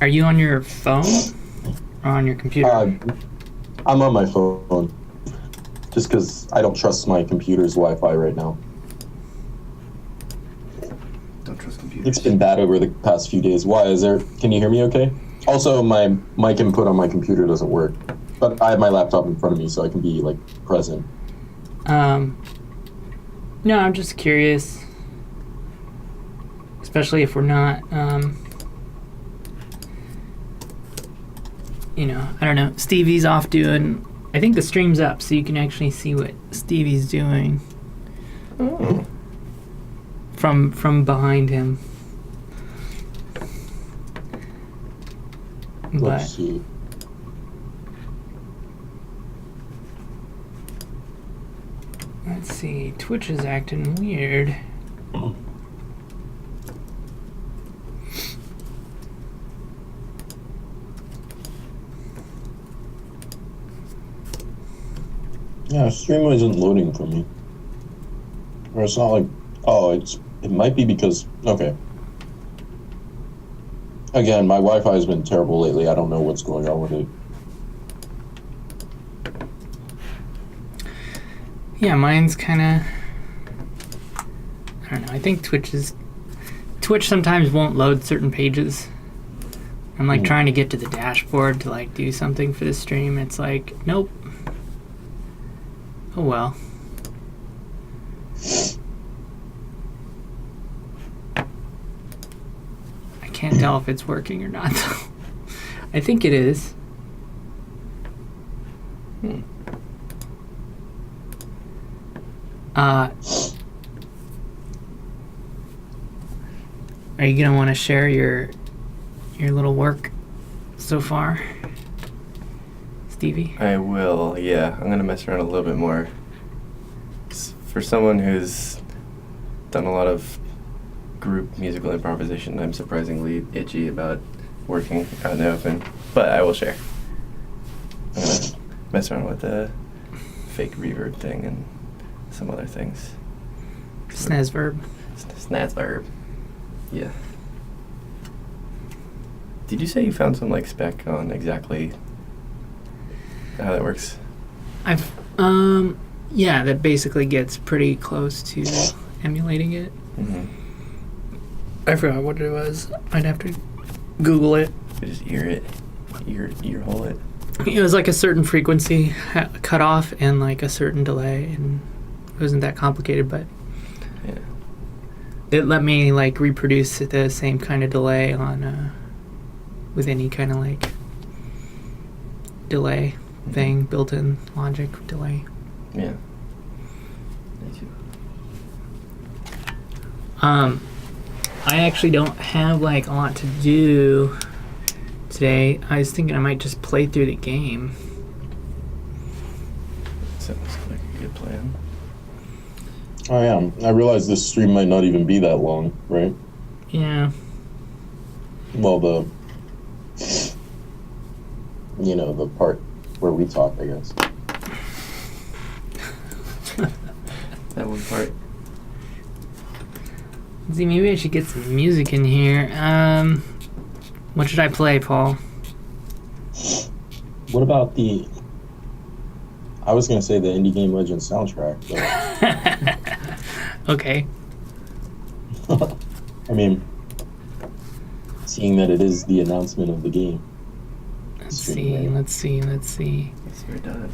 Are you on your phone or on your computer? I'm on my phone. Just because I don't trust my computer's Wi-Fi right now. Don't trust computers. It's been bad over the past few days. Why is there? Can you hear me okay? Also, my mic input on my computer doesn't work. But I have my laptop in front of me, so I can be, like, present. No, I'm just curious. Especially if we're not, you know, I don't know. Stevie's off doing... I think the stream's up, so you can actually see what Stevie's doing. Oh. From behind him. Let's see. Let's see. Twitch is acting weird. Yeah, stream isn't loading for me. Or it's not like... Oh, it might be because... Okay. Again, my Wi-Fi has been terrible lately. I don't know what's going on with it. Yeah, mine's kind of... I don't know. I think Twitch sometimes won't load certain pages. I'm like trying to get to the dashboard to like do something for the stream. It's like, nope. Oh well. I can't tell if it's working or not though. I think it is. Are you gonna want to share your little work so far, Stevie? I will, yeah. I'm gonna mess around a little bit more. For someone who's done a lot of group musical improvisation, I'm surprisingly itchy about working out in the open, but I will share. I'm gonna mess around with the fake reverb thing and some other things. Snazverb. Snazverb. Yeah. Did you say you found some like spec on exactly how that works? I've yeah, that basically gets pretty close to emulating it. Mm-hmm. I forgot what it was. I'd have to Google it. You just ear hole it. It was like a certain frequency cut off and like a certain delay, and it wasn't that complicated, but Yeah. it let me like reproduce the same kind of delay on with any kind of like delay thing, built-in logic delay. Yeah. Me too. I actually don't have like a lot to do today. I was thinking I might just play through the game. Sounds like a good plan. I am. I realize this stream might not even be that long, right? Yeah. Well, the part where we talk, I guess. That one part. Let's see, maybe I should get some music in here. What should I play, Paul? What about I was going to say the Indie Game Legends soundtrack, but... Okay. I mean, seeing that it is the announcement of the game. Let's see. Yes, you're done.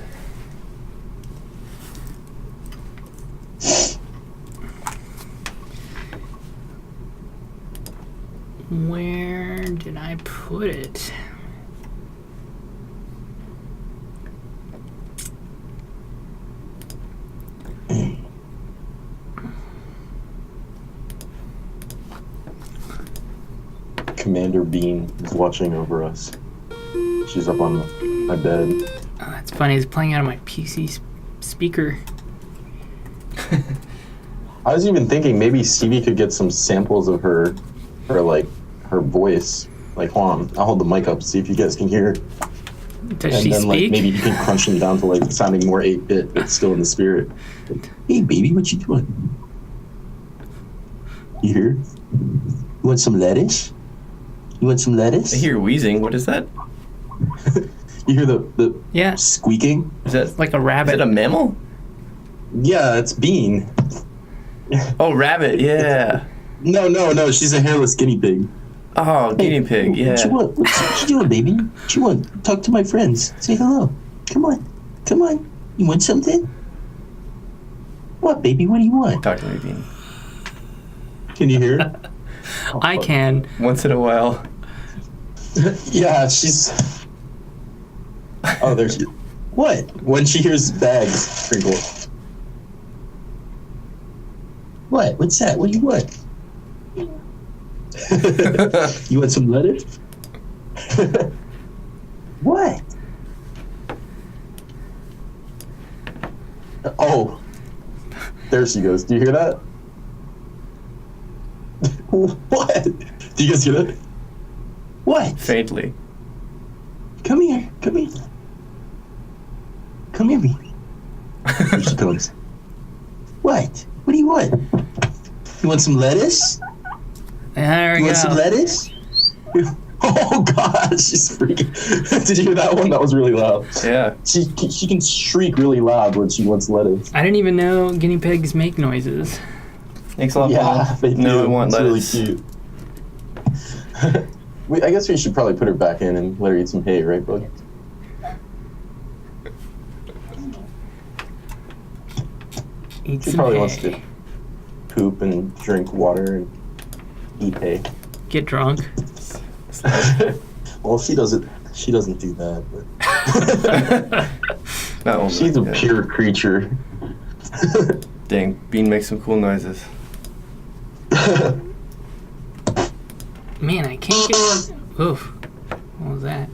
Where did I put it? Commander Bean is watching over us. She's up on my bed. Oh, that's funny. It's playing out of my PC speaker. I was even thinking maybe Stevie could get some samples of her voice. Like, hold on, I'll hold the mic up, see if you guys can hear. Does she then, speak? like, maybe you can crunch them down to, like, sounding more 8-bit, but still in the spirit. Like, hey, baby, what you doing? You here? You want some lettuce? You want some lettuce? I hear wheezing. What is that? You hear the Yeah, squeaking? Is that like a is rabbit. it a mammal? Yeah, it's Bean. Oh, rabbit. Yeah. No. She's a hairless guinea pig. Oh, guinea pig. What you Yeah. want? What you doing, baby? What you want? Talk to my friends. Say hello. Come on. You want something? What, baby? What do you want? Talk to me, Bean. Can you hear? I can. Once in a while. Yeah, she's. Oh, there she. What? When she hears bags sprinkle. What? What's that? What do you want? You want some lettuce? What? Oh, there she goes. Do you hear that? What? Do you guys hear that? What? Faintly. Come here. Come here, baby. Here she comes. What? What do you want? You want some lettuce? There we You go. want some lettuce? Oh God, she's freaking. Did you hear that one? That was really loud. Yeah. She can shriek really loud when she wants lettuce. I didn't even know guinea pigs make noises. Thanks a lot, Yeah, Mom. they do. No, I want it's lettuce. really cute. I guess we should probably put her back in and let her eat some hay, right, bud? Eat She some probably hay. wants to poop and drink water and eat hay. Get drunk. Well, she doesn't do that. But Not only she's a that. pure creature. Dang, Bean makes some cool noises. Man, I can't get. Oof. What was that?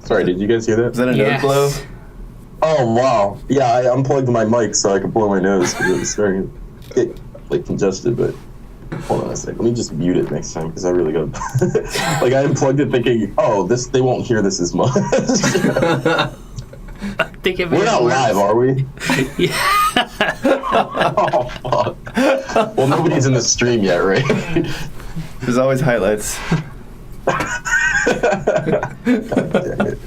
Sorry, did you guys hear Is that? that a Yes. nose blow? Oh wow! Yeah, I unplugged my mic so I could blow my nose because it was starting to get like congested. But hold on a sec. Let me just mute it next time because I really got like I unplugged it thinking, oh, they won't hear this as much. Think of it We're not worse. live, are we? Yeah. Oh fuck! Well, nobody's in the stream yet, right? There's always highlights. God damn it.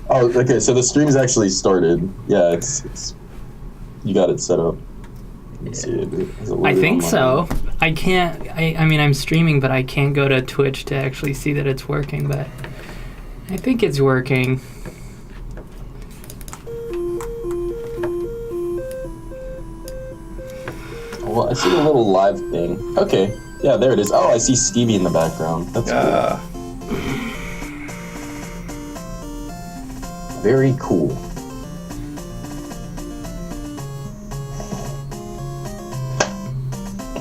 Oh, okay. So the stream's actually started. Yeah, it's you got it set up. Let's see it. Is it I loaded think on so. mine? I can't. I mean, I'm streaming, but I can't go to Twitch to actually see that it's working. But I think it's working. Well, I see the little live thing. Okay. Yeah, there it is. Oh, I see Stevie in the background. That's cool. Very cool.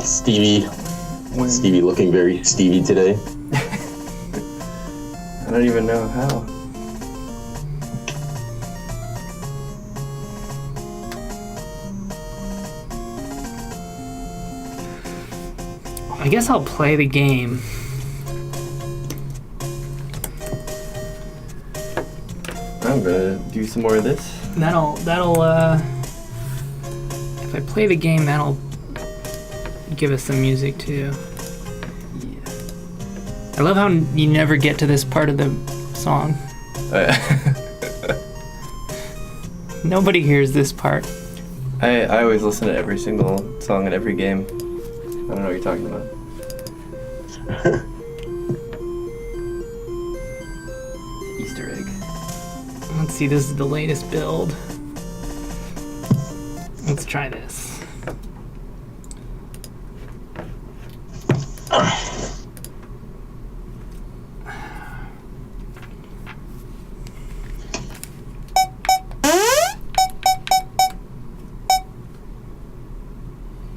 Stevie looking very Stevie today. I don't even know how. I guess I'll play the game. I'm gonna do some more of this. That'll if I play the game, that'll give us some music too. Yeah. I love how you never get to this part of the song. Nobody hears this part. I always listen to every single song in every game. I don't know what you're talking about. Easter egg. Let's see, this is the latest build. Let's try this.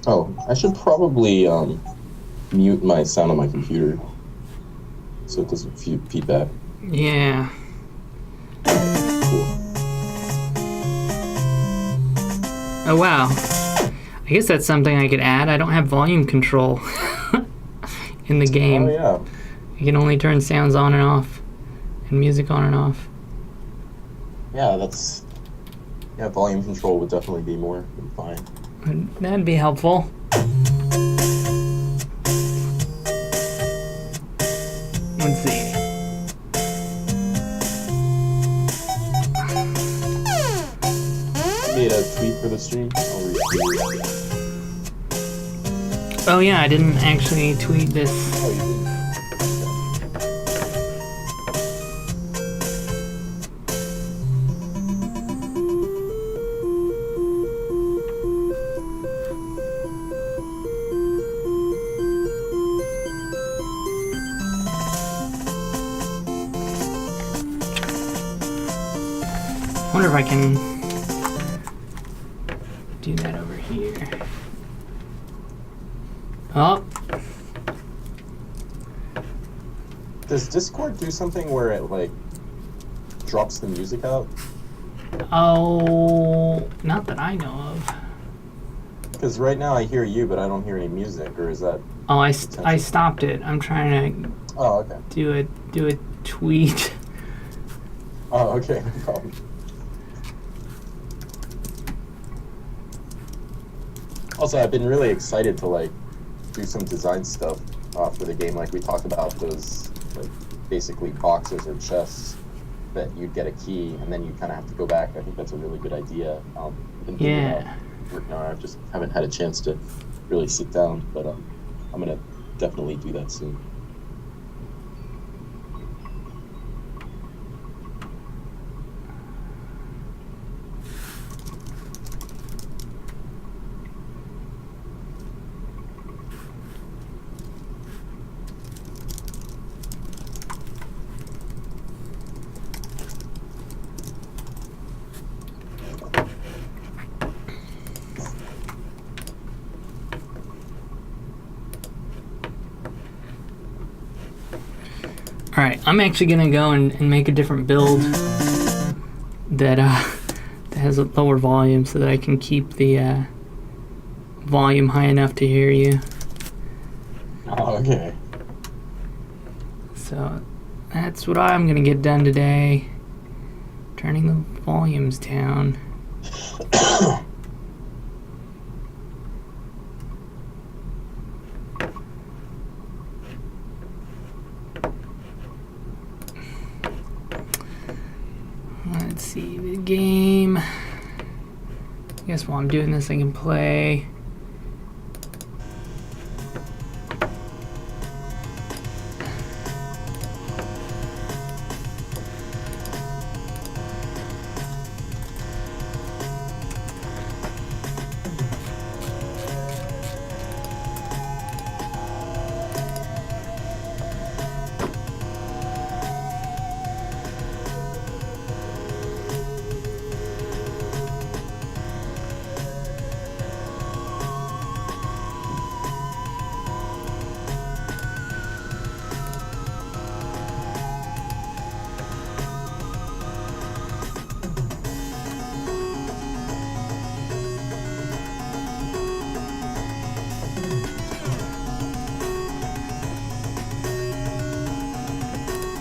Oh, I should probably mute my sound on my computer so it doesn't feedback. Yeah. Cool. Oh wow. I guess that's something I could add. I don't have volume control in the game. Oh yeah. You can only turn sounds on and off and music on and off. Yeah, volume control would definitely be more than fine. That'd be helpful. Oh yeah, I didn't actually tweet this. Oh, you didn't? I wonder if I can do that over here. Oh, Does Discord do something where it like drops the music out? oh, not that I know of. Because right now I hear you, but I don't hear any music. Or is that? Oh, I stopped it. I'm trying to Oh, okay. do a tweet. Oh, okay. No problem. Also, I've been really excited to like do some design stuff for the game. Like we talked about those like basically boxes or chests that you'd get a key and then you kind of have to go back. I think that's a really good idea. I've been thinking Yeah. about working on it. I just haven't had a chance to really sit down, but I'm gonna definitely do that soon. All right, I'm actually gonna go and make a different build that has a lower volume so that I can keep the volume high enough to hear you. Oh, okay. So that's what I'm gonna get done today. Turning the volumes down. Let's see the game. I guess while I'm doing this, I can play.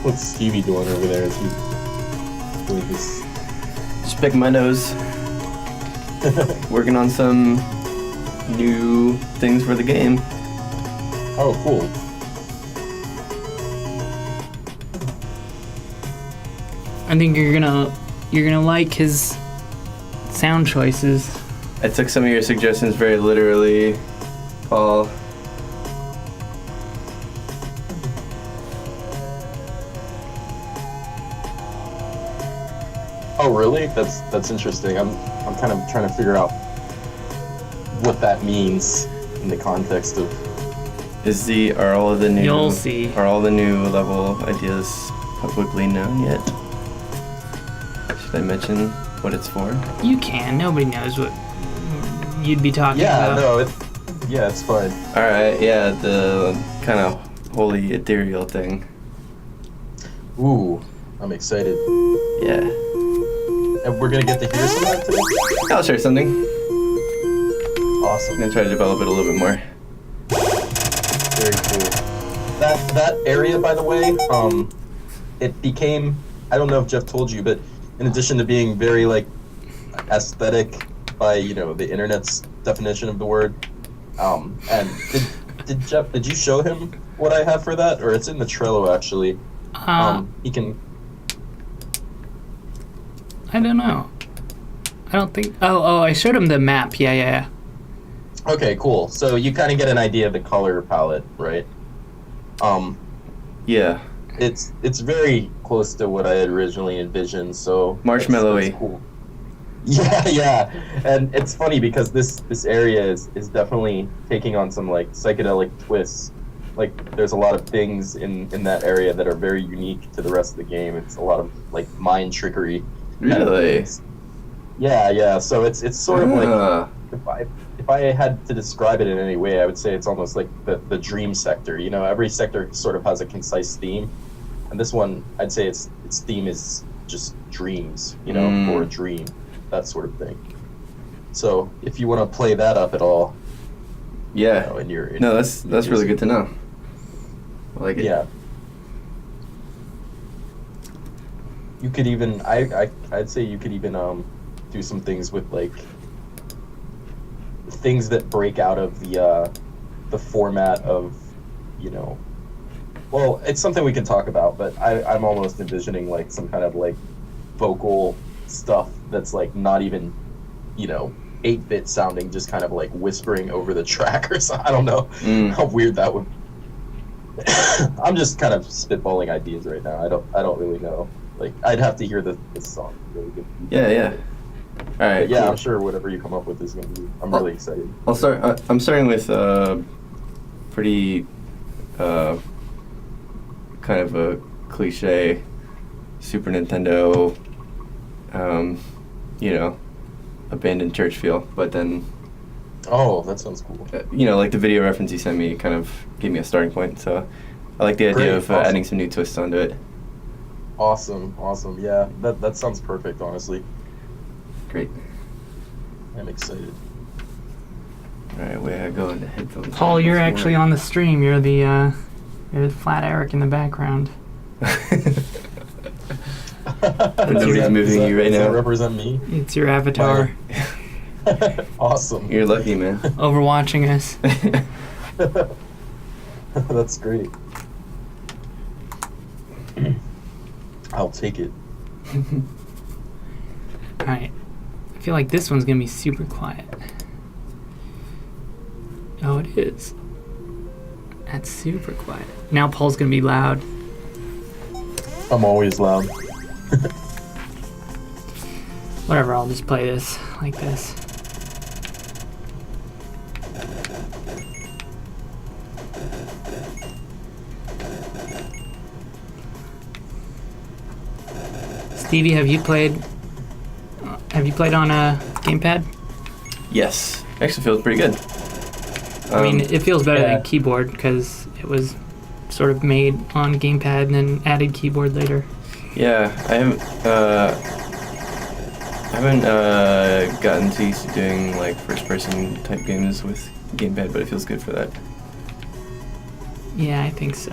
What's Stevie doing over there? Is he doing his? Just picking my nose. Working on some new things for the game. Oh, cool. I think you're gonna like his sound choices. I took some of your suggestions very literally, Paul. Oh, really? That's interesting. I'm kind of trying to figure out what that means in the context of. Are all the You'll see. new level ideas publicly known yet? Should I mention what it's for? You can. Nobody knows what you'd be talking Yeah, about. no, it's fine. All right, yeah, the kind of holy ethereal thing. Ooh, I'm excited. Yeah. And we're gonna get to hear some of that today. I'll share something. I'm Awesome. gonna try to develop it a little bit more. Very cool. That area, by the way, it became. I don't know if Jeff told you, but in addition to being very like aesthetic by the internet's definition of the word, and did you show him what I have for that, or it's in the Trello actually? He can. I don't know. I don't think. Oh, I showed him the map. Yeah. Okay, cool. So you kind of get an idea of the color palette, right? Yeah. It's very close to what I had originally envisioned. So Marshmallowy. that's cool. Yeah, yeah, and it's funny because this area is definitely taking on some like psychedelic twists. Like there's a lot of things in that area that are very unique to the rest of the game. It's a lot of like mind trickery. Kind of Really? things. Yeah, yeah. So it's sort of like Ah. if I had to describe it in any way, I would say it's almost like the dream sector. You know, every sector sort of has a concise theme, and this one I'd say its theme is just dreams. You know, or a dream, that sort of thing. So if you want to play that up at all, Yeah. you know, No, that's really good to know. I like it. Yeah. You could even I'd say you could even do some things with like things that break out of the format of, you know, well, it's something we can talk about, but I'm almost envisioning like some kind of like vocal stuff that's like not even, you know, 8-bit sounding, just kind of like whispering over the track or something. I don't know how weird that would be. I'm just kind of spitballing ideas right now. I don't really know. Like I'd have to hear the song really good. Yeah. All right. But yeah, cool. I'm sure whatever you come up with is gonna be. I'm really excited. I'll start. I'm starting with pretty kind of a cliche Super Nintendo, you know, abandoned church feel. But then, Oh, that sounds cool. you know, like the video reference you sent me kind of gave me a starting point. So I like the idea Great, of awesome. adding some new twists onto it. Awesome. Yeah, that sounds perfect. Honestly, Great. I'm excited. All right, where I go into headphones. Paul, you're actually on the stream. You're the flat Eric in the background. Nobody's moving you right does now. that represent me? It's your avatar Awesome. You're lucky, man. overwatching us. That's great. I'll take it. Alright. I feel like this one's gonna be super quiet. Oh, it is. That's super quiet. Now Paul's gonna be loud. I'm always loud. Whatever, I'll just play this like this. Stevie, have you played on a gamepad? Yes, actually feels pretty good. I mean, it feels better yeah. than keyboard because it was sort of made on gamepad and then added keyboard later. Yeah, I haven't gotten too used to doing like first-person type games with gamepad, but it feels good for that. Yeah, I think so.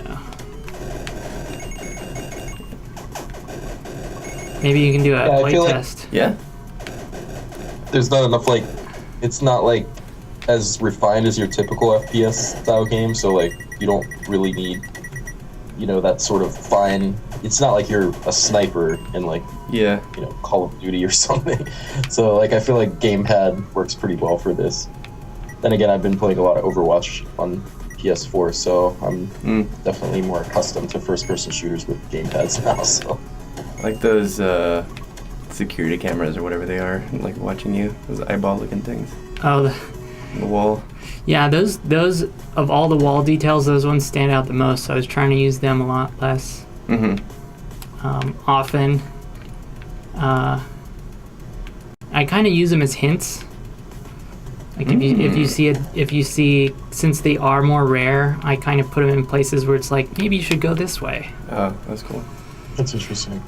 Maybe you can do a Yeah, I feel like- playtest. Yeah. There's not enough like, it's not like as refined as your typical FPS style game, so like you don't really need, you know, that sort of fine. It's not like you're a sniper in like, Yeah. you know, Call of Duty or something. So like I feel like gamepad works pretty well for this. Then again, I've been playing a lot of Overwatch on PS4, so I'm definitely more accustomed to first-person shooters with gamepads now. So I like those security cameras or whatever they are, like watching you, those eyeball-looking things Oh, on the wall. yeah, those of all the wall details, those ones stand out the most. So I was trying to use them a lot less often. I kind of use them as hints. Like if you see, since they are more rare, I kind of put them in places where it's like maybe you should go this way. Oh, that's cool. that's interesting.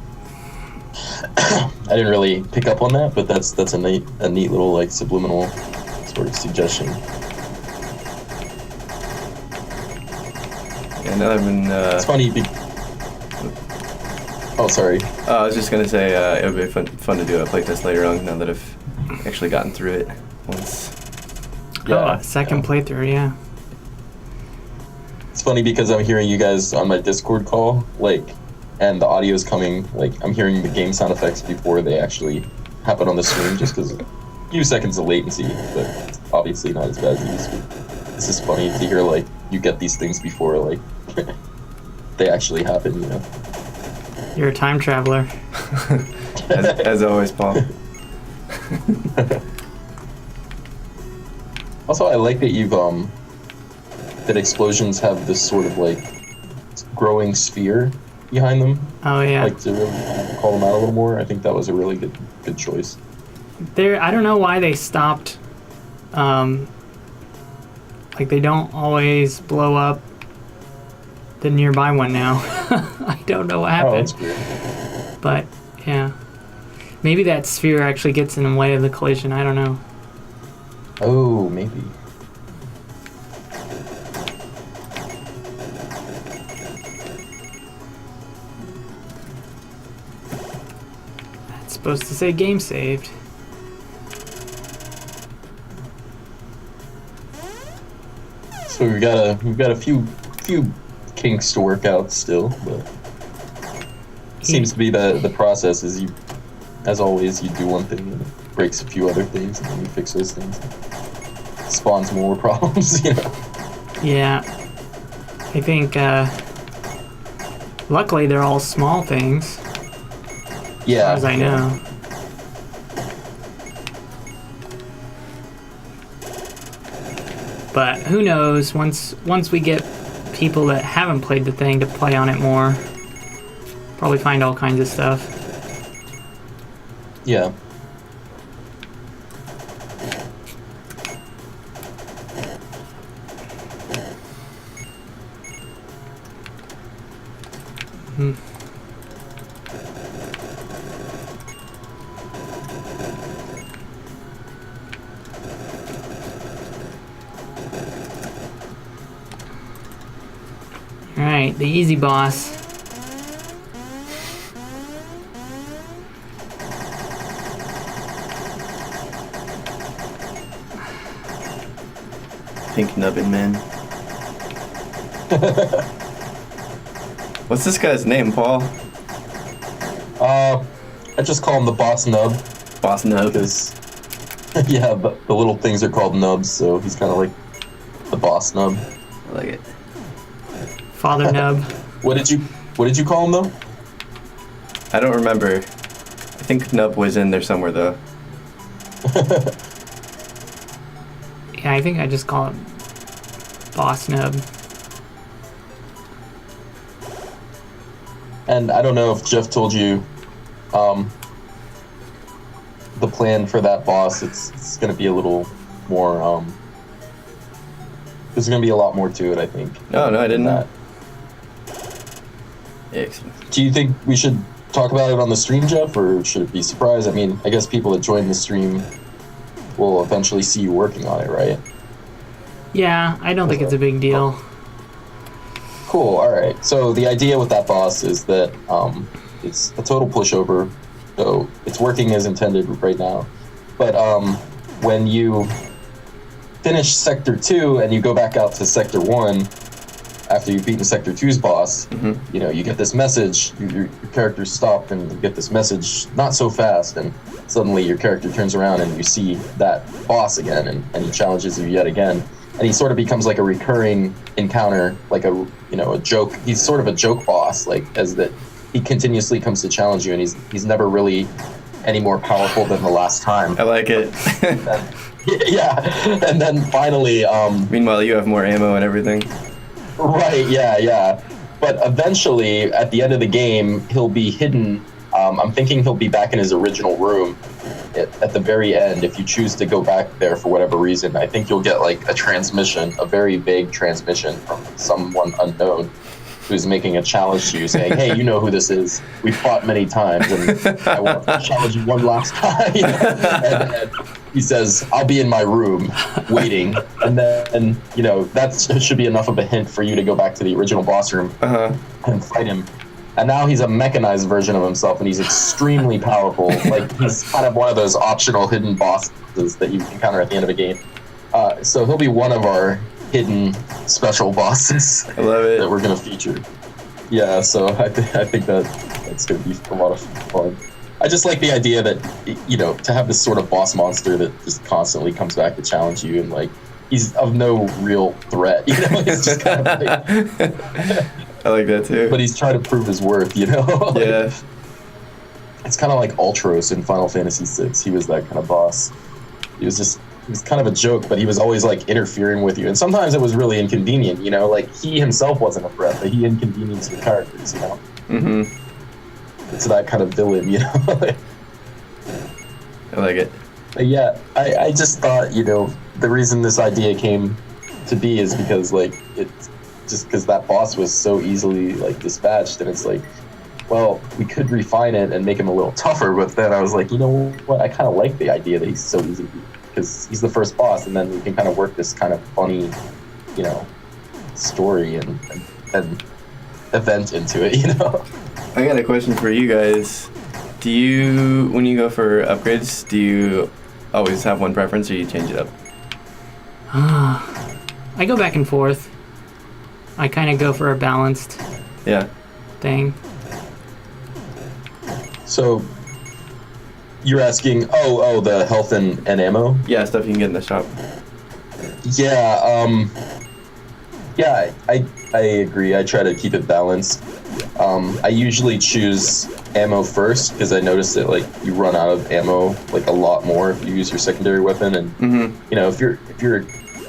I didn't really pick up on that, but that's a neat little like subliminal sort of suggestion. Yeah, now that I've been. It's funny. Oh, sorry. I was just gonna say it would be fun to do a playtest later on. Now that I've actually gotten through it once. Yeah, Second playthrough, yeah. It's funny because I'm hearing you guys on my Discord call, like, and the audio's coming, like, I'm hearing the game sound effects before they actually happen on the stream, just because a few seconds of latency, but obviously not as bad as it used to be. It's just funny to hear, like, you get these things before, like, they actually happen, you know? You're a time traveler. as always, Paul. Also, I like that that explosions have this sort of, like, growing sphere behind them. Oh yeah. Like, to really call them out a little more. I think that was a really good choice. I don't know why they stopped. Like they don't always blow up the nearby one now. I don't know what Oh, happened. that's weird. But yeah, maybe that sphere actually gets in the way of the collision. I don't know. Oh, maybe. It's supposed to say game saved. So we've got a few kinks to work out still, but it seems to be the process is as always, you do one thing and it breaks a few other things, and then you fix those things. It spawns more problems, you know. Yeah, I think. Luckily, they're all small things. Yeah. As far as I know. But who knows? Once we get people that haven't played the thing to play on it more, probably find all kinds of stuff. Yeah. Alright, the easy boss. Pink nubbin man. What's this guy's name, Paul? I just call him the boss nub. Boss Nub. Because, yeah, the little things are called nubs, so he's kind of like the boss nub. I like it. Father Nub. What did you call him though? I don't remember. I think Nub was in there somewhere though. Yeah, I think I just call it Boss Nub. And I don't know if Jeff told you the plan for that boss. It's going to be a little more. There's going to be a lot more to it, I think. No, I didn't know. That. Excellent. Do you think we should talk about it on the stream, Jeff, or should it be a surprise? I mean, I guess people that join the stream will eventually see you working on it, right? Yeah, I don't think it's a big deal. Cool, alright. So the idea with that boss is that it's a total pushover, so it's working as intended right now. But when you finish Sector 2 and you go back out to Sector 1, after you've beaten Sector 2's boss, you know, you get this message, your character's stopped, and you get this message, not so fast, and suddenly your character turns around and you see that boss again, and he challenges you yet again. And he sort of becomes like a recurring encounter, like a joke. He's sort of a joke boss, like as that he continuously comes to challenge you, and he's never really any more powerful than the last time. I like it. Yeah, and then finally, Meanwhile, you have more ammo and everything. right, yeah. But eventually, at the end of the game, he'll be hidden. I'm thinking he'll be back in his original room at the very end. If you choose to go back there for whatever reason, I think you'll get like a transmission, a very vague transmission from someone unknown who's making a challenge to you, saying, "Hey, you know who this is. We've fought many times, and I want to challenge you one last time." and he says, "I'll be in my room waiting," and then that should be enough of a hint for you to go back to the original boss room and fight him. And now he's a mechanized version of himself, and he's extremely powerful. Like, he's kind of one of those optional hidden bosses that you encounter at the end of a game. So he'll be one of our hidden special bosses. I love it. That we're going to feature. Yeah, so I think that's going to be a lot of fun. I just like the idea that, you know, to have this sort of boss monster that just constantly comes back to challenge you, and like he's of no real threat, you know. He's just kind of like, I like that too. but he's trying to prove his worth, you know. Like, yeah. it's kind of like Ultros in Final Fantasy VI. He was that kind of boss. He was kind of a joke, but he was always like interfering with you, and sometimes it was really inconvenient, you know. Like he himself wasn't a threat, but he inconvenienced the characters, you know. Mm-hmm. It's that kind of villain, you know. I like it. But yeah, I just thought, you know, the reason this idea came to be is because like it's just because that boss was so easily like dispatched, and it's like, well, we could refine it and make him a little tougher, but then I was like, you know what, I kind of like the idea that he's so easy because he's the first boss, and then we can kind of work this kind of funny, you know, story and event into it, you know. I got a question for you guys. Do you, when you go for upgrades, do you always have one preference, or you change it up? I go back and forth. I kind of go for a balanced thing. So you're asking, the health and ammo? Yeah, stuff you can get in the shop. Yeah, I agree. I try to keep it balanced. I usually choose ammo first because I noticed that like you run out of ammo like a lot more if you use your secondary weapon, and you know, if you're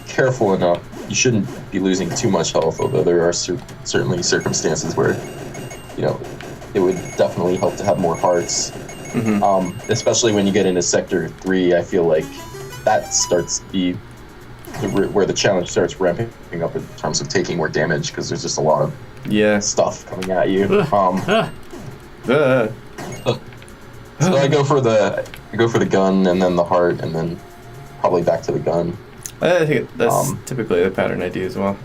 careful enough, you shouldn't be losing too much health. Although there are certainly circumstances where, you know, it would definitely help to have more hearts. Especially when you get into Sector 3, I feel like that starts to be where the challenge starts ramping up in terms of taking more damage because there's just a lot of stuff coming at you. So I go for the gun and then the heart and then probably back to the gun. I think that's typically the pattern I do as well.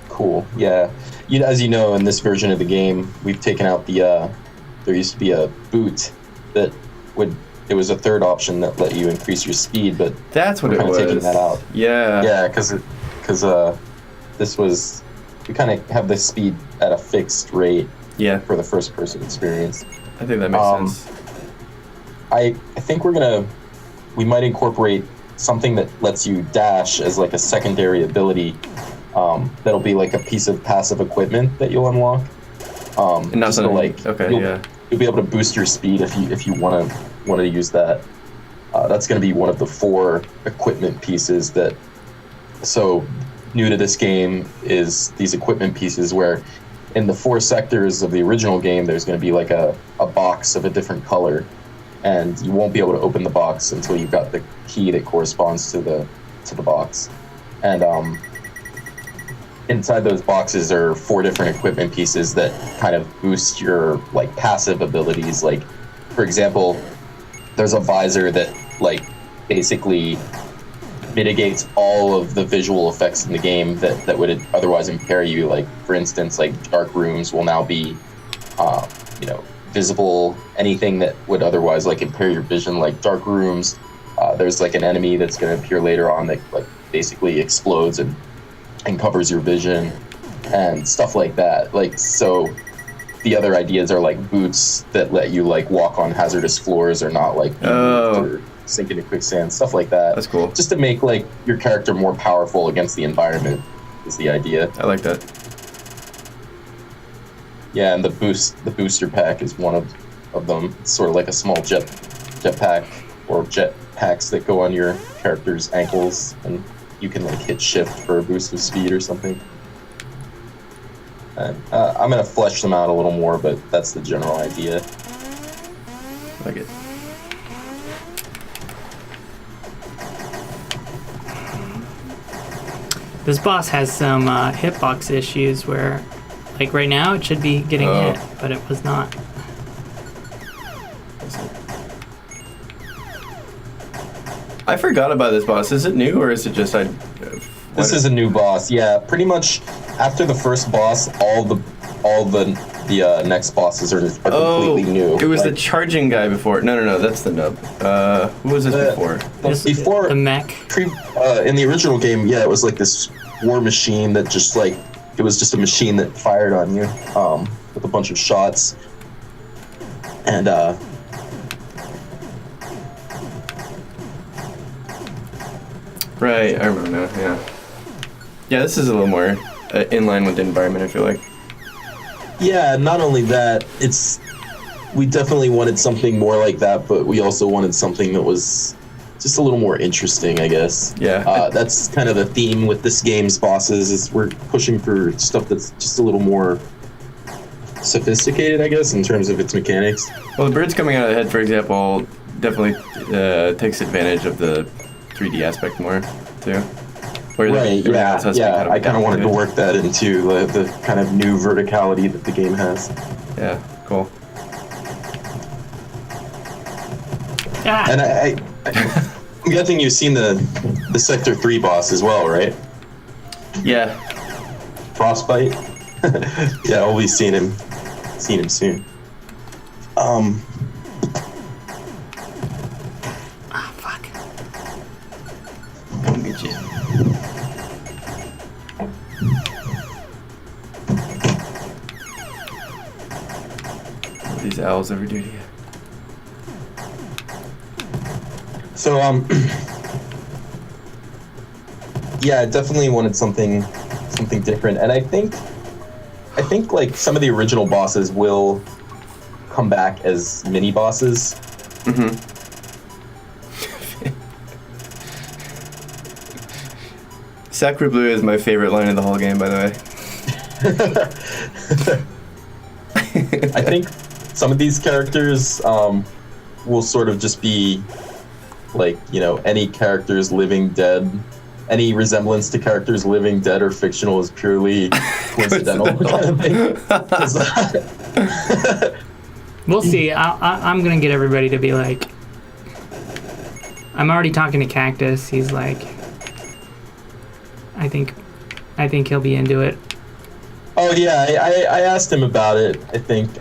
Cool. Yeah. As you know, in this version of the game, we've taken out the. There used to be a boot that it was a third option that let you increase your speed, but that's what we're it was. Taking that out. Yeah. Yeah, because this was, we kind of have the speed at a fixed rate. Yeah. For the first person experience. I think that makes sense. I think we might incorporate something that lets you dash as like a secondary ability. That'll be like a piece of passive equipment that you'll unlock. And not just to, like, you'll be able to boost your speed if you want to use that. That's going to be one of the 4 equipment pieces that. So new to this game is these equipment pieces where in the 4 sectors of the original game there's going to be like a box of a different color, and you won't be able to open the box until you've got the key that corresponds to the box. And inside those boxes are 4 different equipment pieces that kind of boost your like passive abilities. Like, for example, there's a visor that like basically mitigates all of the visual effects in the game that would otherwise impair you. Like, for instance, like dark rooms will now be visible. Anything that would otherwise like impair your vision, like dark rooms. There's like an enemy that's going to appear later on that like basically explodes and covers your vision and stuff like that. Like, so the other ideas are like boots that let you like walk on hazardous floors or not like or sink into quicksand, stuff like that. That's cool. Just to make like your character more powerful against the environment is the idea. I like that. Yeah, and the booster pack is one of them. It's sort of like a small jetpack or jet packs that go on your character's ankles, and you can like hit shift for a boost of speed or something. And I'm gonna flesh them out a little more, but that's the general idea. Like it. This boss has some hitbox issues where, like right now, it should be getting hit, but it was not. I forgot about this boss. Is it new, or is it just This is a new boss. Yeah, pretty much after the first boss, all the next bosses are completely new. It was the charging guy before. No, that's the nub. Who was this before? Before the mech. In the original game, yeah, it was like this war machine that just like it was just a machine that fired on you with a bunch of shots. And Right, I remember now, yeah. Yeah, this is a little more in line with the environment, I feel like. yeah, not only that, we definitely wanted something more like that, but we also wanted something that was just a little more interesting, I guess. Yeah. That's kind of the theme with this game's bosses, is we're pushing for stuff that's just a little more sophisticated, I guess, in terms of its mechanics. Well, the birds coming out of the head, for example, definitely takes advantage of the 3D aspect more, too. Where Right, yeah. I kind of wanted to work that into the kind of new verticality that the game has. Yeah, cool. Ah! And I'm guessing you've seen the Sector 3 boss as well, right? Yeah. Frostbite. Yeah, we'll be seeing him soon. Ah, fuck. I'll get you. What these owls ever do to you? So, yeah, I definitely wanted something different, and I think like some of the original bosses will come back as mini bosses. Mm-hmm. Sacre Bleu is my favorite line of the whole game, by the way. I think some of these characters will sort of just be like, any characters living dead. Any resemblance to characters living dead or fictional is purely coincidental kind of thing. We'll see. I'm gonna get everybody to be like. I'm already talking to Cactus. He's like. I think he'll be into it. Oh yeah, I asked him about it.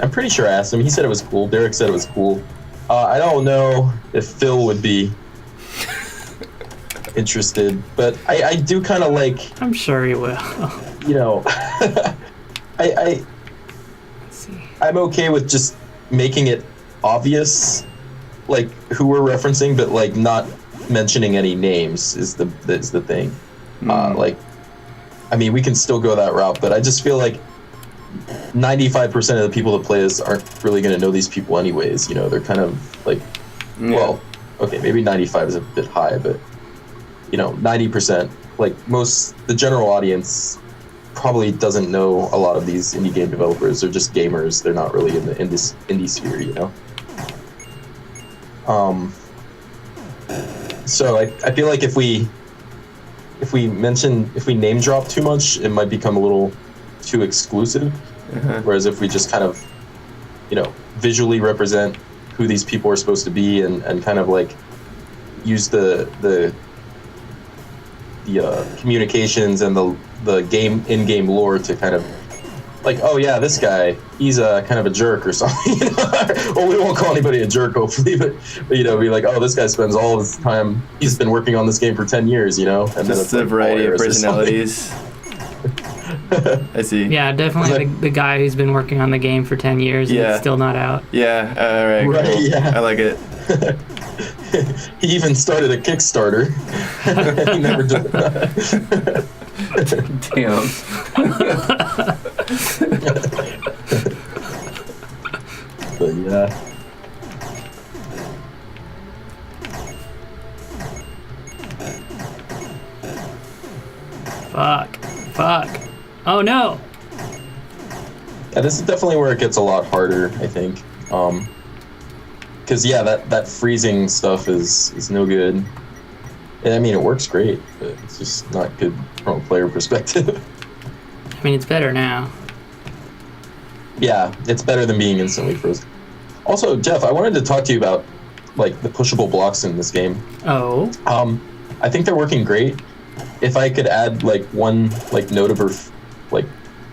I'm pretty sure I asked him. He said it was cool. Derek said it was cool. I don't know if Phil would be interested, but I do kind of like. I'm sure he will. Let's see. I'm okay with just making it obvious, like who we're referencing, but like not mentioning any names is the thing. Like, I mean, we can still go that route, but I just feel like 95% of the people that play this aren't really going to know these people anyways. They're kind of like, well, okay, maybe 95 is a bit high, but 90%, like the general audience probably doesn't know a lot of these indie game developers. They're just gamers. They're not really in this indie sphere, So I feel like if we name drop too much, it might become a little too exclusive. Uh-huh. Whereas if we just kind of, visually represent who these people are supposed to be and kind of like use the communications and the in-game lore to kind of like, oh yeah, this guy, he's kind of a jerk or something. Well, we won't call anybody a jerk, hopefully, but be like, oh, this guy spends all his time. He's been working on this game for 10 years, and just a variety of personalities. I see. Yeah, definitely the guy who's been working on the game for 10 years and it's still not out. Yeah, all right, right, cool. yeah. I like it. He even started a Kickstarter. He never did that. Damn. But yeah. Fuck. Oh no. Yeah, this is definitely where it gets a lot harder, I think. Because that freezing stuff is no good. I mean, it works great, but it's just not good from a player perspective. I mean, it's better now. Yeah, it's better than being instantly frozen. Also, Jeff, I wanted to talk to you about like the pushable blocks in this game. Oh. I think they're working great. If I could add like one like note of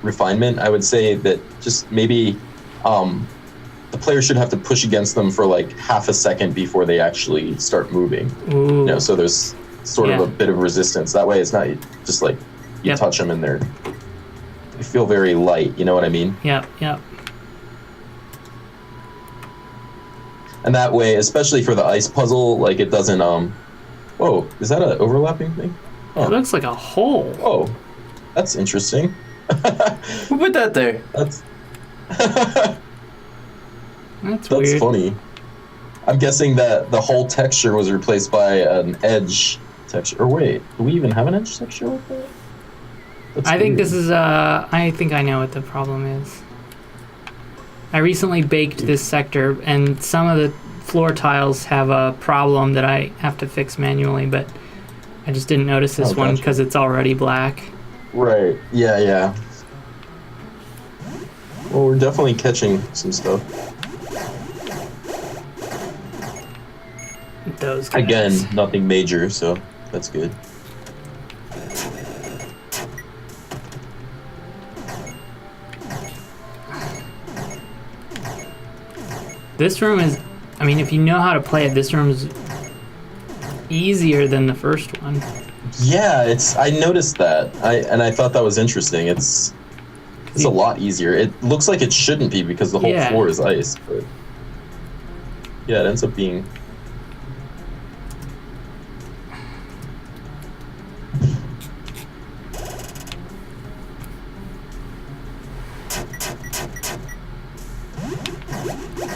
refinement, I would say that just maybe the player should have to push against them for like half a second before they actually start moving. Ooh. So there's sort of a bit of resistance. That way, it's not just like you touch them and they feel very light. You know what I mean? Yep. And that way, especially for the ice puzzle, like it doesn't whoa, is that an overlapping thing? It looks like a hole. Oh, that's interesting. Who put that there? That's That's weird. funny. I'm guessing that the whole texture was replaced by an edge texture. Or wait, do we even have an edge texture with that? That's I think weird. this is I think I know what the problem is. I recently baked this sector, and some of the floor tiles have a problem that I have to fix manually, but I just didn't notice this Oh, one gotcha. because it's already black. Right. Yeah. Well, we're definitely catching some stuff. Those guys. Again, nothing major, so that's good. This room is, I mean, if you know how to play it, this room is easier than the first one. Yeah, I noticed that. I thought that was interesting. It's a lot easier. It looks like it shouldn't be because the whole Yeah. floor is ice, but yeah, it ends up being.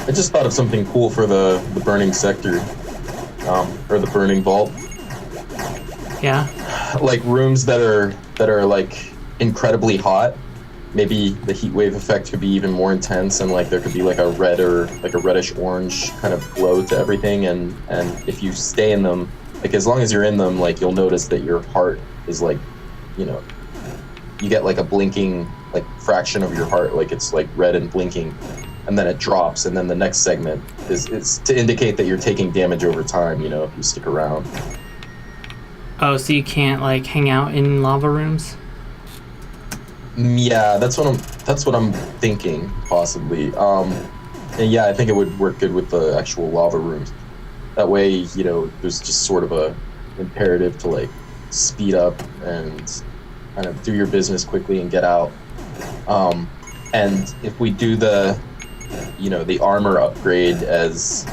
I just thought of something cool for the burning sector, or the burning vault. Yeah. Like rooms that are like incredibly hot. Maybe the heat wave effect could be even more intense, and like there could be like a red or like a reddish orange kind of glow to everything. And if you stay in them, like as long as you're in them, like you'll notice that your heart is like, you know, you get like a blinking like fraction of your heart, like it's like red and blinking, and then it drops, and then the next segment is to indicate that you're taking damage over time. You know, if you stick around. Oh, so you can't like hang out in lava rooms? Yeah, that's what I'm thinking, possibly. And yeah, I think it would work good with the actual lava rooms. That way, you know, there's just sort of a imperative to like speed up and kind of do your business quickly and get out. And if we do the, you know, the armor upgrade as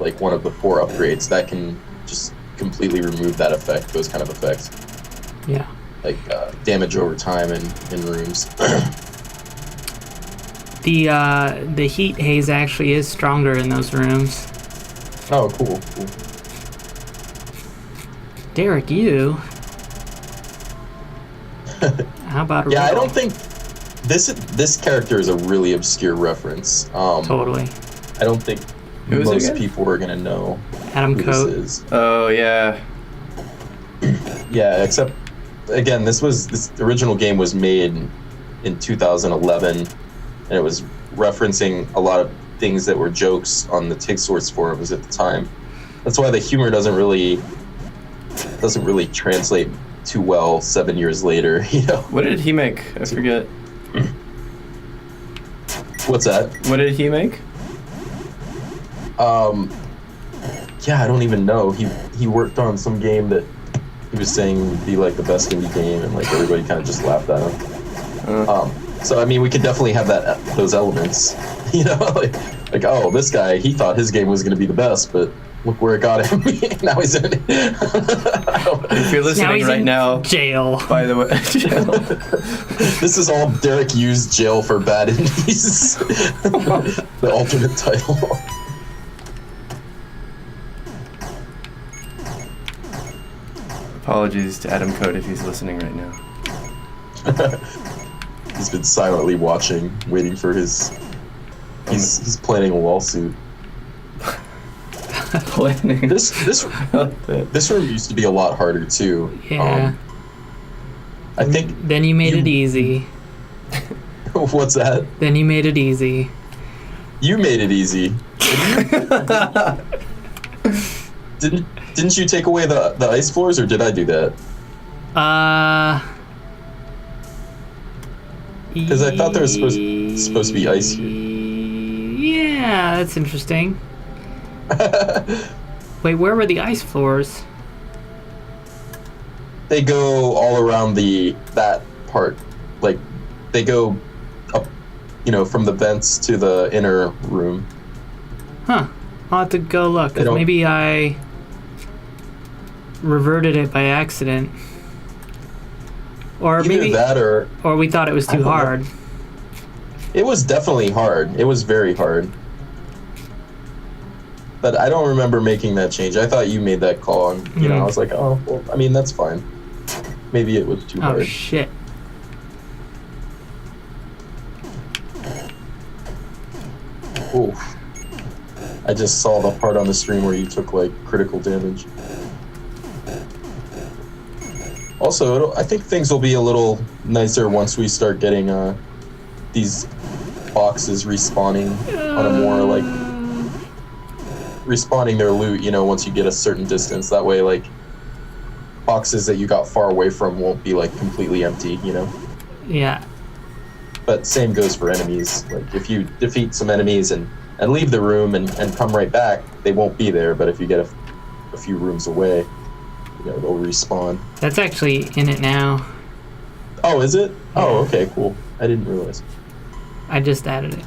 like one of the 4 upgrades, that can just completely remove that effect, those kind of effects. Yeah. Like damage over time in rooms. The heat haze actually is stronger in those rooms. Oh, cool. Derek, you. How about a Yeah, I riddle? don't think this character is a really obscure reference. Totally. I don't think Who is it most again? people are gonna know Adam who Coate. this is. Oh yeah. Yeah, except again, this original game was made in 2011, and it was referencing a lot of things that were jokes on the TIGL3D forums at the time. That's why the humor doesn't really translate too well 7 years later. You know, What did he make? I forget. what's that? What did he make? Yeah, I don't even know. He worked on some game that he was saying would be like the best indie game, and like everybody kind of just laughed at him. So I mean, we could definitely have those elements. You know, like oh, this guy, he thought his game was going to be the best, but look where it got him. Now he's in it. If you're Now listening he's right in now, jail. by the way, This is all Derek used jail for bad indies. The alternate title. apologies to Adam Coate if he's listening right now. He's been silently watching, waiting for his. He's planning a lawsuit. Planning. This room used to be a lot harder too. Yeah. I think. Then you made it easy. What's that? Then you made it easy. You made it easy. Didn't you take away the ice floors, or did I do that? Because I thought there was supposed to be ice here. Yeah, that's interesting. Wait, where were the ice floors? They go all around that part. Like they go up, you know, from the vents to the inner room. Huh. I'll have to go look. 'Cause maybe I reverted it by accident. Or Either maybe that or we thought it was too hard. it was definitely hard. It was very hard. But I don't remember making that change. I thought you made that call, and you know, I was like, oh, well, I mean, that's fine. Maybe it was too hard. Oh shit. Oof. I just saw the part on the stream where you took like critical damage. Also, I think things will be a little nicer once we start getting these boxes respawning on a more like respawning their loot. You know, once you get a certain distance, that way like boxes that you got far away from won't be like completely empty. You know. Yeah. But same goes for enemies. Like if you defeat some enemies and leave the room and come right back, they won't be there. But if you get a few rooms away, you know, they'll respawn. That's actually in it now. Oh, is it? Yeah. Oh, okay, cool. I didn't realize. I just added it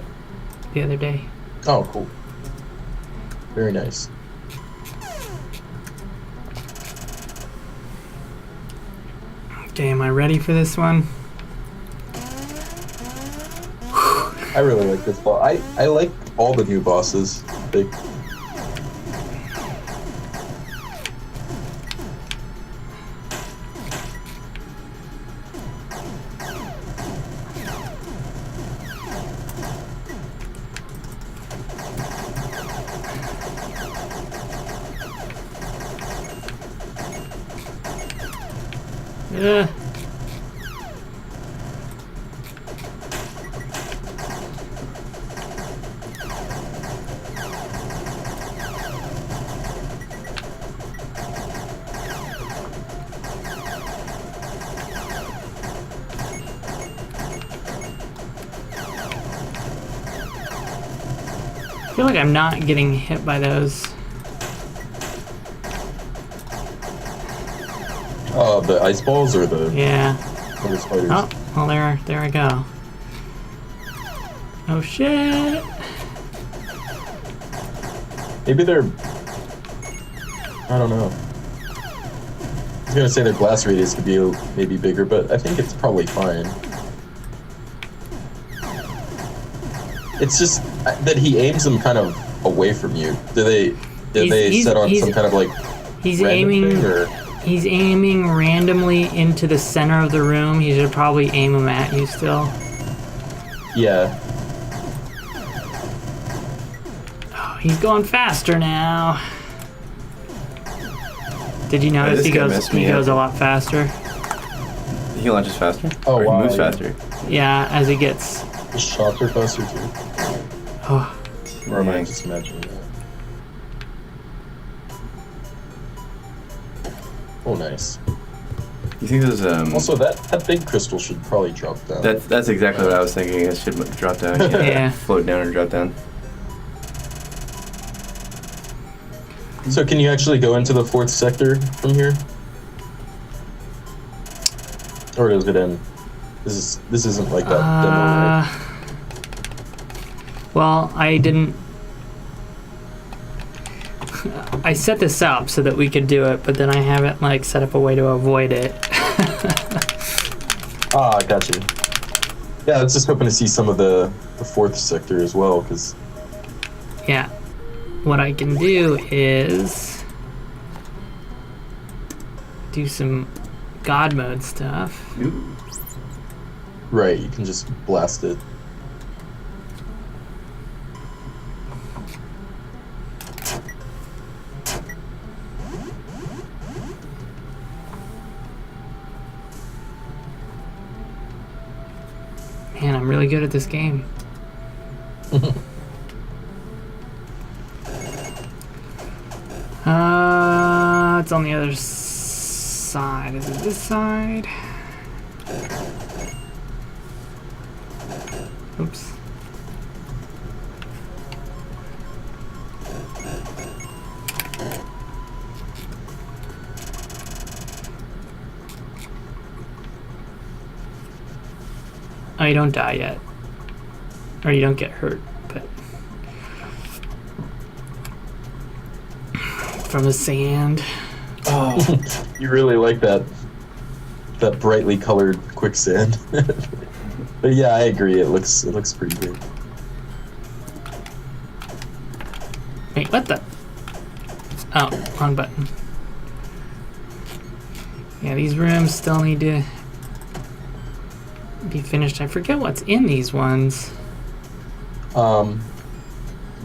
the other day. Oh, cool. Very nice. Okay, am I ready for this one? I really like this boss. I like all the new bosses. They... Yeah. I feel like I'm not getting hit by those. The ice balls or the Yeah. other spiders? Oh, well there I go. Oh shit! Maybe they're... I don't know. I was gonna say their blast radius could be maybe bigger, but I think it's probably fine. It's just that he aims them kind of away from you. Did they set on some kind of like he's random aiming thing, or? He's aiming randomly into the center of the room. He should probably aim them at you still. Yeah. Oh, he's going faster now. Did you notice he goes a lot faster? He launches faster? Oh, or wow, he moves yeah. faster? Yeah, as he gets... The shots are faster too. Oh, Or am I just imagining that? Oh, nice. You think there's Also, that big crystal should probably drop down. That's exactly what I was thinking. It should drop down. Yeah. Float down or drop down. So can you actually go into the 4th sector from here? Or does it end? This isn't like that demo, right? Well, I didn't... I set this up so that we could do it, but then I haven't like set up a way to avoid it. Ah, gotcha. Yeah, I was just hoping to see some of the 4th sector as well, because... Yeah. What I can do is... do some God mode stuff. Ooh. Right, you can just blast it. Man, I'm really good at this game. It's on the other side. Is it this side? Oops. Oh, you don't die yet. Or you don't get hurt, but... from the sand. Oh, You really like that brightly colored quicksand. But yeah, I agree. It looks pretty good. Wait, what the? Oh, wrong button. Yeah, these rooms still need to be finished. I forget what's in these ones.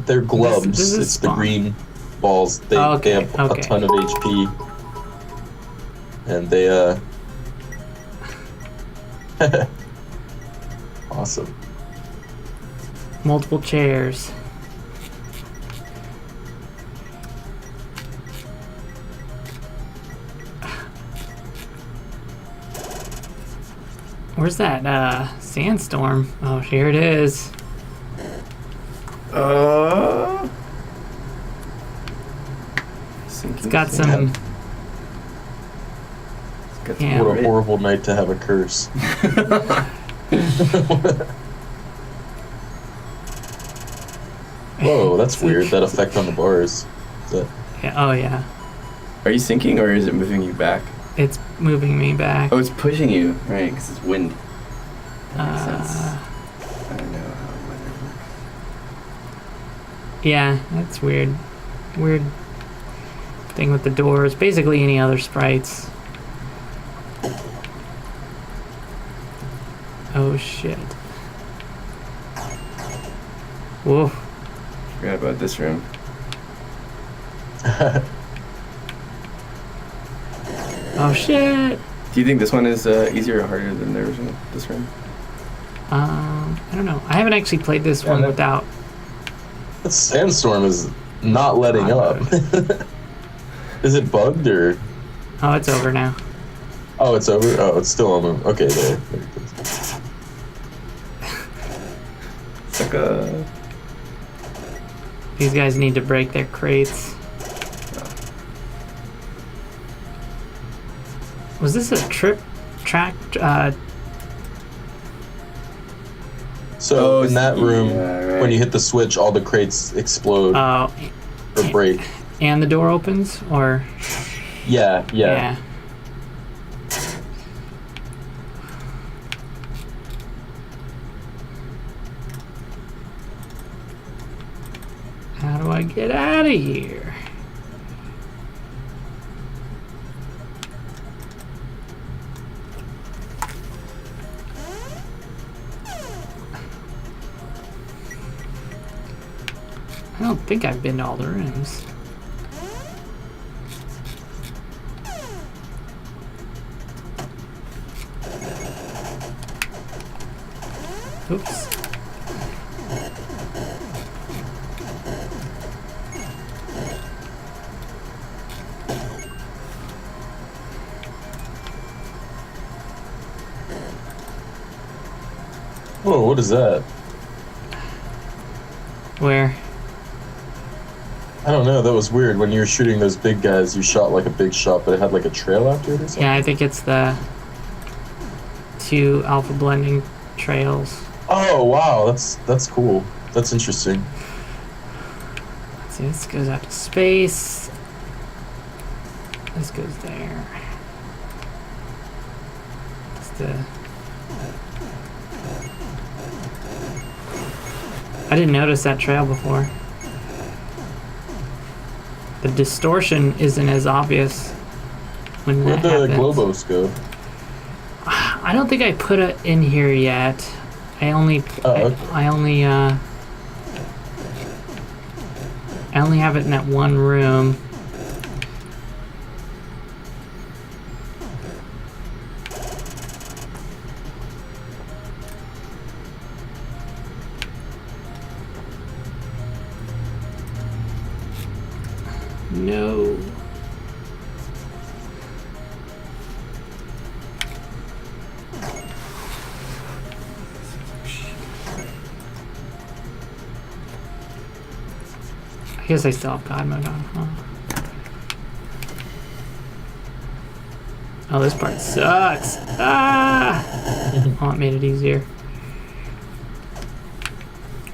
They're glubs. This is it's the spawn. green balls. They Okay, have okay. a ton of HP, and they awesome. Multiple chairs. Where's that sandstorm? Oh, here it is. It's got some. Yeah. What a horrible night to have a curse. Whoa, that's weird. That effect on the bars. Is that... Yeah, oh yeah. Are you sinking or is it moving you back? It's moving me back. Oh, it's pushing you, right? Because it's wind. That makes sense. Uh, I don't know how weather works. Yeah, that's weird. Weird thing with the doors. Basically any other sprites. Oh shit. Whoa. Forgot about this room. Oh shit. Do you think this one is easier or harder than the original? This room? I don't know. I haven't actually played this one that- without. That sandstorm is not letting up. Is it bugged or? Oh, it's over now. Oh, it's over. Oh, it's still on the. Okay, there. There it goes. It's like a... These guys need to break their crates. Was this a track? So in that room, yeah, right. when you hit the switch, all the crates explode Oh, or break. and the door opens, or Yeah. yeah. How do I get out of here? I don't think I've been to all the rooms. Oops. Whoa, what is that? Where? I don't know. That was weird. When you were shooting those big guys, you shot like a big shot, but it had like a trail after it or something. Yeah, I think it's the 2 alpha blending trails. Oh wow, that's cool. That's interesting. Let's see, this goes out to space. This goes there. It's the... I didn't notice that trail before. The distortion isn't as obvious when Where'd that the happens. Globos go? I don't think I put it in here yet. I only I only have it in that one room. No. I guess I still have God mode on, huh? Oh, this part sucks. Ah! Oh, it made it easier.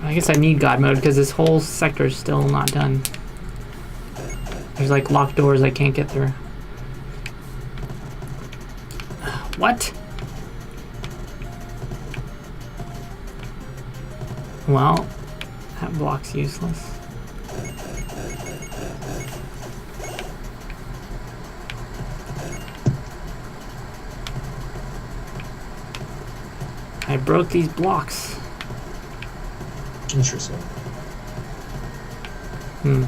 I guess I need God mode because this whole sector is still not done. There's like locked doors I can't get through. What? Well, that block's useless. I broke these blocks. Interesting. Hmm.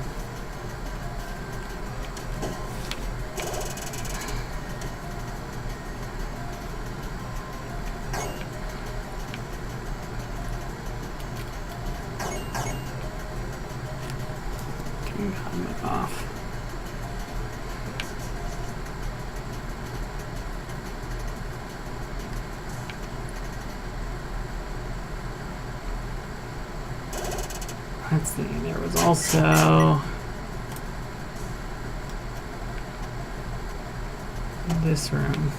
Off. Let's see, there was also this room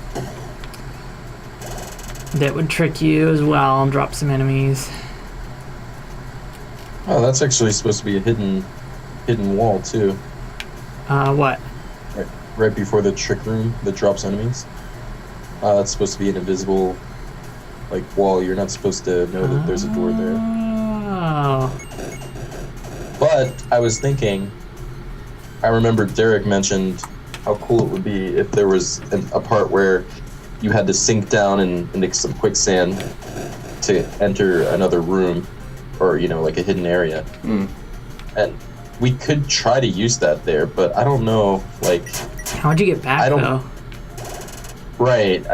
that would trick you as well and drop some enemies. Oh, that's actually supposed to be a hidden wall too. What? Right before the trick room that drops enemies. That's supposed to be an invisible, like, wall. You're not supposed to know that there's a door there. Oh. But I was thinking, I remember Derek mentioned how cool it would be if there was a part where you had to sink down and make some quicksand to enter another room, or, you know, like a hidden area. And we could try to use that there, but I don't know, like... How'd you get back, though? Right.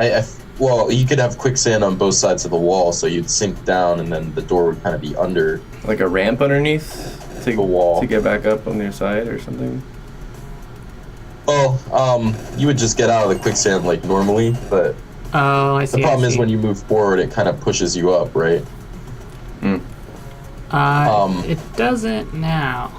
Well, you could have quicksand on both sides of the wall, so you'd sink down, and then the door would kind of be under... Like a ramp underneath? The wall. To get back up on your side or something? Well, you would just get out of the quicksand like normally, but... Oh, I see. The problem is when you move forward, it kind of pushes you up, right? It doesn't now.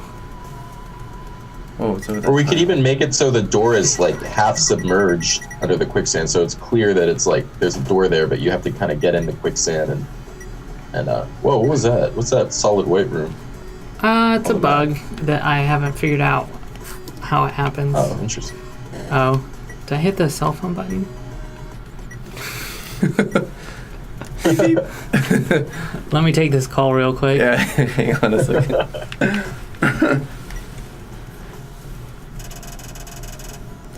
Oh, so or we could even make it so the door is like half submerged under the quicksand, so it's clear that it's like there's a door there, but you have to kind of get in the quicksand and whoa, what was that? What's that solid white room? It's a bug that I haven't figured out how it happens. Oh, interesting. Oh, did I hit the cell phone button? Let me take this call real quick. Yeah, hang on a second.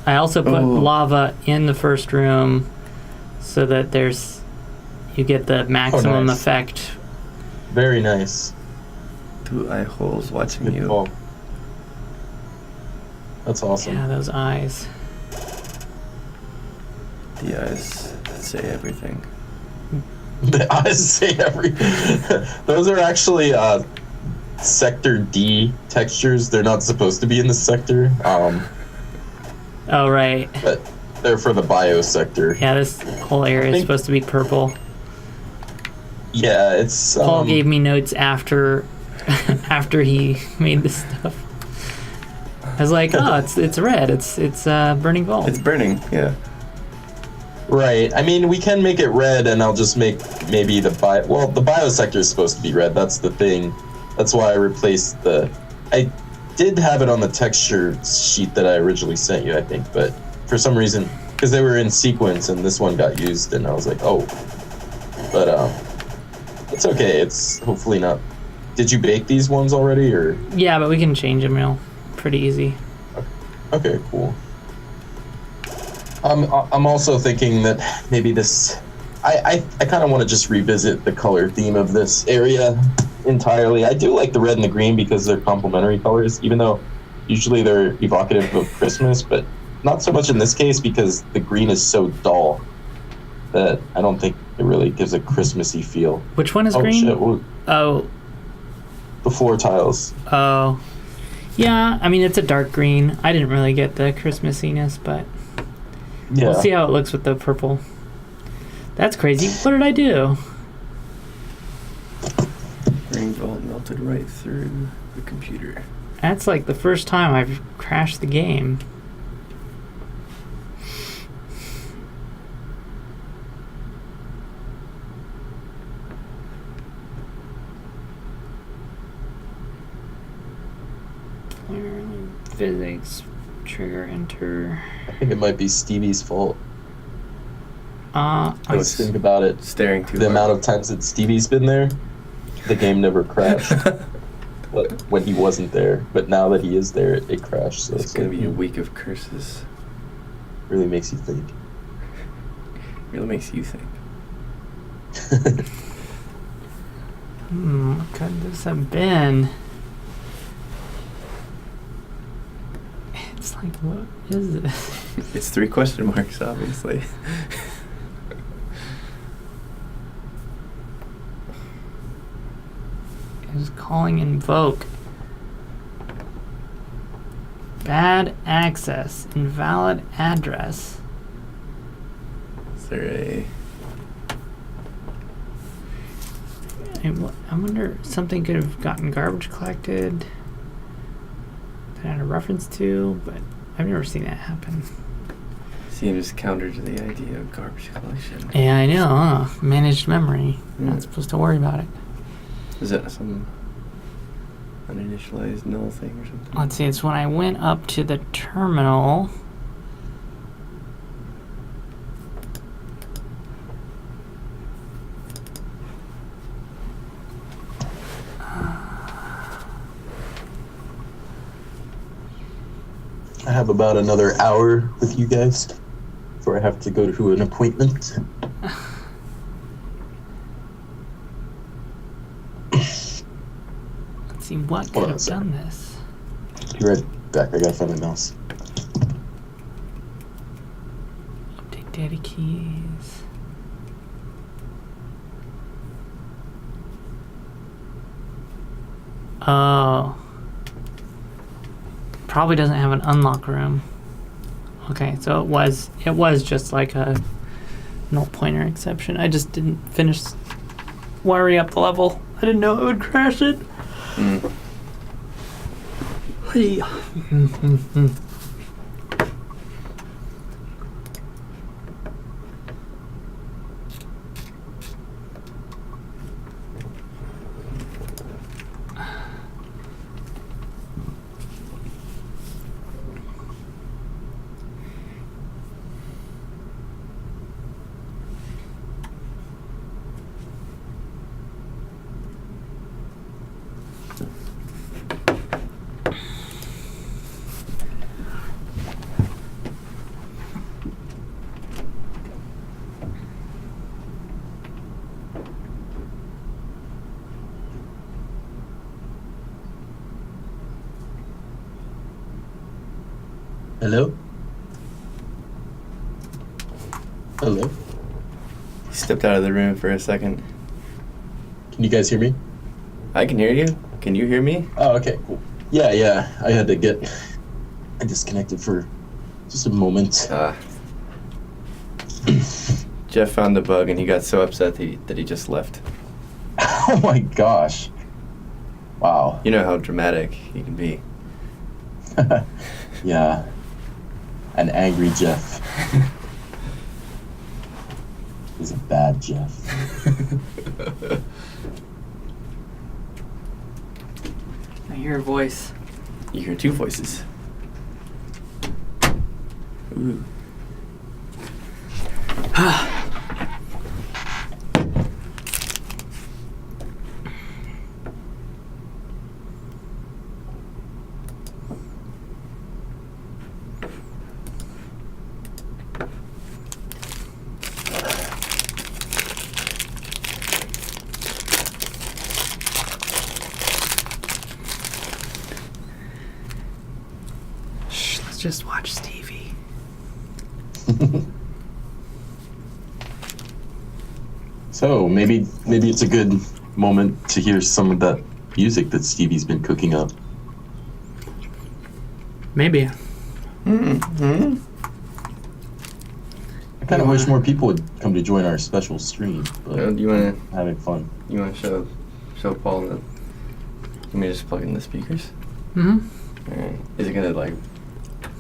I also put lava in the first room so that you get the maximum effect. Very nice. 2 eye holes watching Good you. call. That's awesome. Yeah, those eyes. The eyes say everything. The eyes say everything. Those are actually Sector D textures. They're not supposed to be in the sector. Oh, right. But they're for the bio sector. Yeah, this whole area is supposed to be purple. Yeah, it's... Paul gave me notes after he made this stuff. I was like, oh, it's red. It's burning gold. It's burning, yeah. Right. I mean, we can make it red, and I'll just make maybe the bio... Well, the bio sector is supposed to be red. That's the thing. That's why I replaced the... I did have it on the texture sheet that I originally sent you, I think, but for some reason, because they were in sequence, and this one got used, and I was like, oh. But, it's okay. It's hopefully not... Did you bake these ones already, or...? Yeah, but we can change them pretty easy. Okay, cool. I'm also thinking that maybe this... I kind of want to just revisit the color theme of this area entirely. I do like the red and the green because they're complementary colors, even though usually they're evocative of Christmas, but not so much in this case because the green is so dull that I don't think it really gives a Christmassy feel. Which one is green? Shit, the floor tiles. Oh. Yeah, I mean, it's a dark green. I didn't really get the Christmassiness, but yeah. We'll see how it looks with the purple. That's crazy. What did I do? Green gold melted right through the computer. That's like the first time I've crashed the game. Physics Trigger, enter. I think it might be Stevie's fault. I Let's think about it. Staring too The hard. amount of times that Stevie's been there, the game never crashed. When he wasn't there, but now that he is there, it crashed. So It's gonna like, be a week of curses. really makes you think. Really makes you think. What could this have been? It's like, what is this? It's 3 question marks, obviously. It's calling invoke. Bad access. Invalid address. Is there a... I wonder, something could have gotten garbage collected that I had a reference to, but I've never seen that happen. Seems counter to the idea of garbage collection. Yeah, I know, huh? Managed memory. I'm Yeah. not supposed to worry about it. Is that some uninitialized null thing or something? Let's see, it's when I went up to the terminal. I have about another hour with you guys before I have to go to an appointment. Let's see, what Hold could on a have second. done this? Be right back. I gotta find my mouse. Update data keys. Oh. Probably doesn't have an unlock room. Okay, so it was just like a null pointer exception. I just didn't finish wiring up the level. I didn't know it would crash it. Hey. Hello? Hello? He stepped out of the room for a second. Can you guys hear me? I can hear you. Can you hear me? Oh, okay, cool. Yeah. I had to get disconnected for just a moment. Jeff found the bug and he got so upset that he just left. Oh my gosh. Wow. You know how dramatic he can be. Yeah. An angry Jeff. He's a bad Jeff. I hear a voice. You hear 2 voices. Ooh. Shh, let's just watch Stevie. So maybe it's a good moment to hear some of that music that Stevie's been cooking up. Maybe. Mm-hmm. I kind of wish more people would come to join our special stream, but Do you wanna having fun. show Paul the? Let me just plug in the speakers. Mm-hmm. All right. Is it gonna like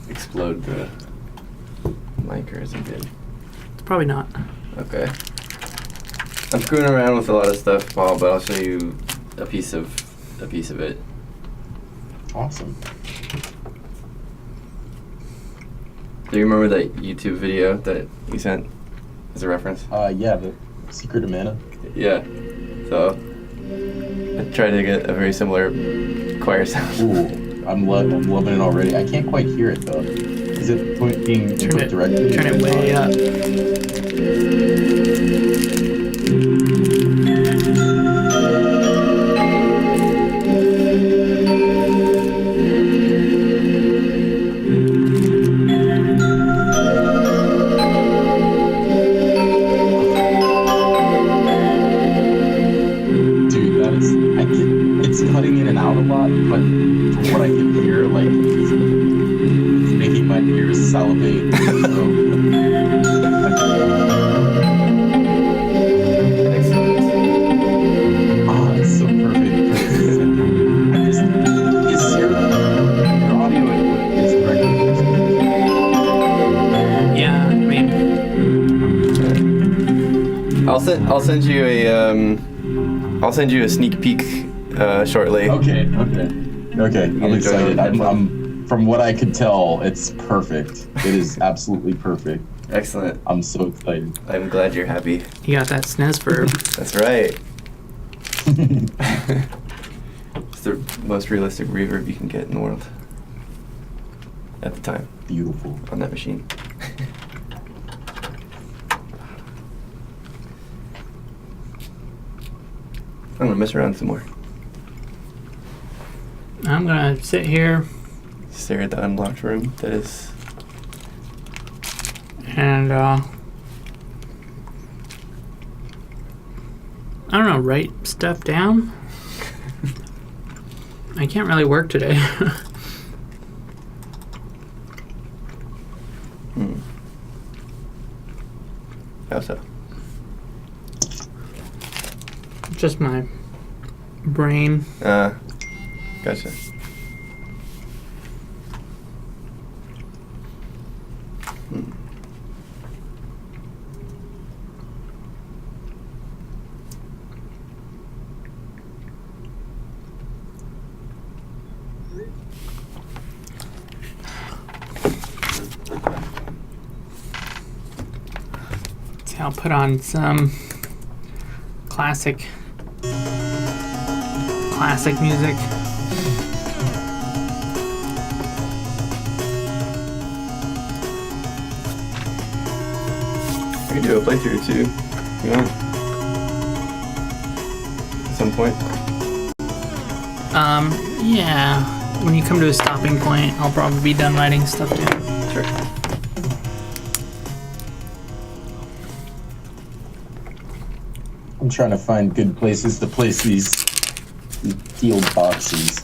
explode the mic or is it good? It's probably not. Okay. I'm screwing around with a lot of stuff, Paul, but I'll show you a piece of it. Awesome. Do you remember that YouTube video that you sent as a reference? Yeah, the Secret of Mana. Yeah. So I tried to get a very similar choir sound. Ooh, I'm loving it already. I can't quite hear it though. Is it being input directly? Turn it way up. It's cutting in and out a lot, but from what I can hear, like, it's making my ears salivate. It's so perfect. Is your audio input is directly? Yeah, I mean, I'll send you a sneak peek shortly. Okay. I'm excited. I'm from what I could tell, it's perfect. It is absolutely perfect. Excellent. I'm so excited. I'm glad you're happy. you got that SNES verb. That's right. It's the most realistic reverb you can get in the world. At the time. Beautiful. On that machine. I'm gonna mess around some more. I'm gonna sit here Stare at the unlocked room that is. and I don't know, write stuff down. I can't really work today. How so? Just my brain. Gotcha. See, I'll put on some classic music. We can do a playthrough too. You know? At some point. Yeah. When you come to a stopping point, I'll probably be done writing stuff down. Sure. I'm trying to find good places to place these sealed boxes.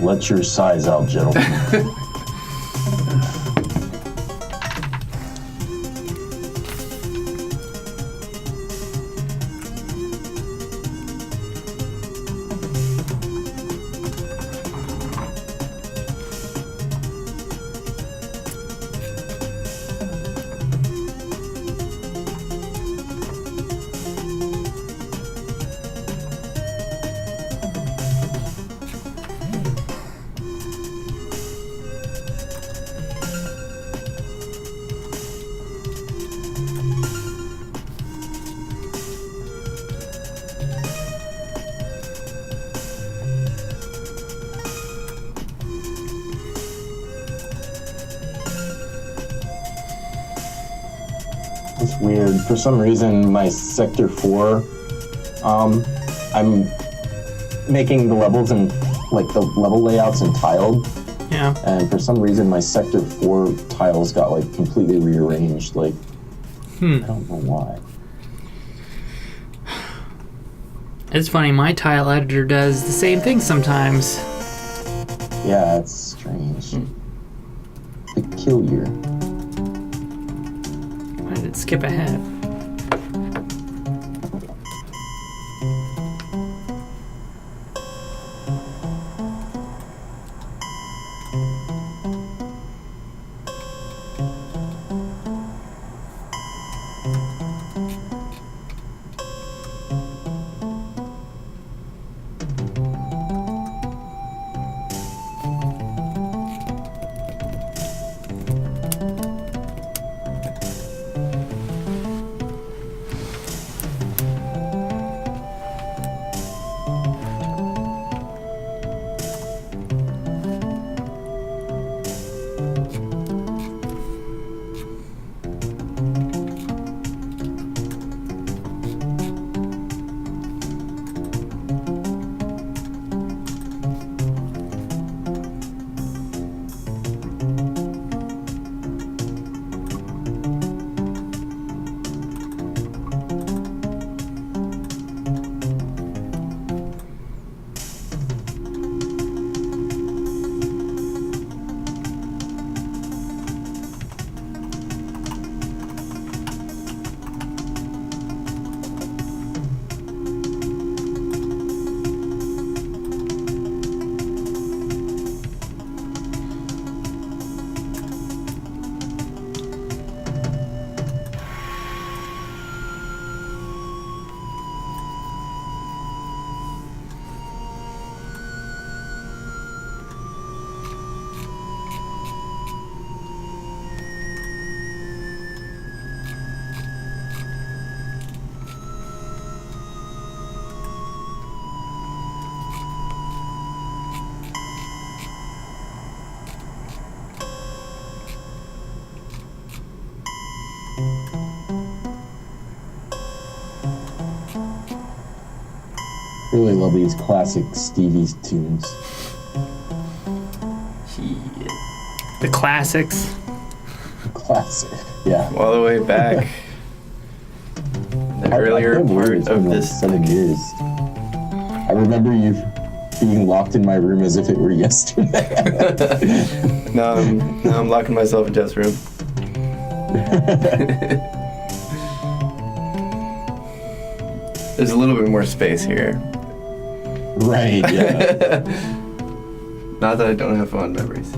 Let your size out, gentlemen. It's weird. For some reason, my Sector 4, I'm making the levels and like the level layouts in tiled. Yeah. And for some reason, my Sector 4 tiles got like completely rearranged. Like, I don't know why. It's funny, my tile editor does the same thing sometimes. Yeah, it's strange. Peculiar. Why did it skip ahead? Really love these classic Stevie's tunes. The classics. Classic, yeah. All the way back. The earlier can't believe part it's of been like this. 7 years. I remember you being locked in my room as if it were yesterday. Now I'm locking myself in Jeff's room. There's a little bit more space here. Right, yeah. Not that I don't have fond memories.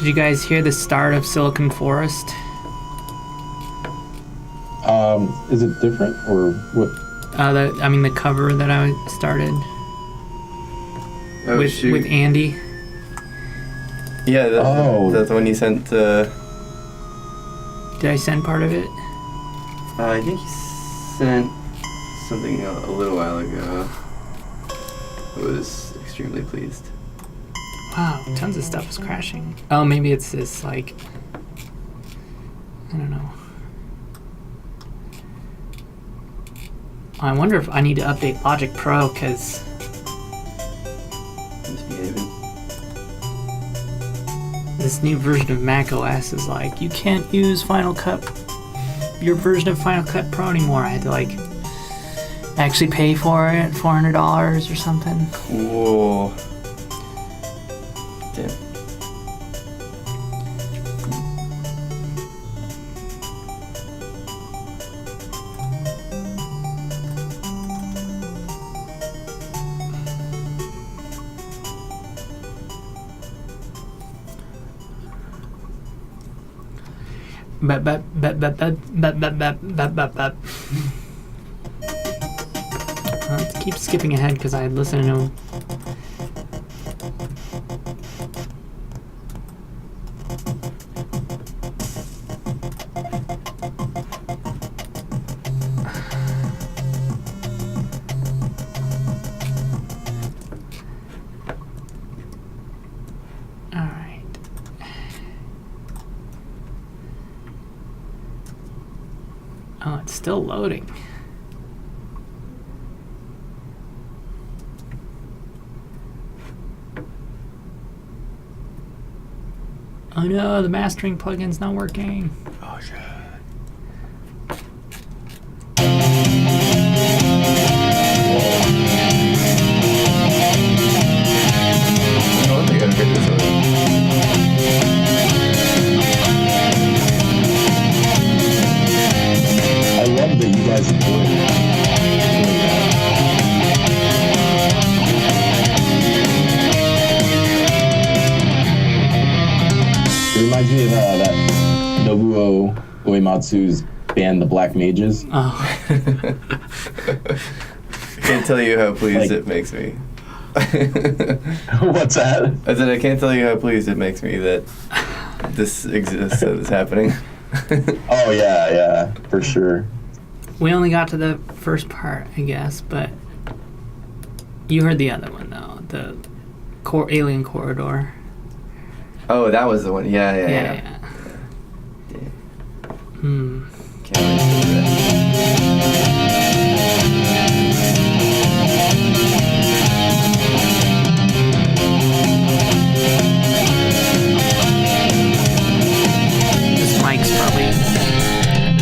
Did you guys hear the start of Silicon Forest? Is it different or what? The cover that I started Oh, with shoot. with Andy. Yeah, that's the one you sent. Did I send part of it? I think you sent something a little while ago. I was extremely pleased. Wow, tons of stuff is crashing. Oh, maybe it's this, like, I don't know. I wonder if I need to update Logic Pro, because Misbehaving. this new version of Mac OS is like, you can't use Final Cut, your version of Final Cut Pro anymore. I had to, like, actually pay for it, $400 or something. Whoa. Damn. Bap, bap, bap, bap, bap, bap, bap, bap, bap, bap, bap. Keep skipping ahead because I listened to him. All right. Oh, it's still loading. Oh no, the mastering plugin's not working. Oh shit. I don't think I've heard this one. I love that you guys are doing it reminds me of that Nobuo Uematsu's band, the Black Mages. Oh. I can't tell you how pleased Like- it makes me. What's that? I said I can't tell you how pleased it makes me that this exists, that it's happening. Oh yeah, for sure. We only got to the first part, I guess, but you heard the other one though, the Alien Corridor. Oh, that was the one. Yeah. Yeah. Hmm. Can't wait for that. This mic's probably.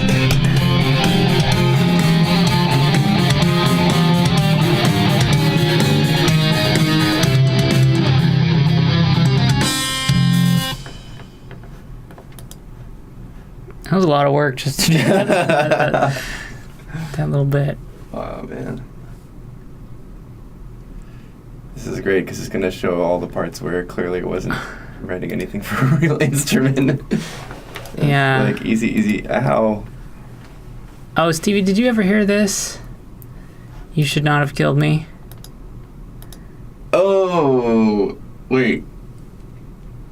That was a lot of work just to do that little bit. Oh man, this is great because it's gonna show all the parts where clearly it wasn't writing anything for a real instrument. Yeah. Like easy. How? Oh, Stevie, did you ever hear this? You should not have killed me. Oh, wait,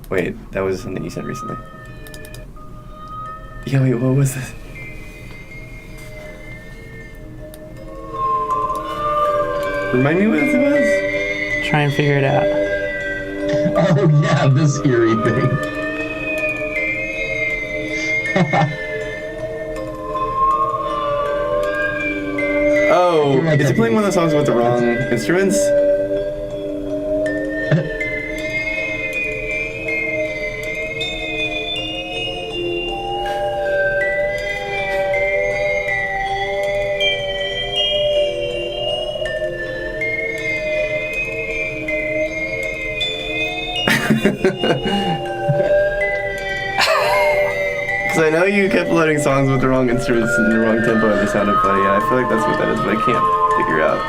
that was something you sent recently. Yeah, wait, what was this? Remind me what this was? Try and figure it out. Oh yeah, this eerie thing. Oh, like is that it playing one of the songs with the wrong instruments? Because I know you kept loading songs with the wrong instruments and the wrong tempo and they sounded funny, and I feel like that's what that is, but I can't figure out.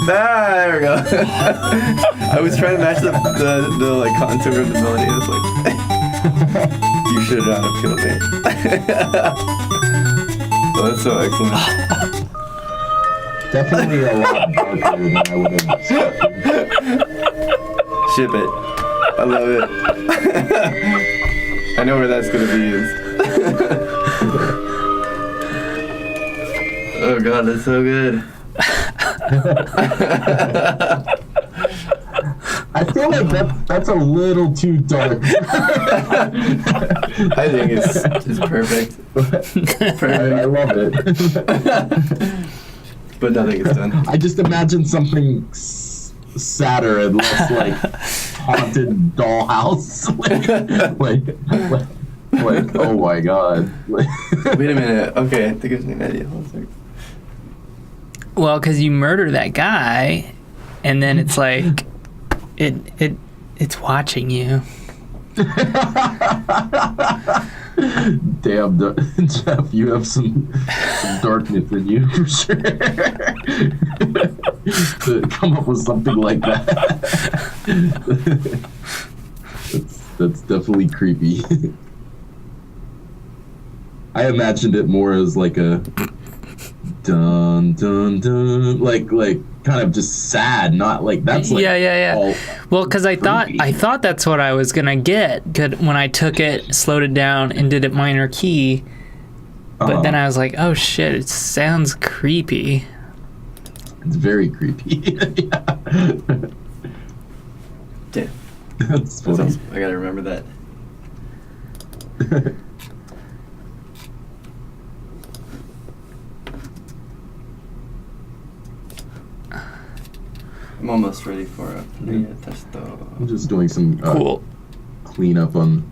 There we go. I was trying to match the like contour of the melody, and it's like, you should not have killed me. Oh, that's so excellent. Definitely a lot darker than I would have expected. Ship it. I love it. I know where that's going to be used. Oh god, that's so good. I feel like that's a little too dark. I think it's perfect. I love it. But nothing is done. I just imagine something sadder and less like haunted dollhouse. like oh my god. Wait a minute. Okay, I think it gives me an idea. Hold on a second. Well, because you murder that guy, and then it's like it's watching you. Damn, Jeff, you have some darkness in you for sure. To come up with something like that. That's definitely creepy. I imagined it more as like a dun dun dun, like kind of just sad, not like that's like yeah. Well, because I thought that's what I was gonna get when I took it, slowed it down, and did it minor key. But then I was like, oh shit, it sounds creepy. It's very creepy. Yeah. That's funny. I gotta remember that. I'm almost ready for a testo. I'm just doing some Cool. cleanup on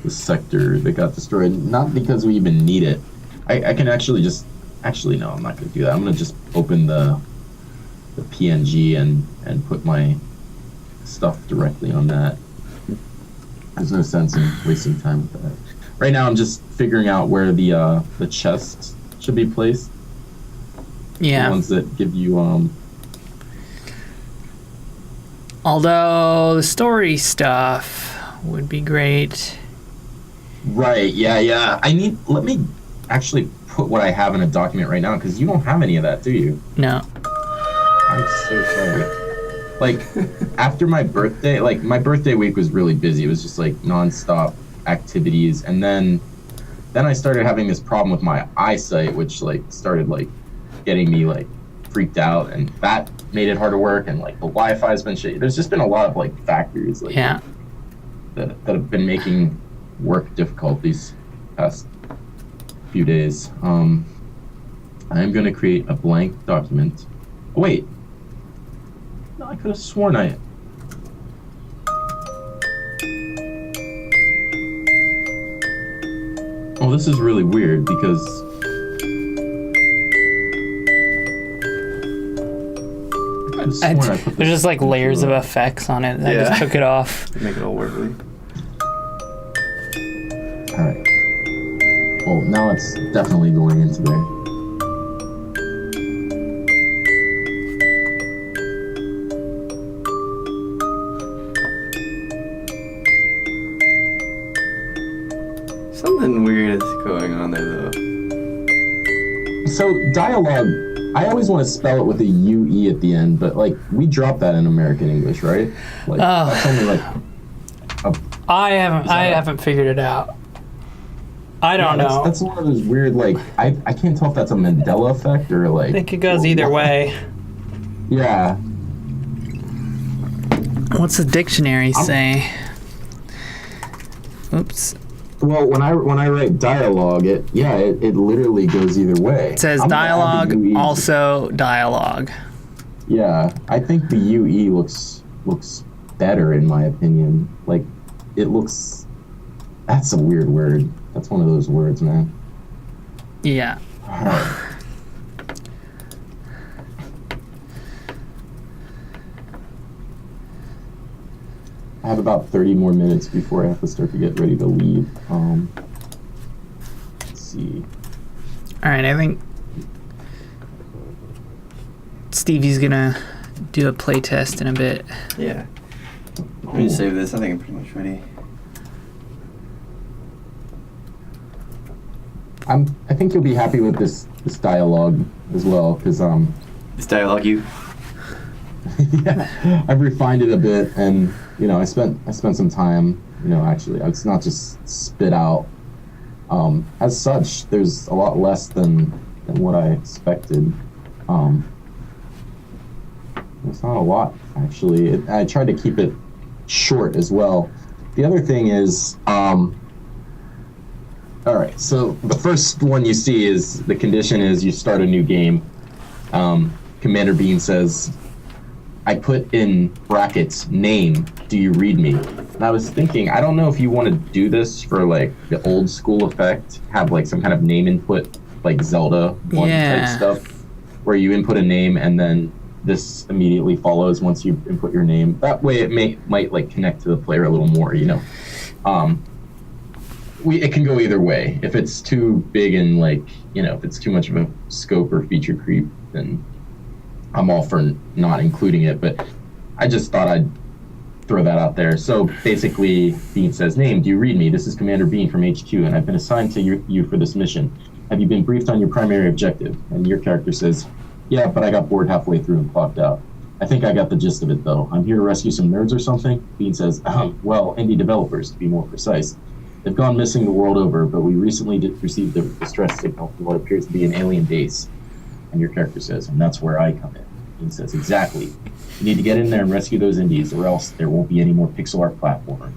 the sector that got destroyed. Not because we even need it. I can actually just... Actually, no, I'm not going to do that. I'm going to just open the PNG and put my stuff directly on that. There's no sense in wasting time with that. Right now, I'm just figuring out where the chests should be placed. Yeah. The ones that give you... Although the story stuff would be great. Right, yeah. Let me actually put what I have in a document right now, because you don't have any of that, do you? No. I'm so sorry. Like, after my birthday, like, my birthday week was really busy. It was just, like, nonstop activities. And then I started having this problem with my eyesight, which, like, started, like, getting me, like, freaked out. And that made it hard to work. And, like, the Wi-Fi's been shitty. There's just been a lot of, like, factors, like, Yeah. that have been making work difficult these past few days. I am going to create a blank document. Oh, wait. No, I could have sworn I... Oh, this is really weird because... I could have sworn I put There's this... just like layers of effects on it. I just took it off. Make it all workly. Alright. Well, now it's definitely going into there. Something weird is going on there, though. So, dialogue, I always want to spell it with a UE at the end, but, like, we drop that in American English, right? Like, that's only, like... I haven't figured it out. I don't know. That's one of those weird, like, I can't tell if that's a Mandela effect or, like... I think it goes either way. Yeah. What's the dictionary say? Oops. Well, when I write dialogue, it literally goes either way. It says I'm gonna add dialogue, the UE. also dialogue. Yeah, I think the UE looks better in my opinion. Like, it looks... That's a weird word. That's one of those words, man. Yeah. Alright. I have about 30 more minutes before I have to start to get ready to leave. Let's see. Alright, I think Stevie's gonna do a play test in a bit. Yeah. Let me save this. I think I'm pretty much ready. I think you'll be happy with this dialogue as well, because This dialogue, you. yeah, I've refined it a bit, and I spent some time. Actually, it's not just spit out. As such, there's a lot less than what I expected. It's not a lot, actually. I tried to keep it short as well. The other thing is, all right, so the first one you see is the condition is you start a new game. Commander Bean says, I put in brackets, name, do you read me? And I was thinking, I don't know if you want to do this for like the old school effect, have like some kind of name input, like Zelda 1 type stuff, where you input a name and then this immediately follows once you input your name. That way it might like connect to the player a little more, It can go either way. If it's too big and like, if it's too much of a scope or feature creep, then I'm all for not including it, but I just thought I'd throw that out there. So basically, Bean says, name, do you read me? This is Commander Bean from HQ, and I've been assigned to you for this mission. Have you been briefed on your primary objective? And your character says, yeah, but I got bored halfway through and clocked out. I think I got the gist of it, though. I'm here to rescue some nerds or something? Bean says, well, indie developers, to be more precise. They've gone missing the world over, but we recently received a distress signal from what appears to be an alien base. And your character says, and that's where I come in. Bean says, exactly. You need to get in there and rescue those indies, or else there won't be any more pixel art platformer.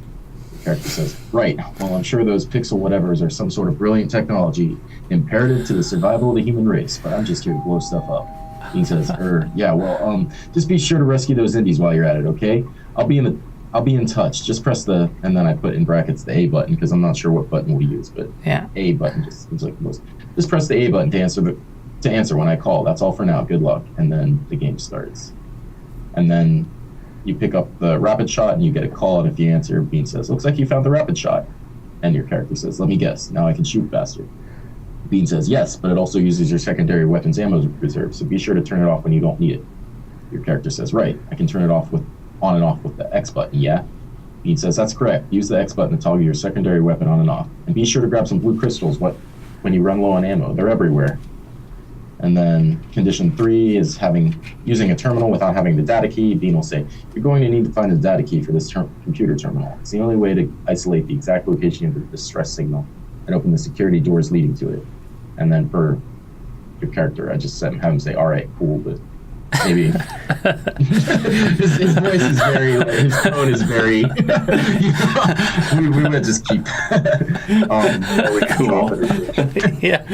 Your character says, right. Well, I'm sure those pixel whatevers are some sort of brilliant technology, imperative to the survival of the human race, but I'm just here to blow stuff up. Bean says, yeah, well, just be sure to rescue those indies while you're at it, okay? I'll be in touch. Just press the, and then I put in brackets the A button, because I'm not sure what button we'll use, but A button just seems like the most. Just press the A button to answer when I call. That's all for now. Good luck. And then the game starts. And then you pick up the rapid shot and you get a call, and if you answer, Bean says, looks like you found the rapid shot. And your character says, let me guess, now I can shoot faster. Bean says, yes, but it also uses your secondary weapons ammo reserve, so be sure to turn it off when you don't need it. Your character says, right, I can turn it off on and off with the X button, yeah? Bean says, that's correct. Use the X button to toggle your secondary weapon on and off. And be sure to grab some blue crystals when you run low on ammo. They're everywhere. And then condition 3 is using a terminal without having the data key. Bean will say, you're going to need to find the data key for this computer terminal. It's the only way to isolate the exact location of the distress signal and open the security doors leading to it. And then for your character, I just have him say, all right, cool, but maybe his voice is very, his tone is very, we would just keep cool. Yeah.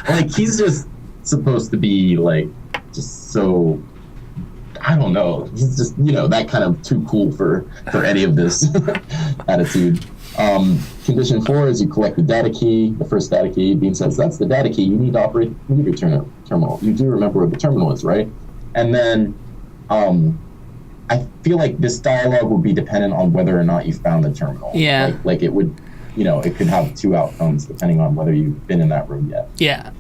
Like, he's just supposed to be like, just so, I don't know, he's just, that kind of too cool for any of this attitude. Condition 4 is you collect the data key, the first data key. Bean says, that's the data key. You need to operate the computer terminal. You do remember where the terminal is, right? And then I feel like this dialogue would be dependent on whether or not you found the terminal. Yeah. Like it would, it could have two outcomes depending on whether you've been in that room yet. Yeah.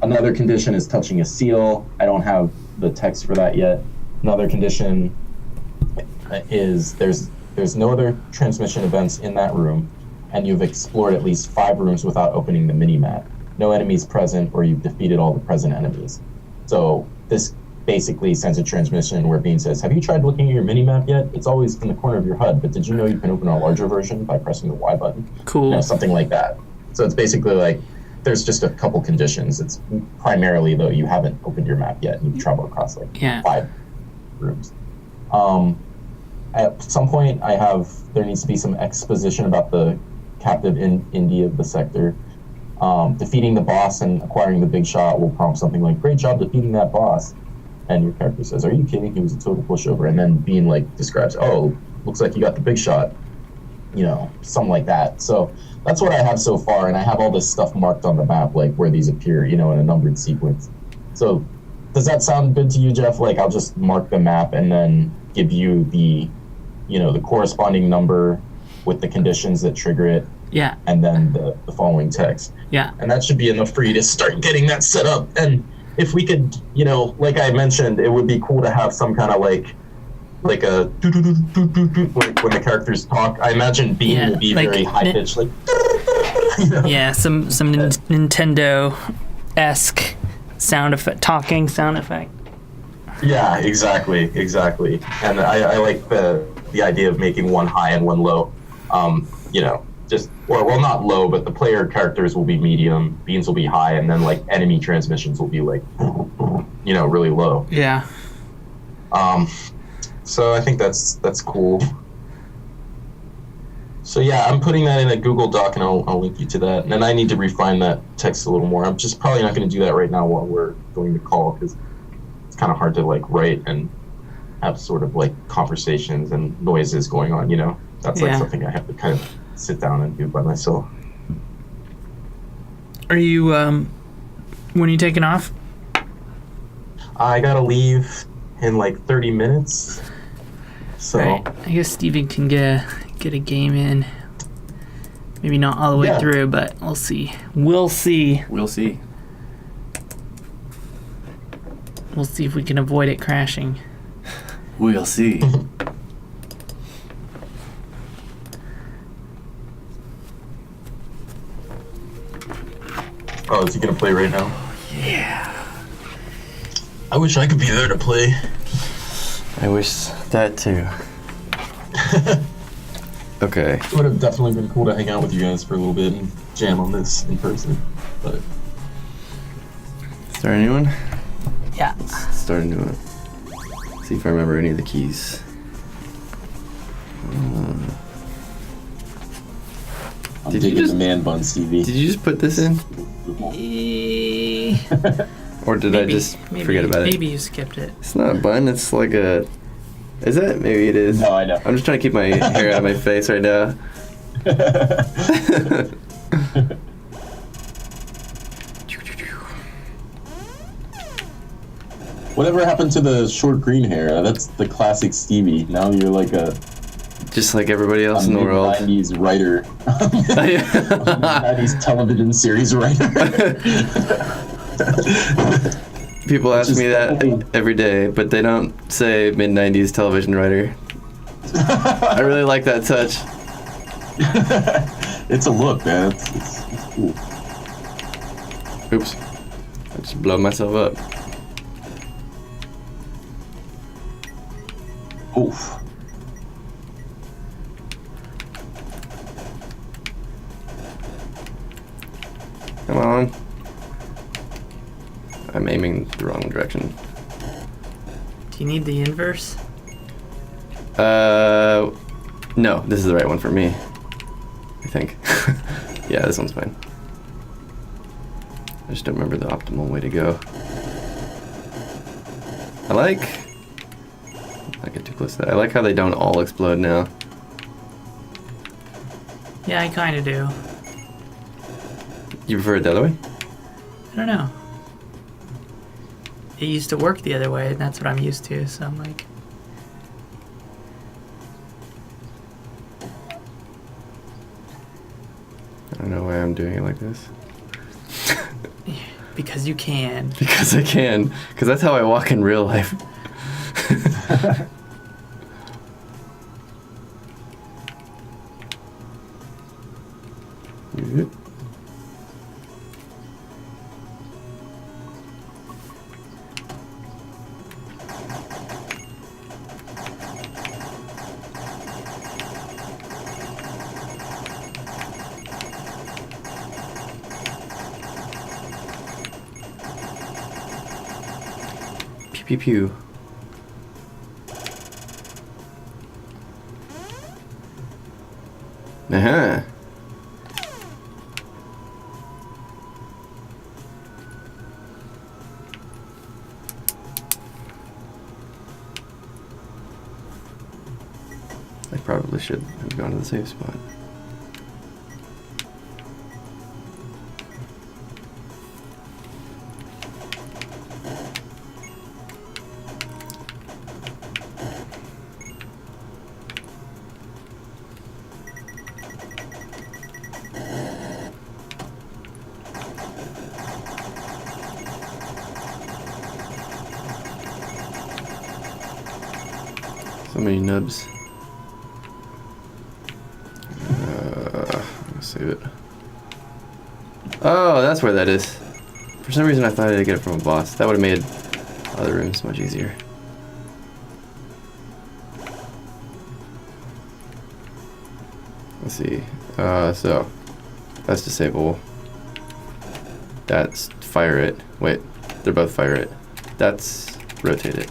Another condition is touching a seal. I don't have the text for that yet. Another condition is there's no other transmission events in that room, and you've explored at least 5 rooms without opening the mini-map. No enemies present, or you've defeated all the present enemies. So this basically sends a transmission where Bean says, have you tried looking at your mini-map yet? It's always in the corner of your HUD, but did you know you can open a larger version by pressing the Y button? Cool. Something like that. So it's basically like, there's just a couple conditions. It's primarily, though, you haven't opened your map yet, and you've traveled across 5 rooms. At some point, there needs to be some exposition about the captive indie of the sector. Defeating the boss and acquiring the big shot will prompt something like, great job defeating that boss. And your character says, are you kidding? He was a total pushover. And then Bean describes, oh, looks like you got the big shot. Something like that. So that's what I have so far. And I have all this stuff marked on the map, like where these appear, in a numbered sequence. So does that sound good to you, Jeff? Like, I'll just mark the map and then give you the corresponding number with the conditions that trigger it. Yeah. And then the following text. Yeah. And that should be enough for you to start getting that set up. And if we could, like I mentioned, it would be cool to have some kind of like a like when the characters talk. I imagine Bean would be very high pitched, like You know? Yeah, some Nintendo-esque sound effect, talking sound effect. Yeah, exactly. And I like the idea of making one high and one low. You know, just well, not low, but the player characters will be medium, Beans will be high, and then like enemy transmissions will be like, you know, really low. Yeah. So I think that's cool. So yeah, I'm putting that in a Google Doc, and I'll link you to that. And then I need to refine that text a little more. I'm just probably not going to do that right now while we're going to call, because it's kind of hard to like write and have sort of like conversations and noises going on. You know, that's like something I have to kind of sit down and do by myself. Are you when are you taking off? I gotta leave in like 30 minutes. So Right. I guess Steven can get a game in. Maybe not all the way through, but we'll see. We'll see. We'll see. We'll see if we can avoid it crashing. We'll see. Oh, is he gonna play right now? Yeah. I wish I could be there to play. I wish that too. Okay. It would have definitely been cool to hang out with you guys for a little bit and jam on this in person. But Start a new one? Yeah. Start a new one. See if I remember any of the keys. I'm Did you digging just- the man bun, Stevie. Did you just put this in? Or did I just forget about it? Maybe you skipped it. It's not a bun, it's like a... Is that? Maybe it is. No, I know. I'm just trying to keep my hair out of my face right now. Whatever happened to the short green hair? That's the classic Stevie. Now you're like a Just like everybody else in the world. 90s writer. 90s television series writer. People ask Just me that definitely- every day, but they don't say mid-90s television writer. I really like that touch. It's a look, man. It's cool. Oops. I just blew myself up. Oof. Come on. I'm aiming the wrong direction. Do you need the inverse? No, this is the right one for me. I think. Yeah, this one's fine. I just don't remember the optimal way to go. I get too close to that. I like how they don't all explode now. Yeah, I kind of do. You prefer it the other way? I don't know. It used to work the other way, and that's what I'm used to, so I'm like... I don't know why I'm doing it like this. Because you can. Because I can. Because that's how I walk in real life. Yep. Pew pew pew. Uh-huh. I probably should have gone to the safe spot. So many nubs. I'm gonna save it. Oh, that's where that is. For some reason I thought I had to get it from a boss. That would have made other rooms much easier. Let's see. So that's disable. That's fire it. Wait, they're both fire it. That's rotate it.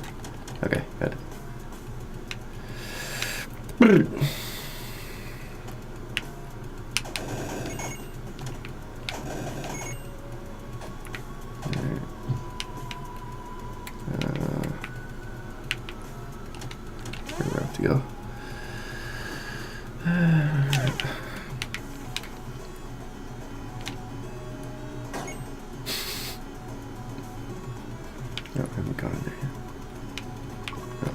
Okay, got it. Where do I have to go? No, I haven't gone in there yet. No.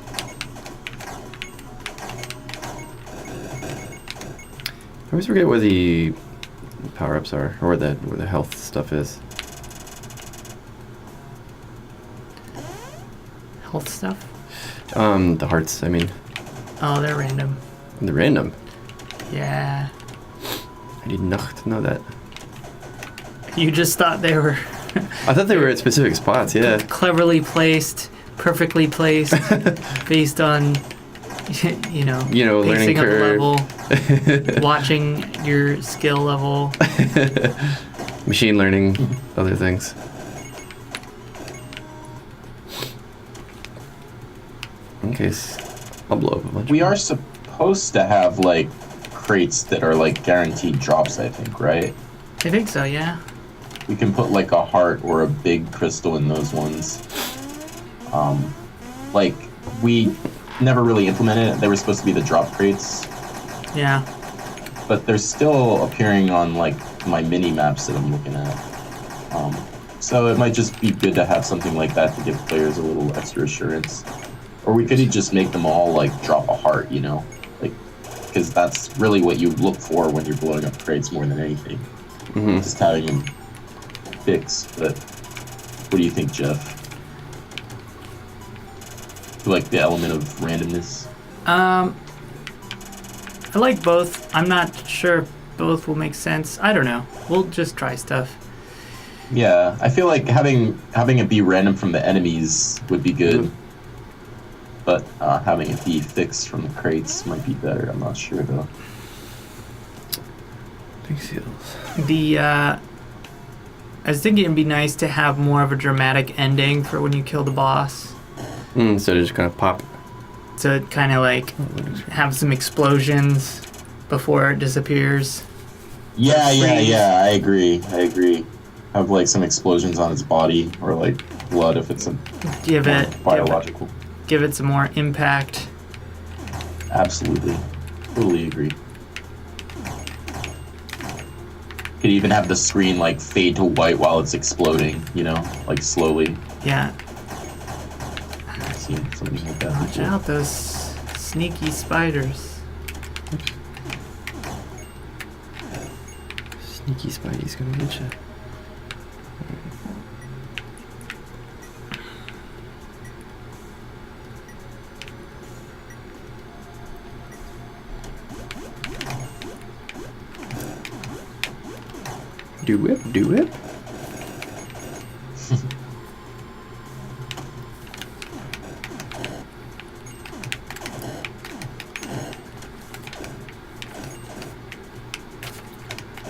I always forget where the power-ups are, or where the health stuff is. Health stuff? The hearts, I mean. Oh, they're random. They're random. Yeah. I did not know that. You just thought they were I thought they were at specific spots, yeah. cleverly placed, perfectly placed, based on, Learning pacing of the curve. level, watching your skill level. Machine learning, other things. In case I'll blow up a bunch. We are supposed to have like crates that are like guaranteed drops, I think, right? I think so, yeah. We can put like a heart or a big crystal in those ones. Like we never really implemented it. They were supposed to be the drop crates, Yeah. but they're still appearing on like my mini maps that I'm looking at. So it might just be good to have something like that to give players a little extra assurance. Or we could just make them all like drop a heart, like, because that's really what you look for when you're blowing up crates more than anything. Mm-hmm. Just having them fixed. But what do you think, Jeff? You like the element of randomness? I like both. I'm not sure if both will make sense. I don't know. We'll just try stuff. Yeah, I feel like having it be random from the enemies would be good. But having it be fixed from the crates might be better. I'm not sure though. Big seals. I was thinking it'd be nice to have more of a dramatic ending for when you kill the boss. So they just kind of pop. To kind of like have some explosions before it disappears. Yeah, Freeze. I agree. Have like some explosions on its body, or like blood if it's a Give more it biological. give it some more impact. Absolutely. Totally agree. Could even have the screen like fade to white while it's exploding, like slowly. Yeah. I've seen something like that. Watch before. out, those sneaky spiders. Sneaky Spidey's gonna get you. Do it.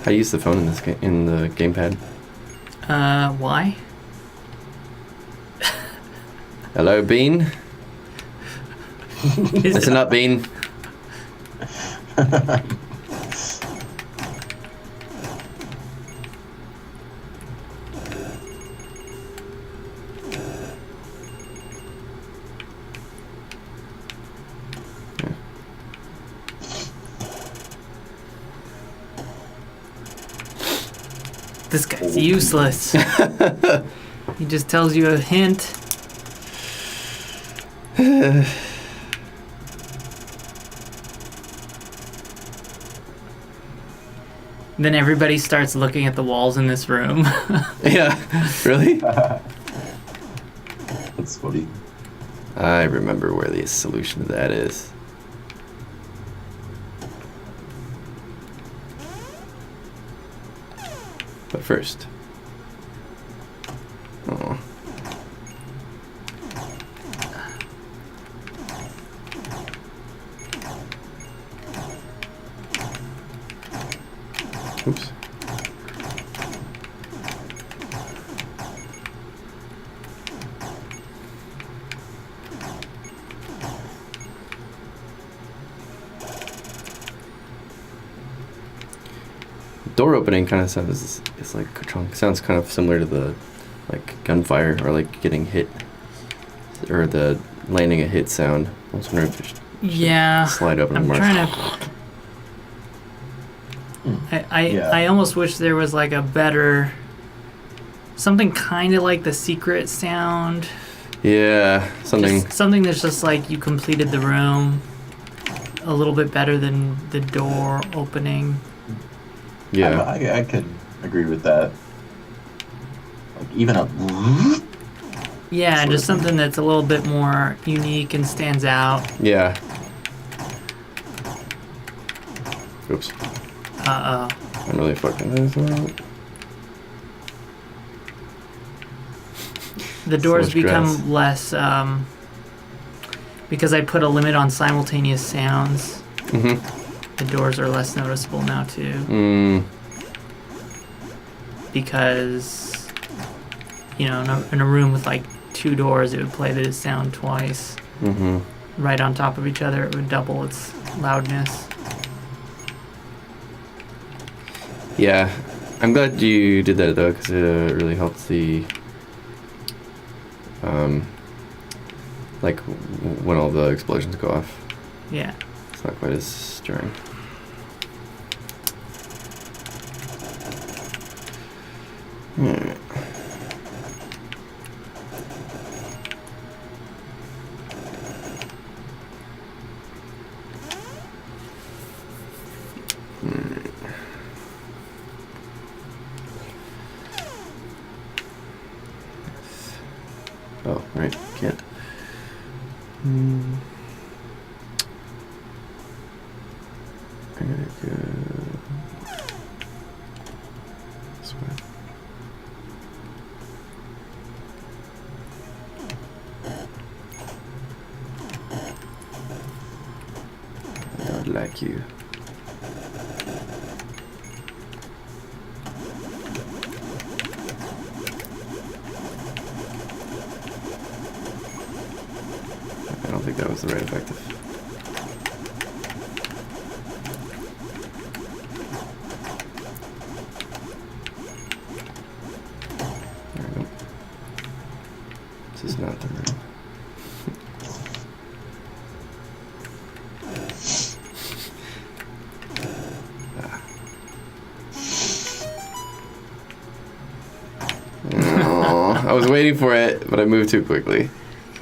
I use the phone in this in the gamepad. Why? Hello, Bean. Listen up, Bean. This guy's useless. He just tells you a hint. Then everybody starts looking at the walls in this room. Yeah, really? That's funny. I remember where the solution to that is. But first. Oh. Oops. Door opening kind of sounds, it's like sounds kind of similar to the like gunfire or like getting hit or the landing a hit sound. I was wondering if you should Yeah. slide open I'm more. trying to. I almost wish there was like a better. Something kind of like the secret sound. Yeah, something. Just something that's just like you completed the room a little bit better than the door opening. Yeah. I could agree with that. Like even a. Yeah, Sort just of thing. something that's a little bit more unique and stands out. Yeah. Oops. Uh oh. I'm really fucking this up. The doors much become grass. less because I put a limit on simultaneous sounds. Mm-hmm. The doors are less noticeable now too, Mm. because you know, in a room with like 2 doors, it would play the sound twice, Mm-hmm. right on top of each other. It would double its loudness. Yeah. I'm glad you did that though, because it really helps the like when all the explosions go off. Yeah. It's not quite as stirring. Alright. Oh, right, can't. I gotta go this way. I don't like you. I don't think that was the right effective. There we go. This is not the room. Oh, I was waiting for it, but I moved too quickly.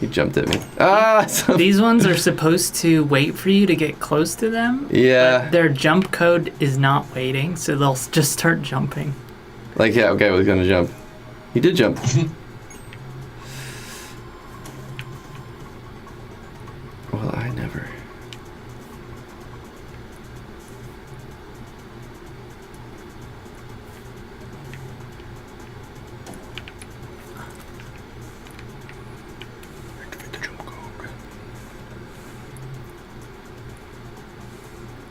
He jumped at me. Ah! These ones are supposed to wait for you to get close to them. Yeah. But their jump code is not waiting, so they'll just start jumping. Like, yeah, okay, I was gonna jump. He did jump. Well, I never. Activate the jump code.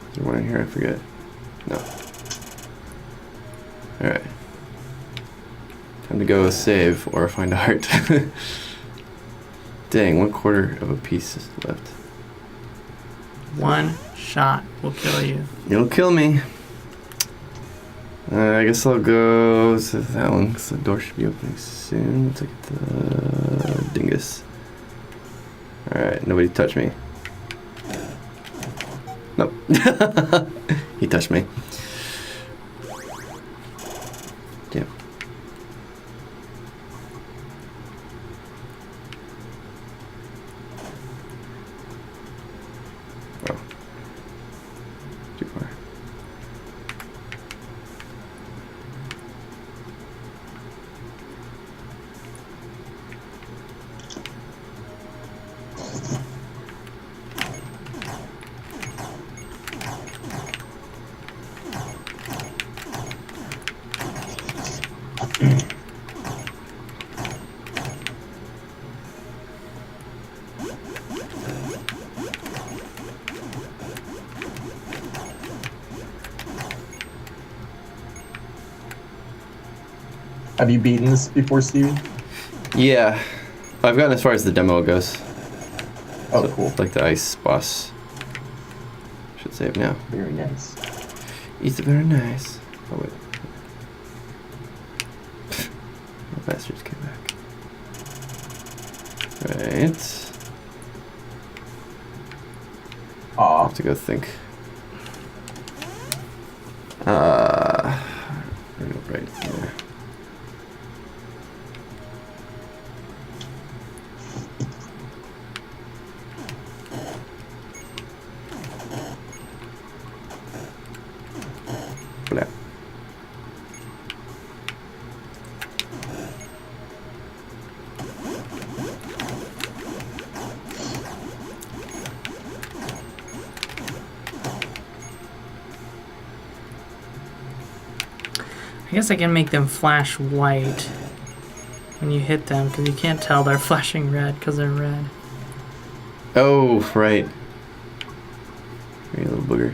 Is there one in here? I forget. No. Alright. Time to go save or find art. Dang, 1/4 of a piece is left. One shot will kill you. You'll kill me. I guess I'll go to that one because the door should be opening soon. Let's look at the dingus. Alright, nobody touch me. Nope. He touched me. Yeah. Oh. Too far. Have you beaten this before, Stevie? Yeah, I've gotten as far as the demo goes. Oh, So, cool. like the ice boss. Should save now. Very nice. It's very nice. Oh wait. The bastards came back. Right. I Aw. have to go think. Right here. Blah. I guess I can make them flash white when you hit them, because you can't tell they're flashing red because they're red. Oh, right. You little booger.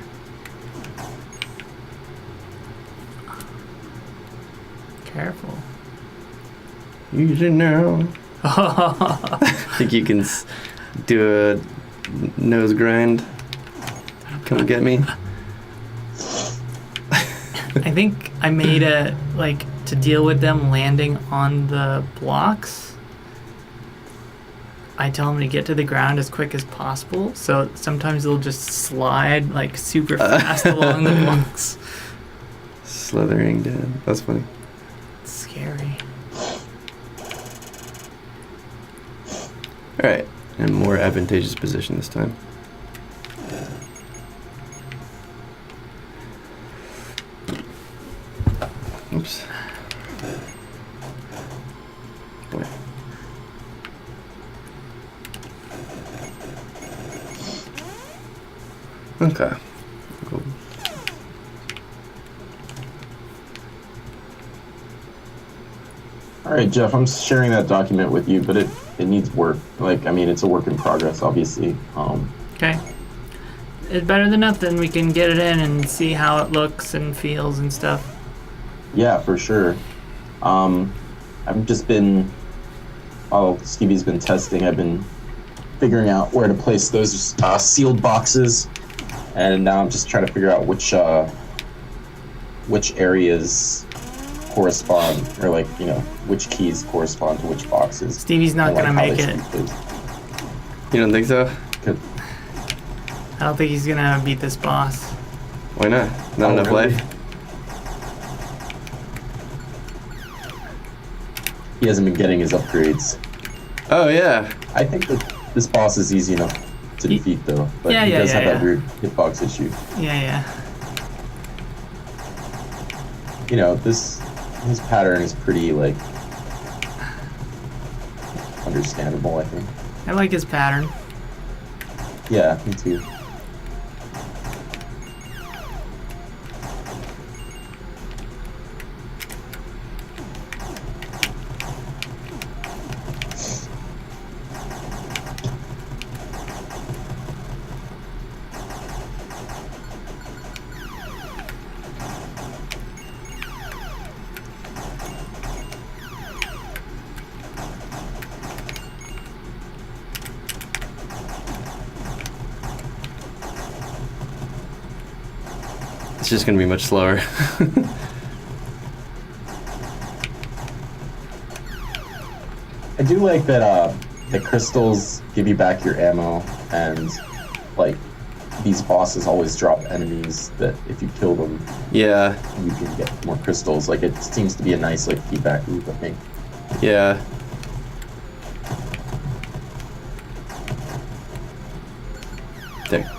Careful. Easy now. Think you can do a nose grind? Come get me. I think I made a, like, to deal with them landing on the blocks, I tell them to get to the ground as quick as possible, so sometimes they'll just slide, like, super fast along the blocks. Slithering down. That's funny. It's scary. Alright. In a more advantageous position this time. Oops. Boy. Okay. Cool. All right, Jeff, I'm sharing that document with you, but it needs work. Like, I mean, it's a work in progress, obviously. Okay. It's better than nothing. We can get it in and see how it looks and feels and stuff. Yeah, for sure. I've just been, while Stevie's been testing, I've been figuring out where to place those sealed boxes, and now I'm just trying to figure out which areas correspond, or like, you know, which keys correspond to which boxes. Stevie's not and, like, gonna how make they it. should be placed. You don't think so? 'Cause- I don't think he's gonna beat this boss. Why not? Not Oh, enough really? life? He hasn't been getting his upgrades. Oh, yeah. I think that this boss is easy enough to defeat, though. But Yeah, he yeah, does yeah, have that yeah. weird hitbox issue. Yeah. You know, his pattern is pretty, like, understandable, I think. I like his pattern. Yeah, me too. It's just gonna be much slower. I do like that the crystals give you back your ammo, and like these bosses always drop enemies that if you kill them, Yeah, you can get more crystals. Like, it seems to be a nice, like, feedback loop, I think. yeah. There.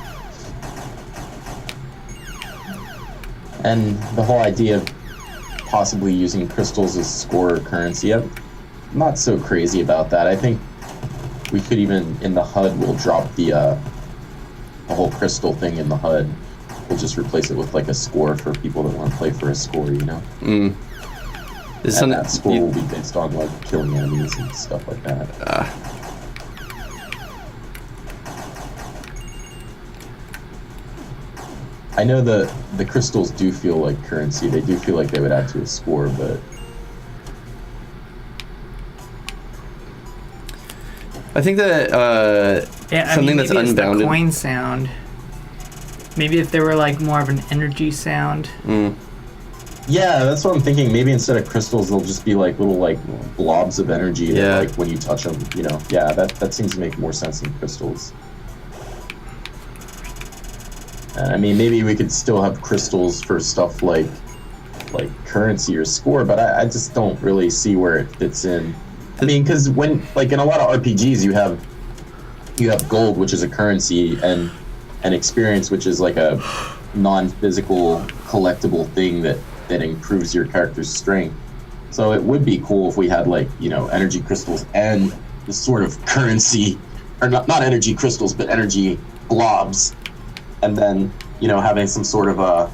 And the whole idea of possibly using crystals as score currency, I'm not so crazy about that. I think we could even, in the HUD, we'll drop the whole crystal thing in the HUD. We'll just replace it with, like, a score for people that want to play for a score, you know? Mm. Is And something that score will be based on, like, killing enemies and stuff like that. I know the crystals do feel like currency. They do feel like they would add to a score, but I think that Yeah, something that's maybe unbounded. It's the coin sound. Maybe if they were like more of an energy sound. Yeah, that's what I'm thinking. Maybe instead of crystals, they'll just be like little like blobs of energy that, like when you touch them, you know. Yeah, that seems to make more sense than crystals. I mean, maybe we could still have crystals for stuff like currency or score, but I just don't really see where it fits in. I mean, because when like in a lot of RPGs, you have gold, which is a currency, and experience, which is like a non-physical collectible thing that improves your character's strength. So it would be cool if we had like, you know, energy crystals and this sort of currency, or not energy crystals, but energy blobs, and then, you know, having some sort of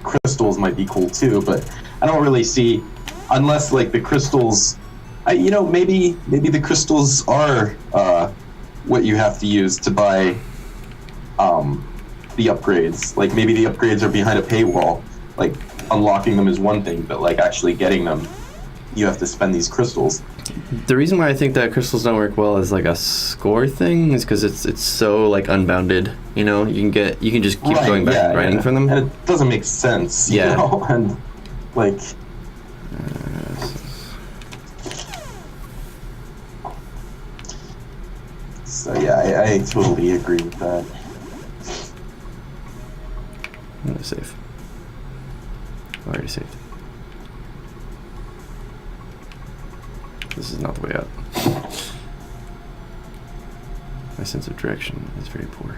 crystals might be cool too. But I don't really see, unless like the crystals, you know, maybe the crystals are what you have to use to buy the upgrades. Like maybe the upgrades are behind a paywall. Like unlocking them is one thing, but like actually getting them, you have to spend these crystals. The reason why I think that crystals don't work well as like a score thing is because it's so like unbounded. You know, you can just keep going back and grinding for them, and it doesn't make sense. You know? And like. So yeah, I totally agree with that. I'm gonna save. I already saved. This is not the way out. My sense of direction is very poor.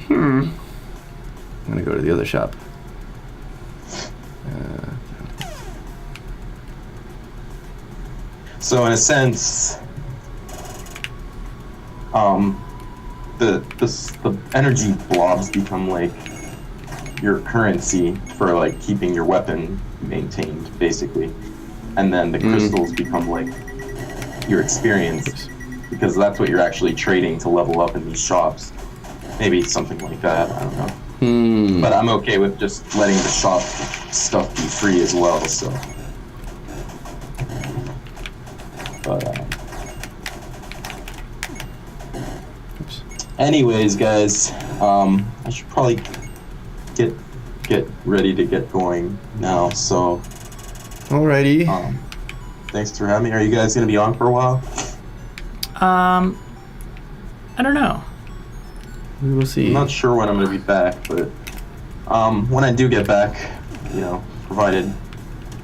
I'm gonna go to the other shop. So in a sense, the energy blobs become like your currency for like keeping your weapon maintained, basically, and then the crystals become like your experience, because that's what you're actually trading to level up in these shops. Maybe something like that. I don't know. But I'm okay with just letting the shop stuff be free as well. So. But, anyways, guys, I should probably get ready to get going now. So, alrighty. Thanks for having me. Are you guys gonna be on for a while? I don't know. We will see. I'm not sure when I'm gonna be back, but when I do get back, you know, provided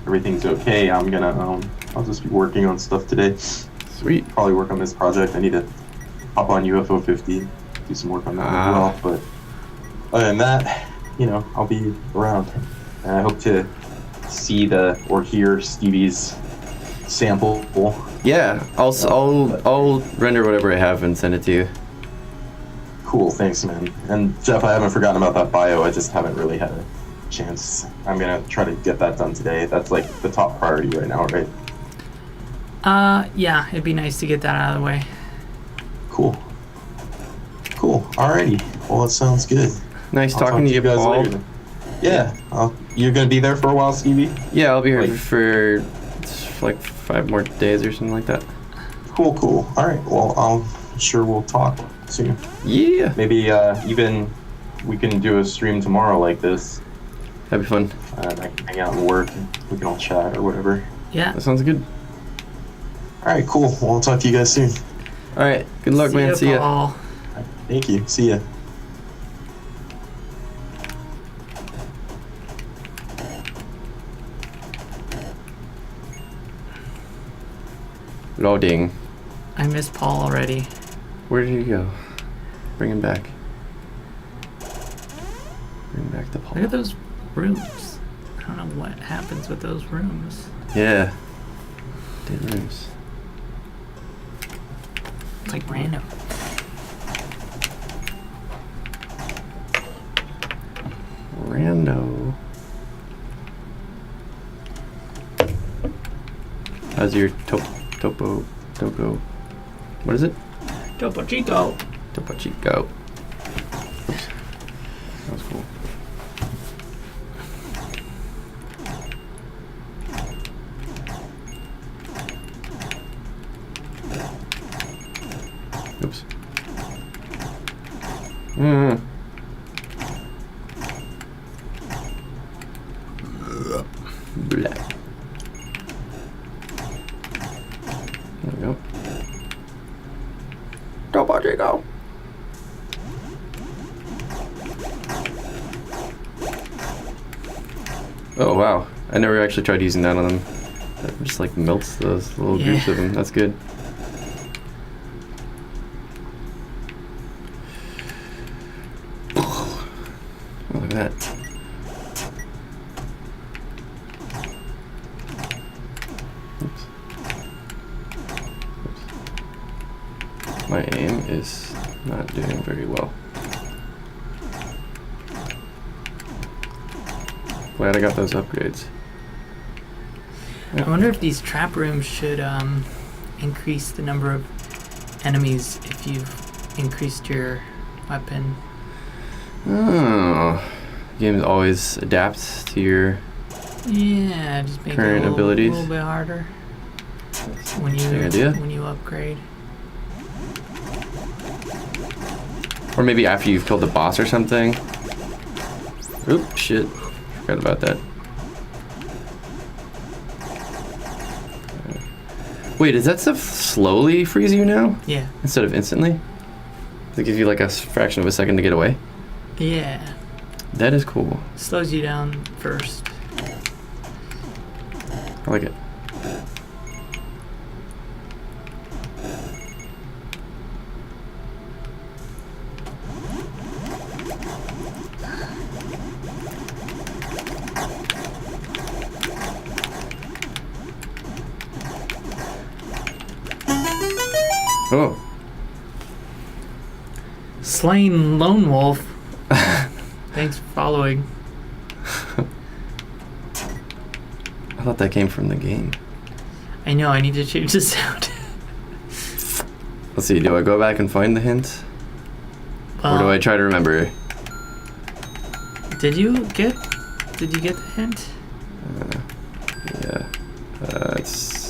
everything's okay, I'm gonna I'll just be working on stuff today. Sweet. Probably work on this project. I need to hop on UFO 50, do some work on that as well. But other than that, you know, I'll be around. And I hope to see or hear Stevie's sample. Yeah, I'll render whatever I have and send it to you. Cool, thanks, man. And Jeff, I haven't forgotten about that bio. I just haven't really had a chance. I'm gonna try to get that done today. That's like the top priority right now, right? Yeah, it'd be nice to get that out of the way. Cool. Alrighty. Well, that sounds good. Nice I'll talking to you, guys Paul. later. Yeah. You're gonna be there for a while, Stevie? Yeah, I'll be here Like- for like 5 more days or something like that. Cool. Alright. Well, sure we'll talk soon. Yeah. Maybe even we can do a stream tomorrow like this. That'd be fun. And I can hang out and work, and we can all chat or whatever. Yeah. That sounds good. Alright, cool. Well, I'll talk to you guys soon. Alright, good luck, man. See ya. Paul. Thank you. See ya. Loading. I miss Paul already. Where did he go? Bring him back. Bring back the Paul. Look at those rooms. I don't know what happens with those rooms. Yeah. Dead rooms. It's like random. Rando. How's your topo? What is it? Topo Chico. Topo Chico. Oops. That was cool. Mm. Blah. There we go. Go, go. Oh wow! I never actually tried using that on them. That just like melts those little groups of them. That's good. Oh, look at that. Oops. Oops. My aim is not doing very well. Glad I got those upgrades. I wonder if these trap rooms should increase the number of enemies if you've increased your weapon. Oh, games always adapt to your Yeah, just make current it a abilities. little bit harder when you upgrade. Or maybe after you've killed the boss or something. Oop, shit. Forgot about that. Wait, does that stuff slowly freeze you now? Yeah. Instead of instantly? Does it give you like a fraction of a second to get away? Yeah. That is cool. Slows you down first. I like it. Oh. Slain Lone Wolf. Thanks for following. I thought that came from the game. I know, I need to change the sound. Let's see, do I go back and find the hint? Or do I try to remember? Did you get the hint? Yeah. It's...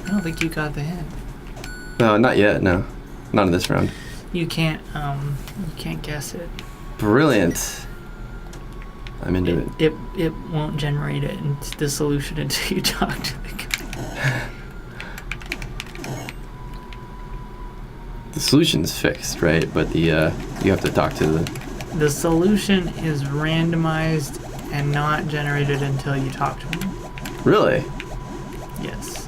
I don't think you got the hint. No, not yet, no. Not in this round. You can't guess it. Brilliant. I'm into it. It won't generate it into the solution until you talk to the guy. The solution's fixed, right? But the you have to talk to the... The solution is randomized and not generated until you talk to him. Really? Yes.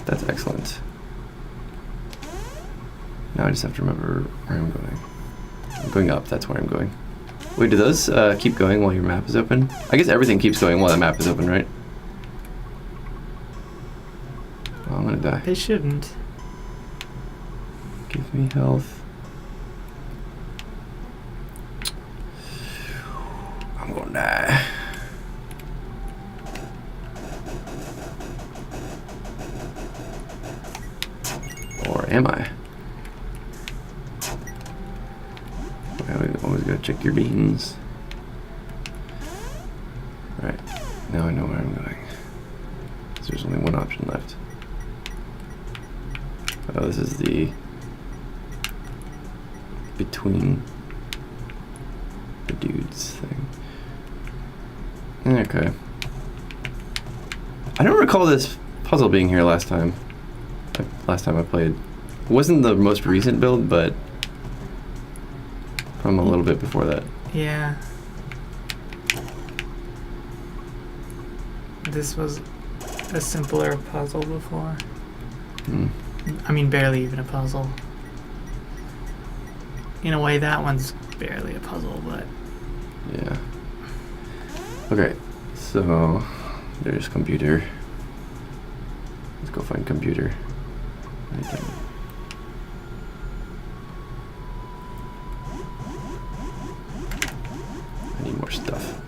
That's excellent. Now I just have to remember where I'm going. I'm going up, that's where I'm going. Wait, do those keep going while your map is open? I guess everything keeps going while the map is open, right? Oh, I'm gonna die. They shouldn't. Give me health. I'm gonna die. Or am I? Always gotta check your beans. Alright, now I know where I'm going. So there's only one option left. Oh, this is the between the dudes thing. Okay. I don't recall this puzzle being here last time. Last time I played. It wasn't the most recent build, but from a little bit before that. Yeah. This was a simpler puzzle before. Hmm. I mean, barely even a puzzle. In a way, that one's barely a puzzle, but... Yeah. Okay, so there's computer. Let's go find computer. Right there. I need more stuff.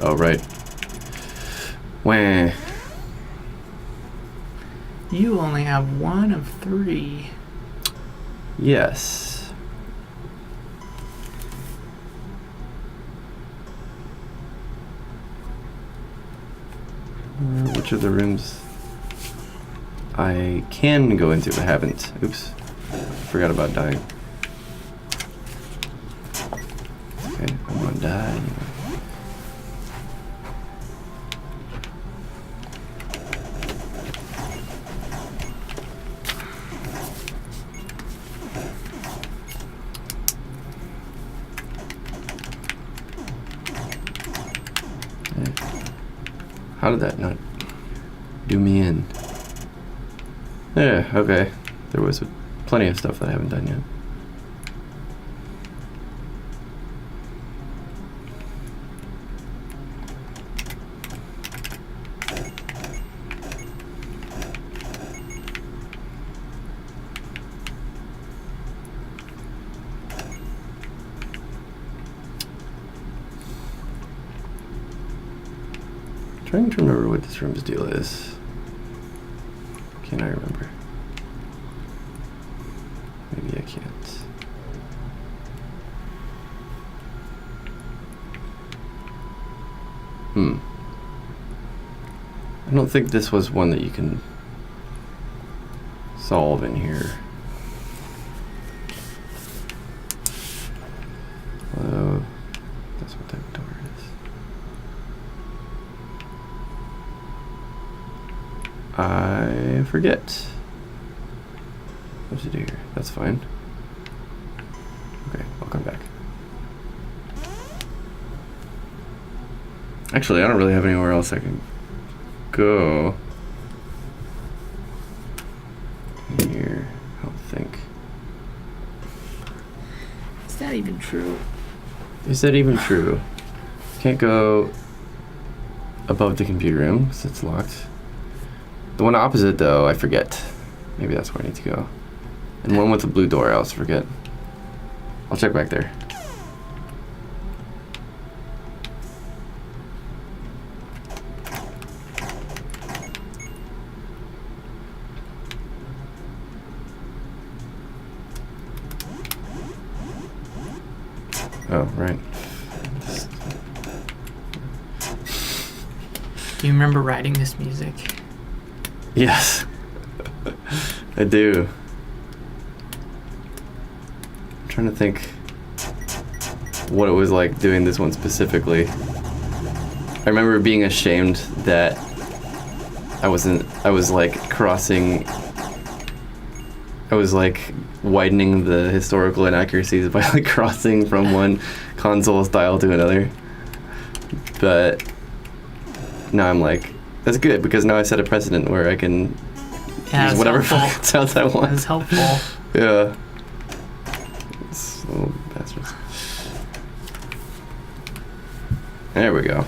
Oh, right. Wah. You only have 1 of 3. Yes. Which of the rooms I can go into but haven't? Oops. Forgot about dying. Okay, I'm gonna die anyway. How did that not do me in? Yeah, okay. There was plenty of stuff that I haven't done yet. Trying to remember what this room's deal is. Can I remember? Maybe I can't. I don't think this was one that you can solve in here. Although, that's what that door is. I forget what to do here. That's fine. Okay, I'll come back. Actually, I don't really have anywhere else I can go. Here, I don't think. Is that even true? Is that even true? Can't go above the computer room because it's locked. The one opposite, though, I forget. Maybe that's where I need to go. And one with the blue door, I also forget. I'll check back there. Oh, right. Do you remember writing this music? Yes. I do. I'm trying to think what it was like doing this one specifically. I remember being ashamed that I was widening the historical inaccuracies by like crossing from one console style to another. But now I'm like, that's good because now I set a precedent where I can use whatever sounds I want. That's helpful. Yeah. It's little bastards. There we go.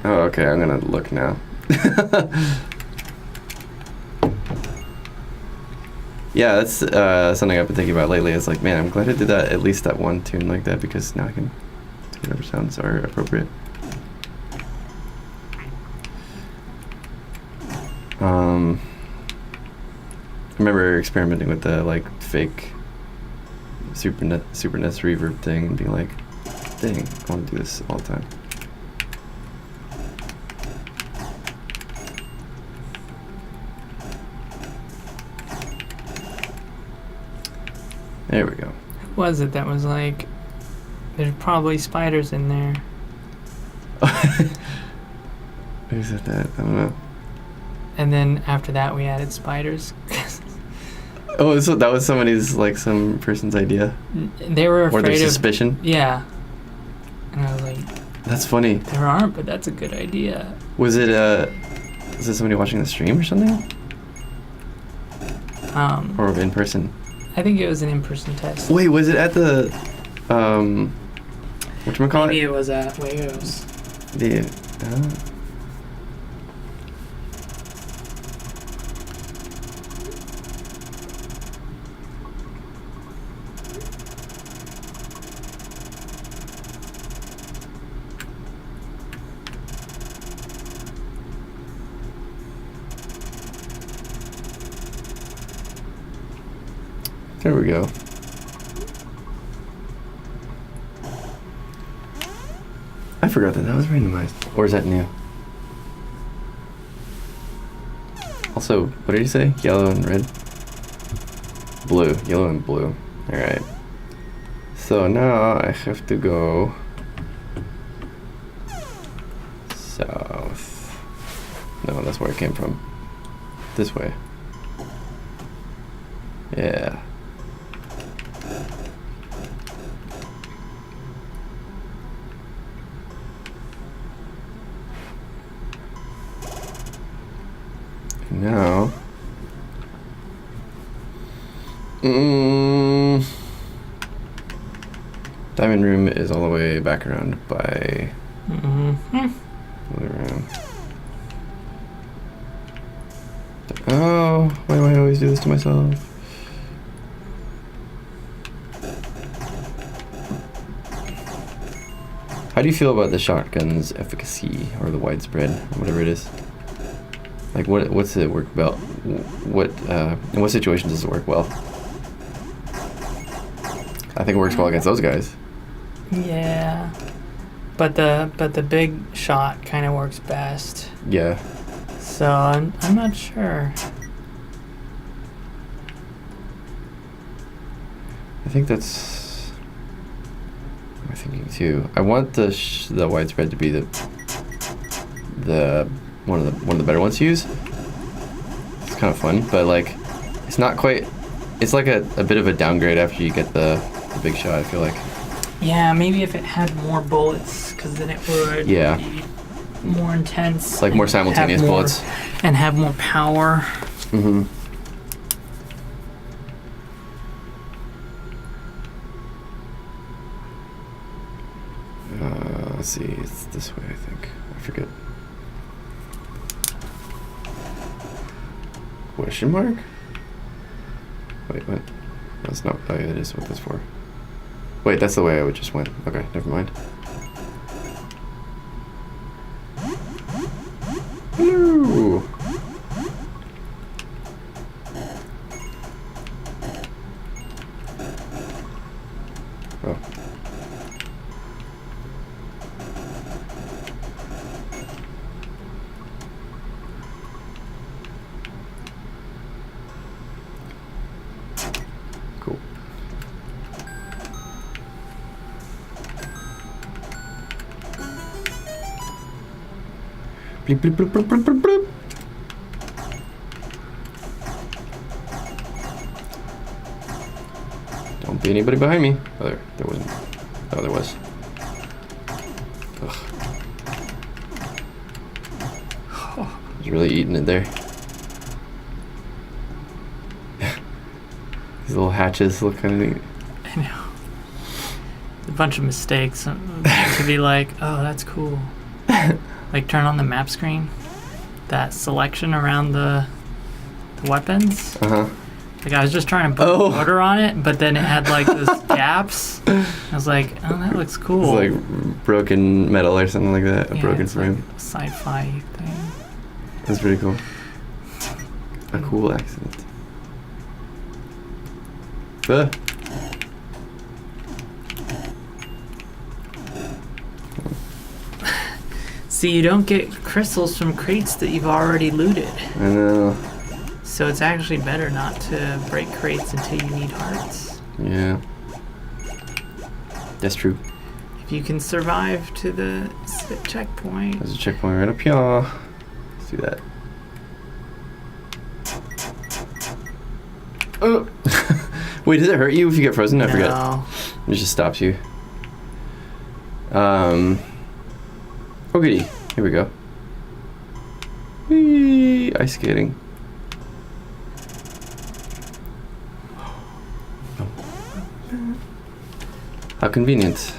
Oh, okay, I'm gonna look now. Yeah, that's something I've been thinking about lately. It's like, man, I'm glad I did that, at least that one tune like that, because now I can do whatever sounds are appropriate. I remember experimenting with the like fake Super NES reverb thing and being like, dang, I want to do this all the time. There we go. Who was it that was like, there's probably spiders in there? Who said that? I don't know. And then after that we added spiders. Oh, so that was somebody's, like, some person's idea? They were afraid or their of... suspicion? Yeah. And I was like... That's funny. There aren't, but that's a good idea. Was it somebody watching the stream or something? Or in person? I think it was an in-person test. Wait, was it at the, whatchamacallit? Maybe it was at Legos. There we go. I forgot that was randomized. Or is that new? Also, what did you say? Yellow and red? Blue. Yellow and blue. Alright. So now I have to go south. No, that's where I came from. This way. Yeah. Now, diamond room is all the way back around by around. Oh, why do I always do this to myself? How do you feel about the shotgun's efficacy or the widespread, whatever it is? Like, what's it work well? What in what situations does it work well? I think it works well against those guys. Yeah, but the big shot kind of works best. Yeah. So I'm not sure. I think that's my thinking too. I want the widespread to be the one of the better ones to use. It's kind of fun, but like it's not quite. It's like a bit of a downgrade after you get the big shot. I feel like. Yeah, maybe if it had more bullets, because then it would be more intense. Like more simultaneous bullets. And have more power. Mm-hmm. Let's see, it's this way, I think. I forget. Question mark? Wait, what? That's not, oh yeah, that is what that's for. Wait, that's the way I would just went. Okay, never mind. Hello! Oh. Cool. Bleep, bleep, bleep, bleep, bleep, bleep, bleep. Don't be anybody behind me. Oh, there wasn't. Oh, there was. Ugh. He's really eating it there. These little hatches look kind of neat. I know. A bunch of mistakes to be like, oh, that's cool. Like turn on the map screen. That selection around the weapons. Uh-huh. Like I was just trying to put order on it, but then it had like those gaps. I was like, oh, that looks cool. It's like broken metal or something like that. A broken frame. Like a sci-fi thing. That's pretty cool. A cool accident. See, you don't get crystals from crates that you've already looted. I know. So it's actually better not to break crates until you need hearts. Yeah. That's true. If you can survive to the checkpoint. There's a checkpoint right up here. Let's do that. Oh. Wait, does it hurt you if you get frozen? I forget. It just stops you. Okay, here we go. Whee! Ice skating. How convenient.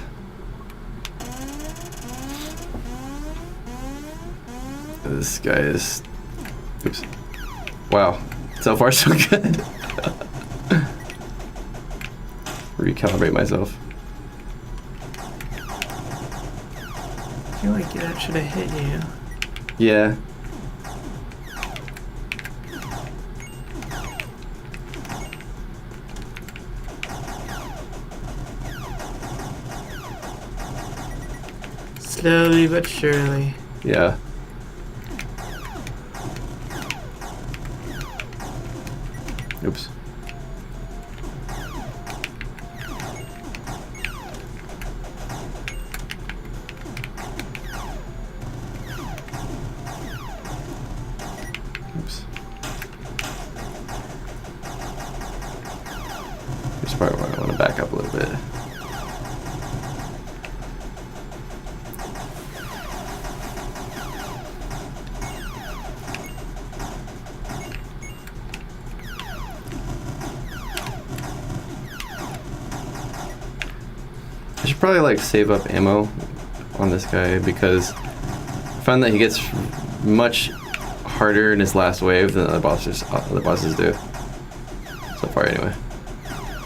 This guy is... Oops. Wow. So far, so good. Recalibrate myself. I feel like that should have hit you. Yeah. Slowly but surely. Yeah. Oops. Oops. Just probably why I want to back up a little bit. I should probably like save up ammo on this guy because I found that he gets much harder in his last wave than other bosses do. So far, anyway.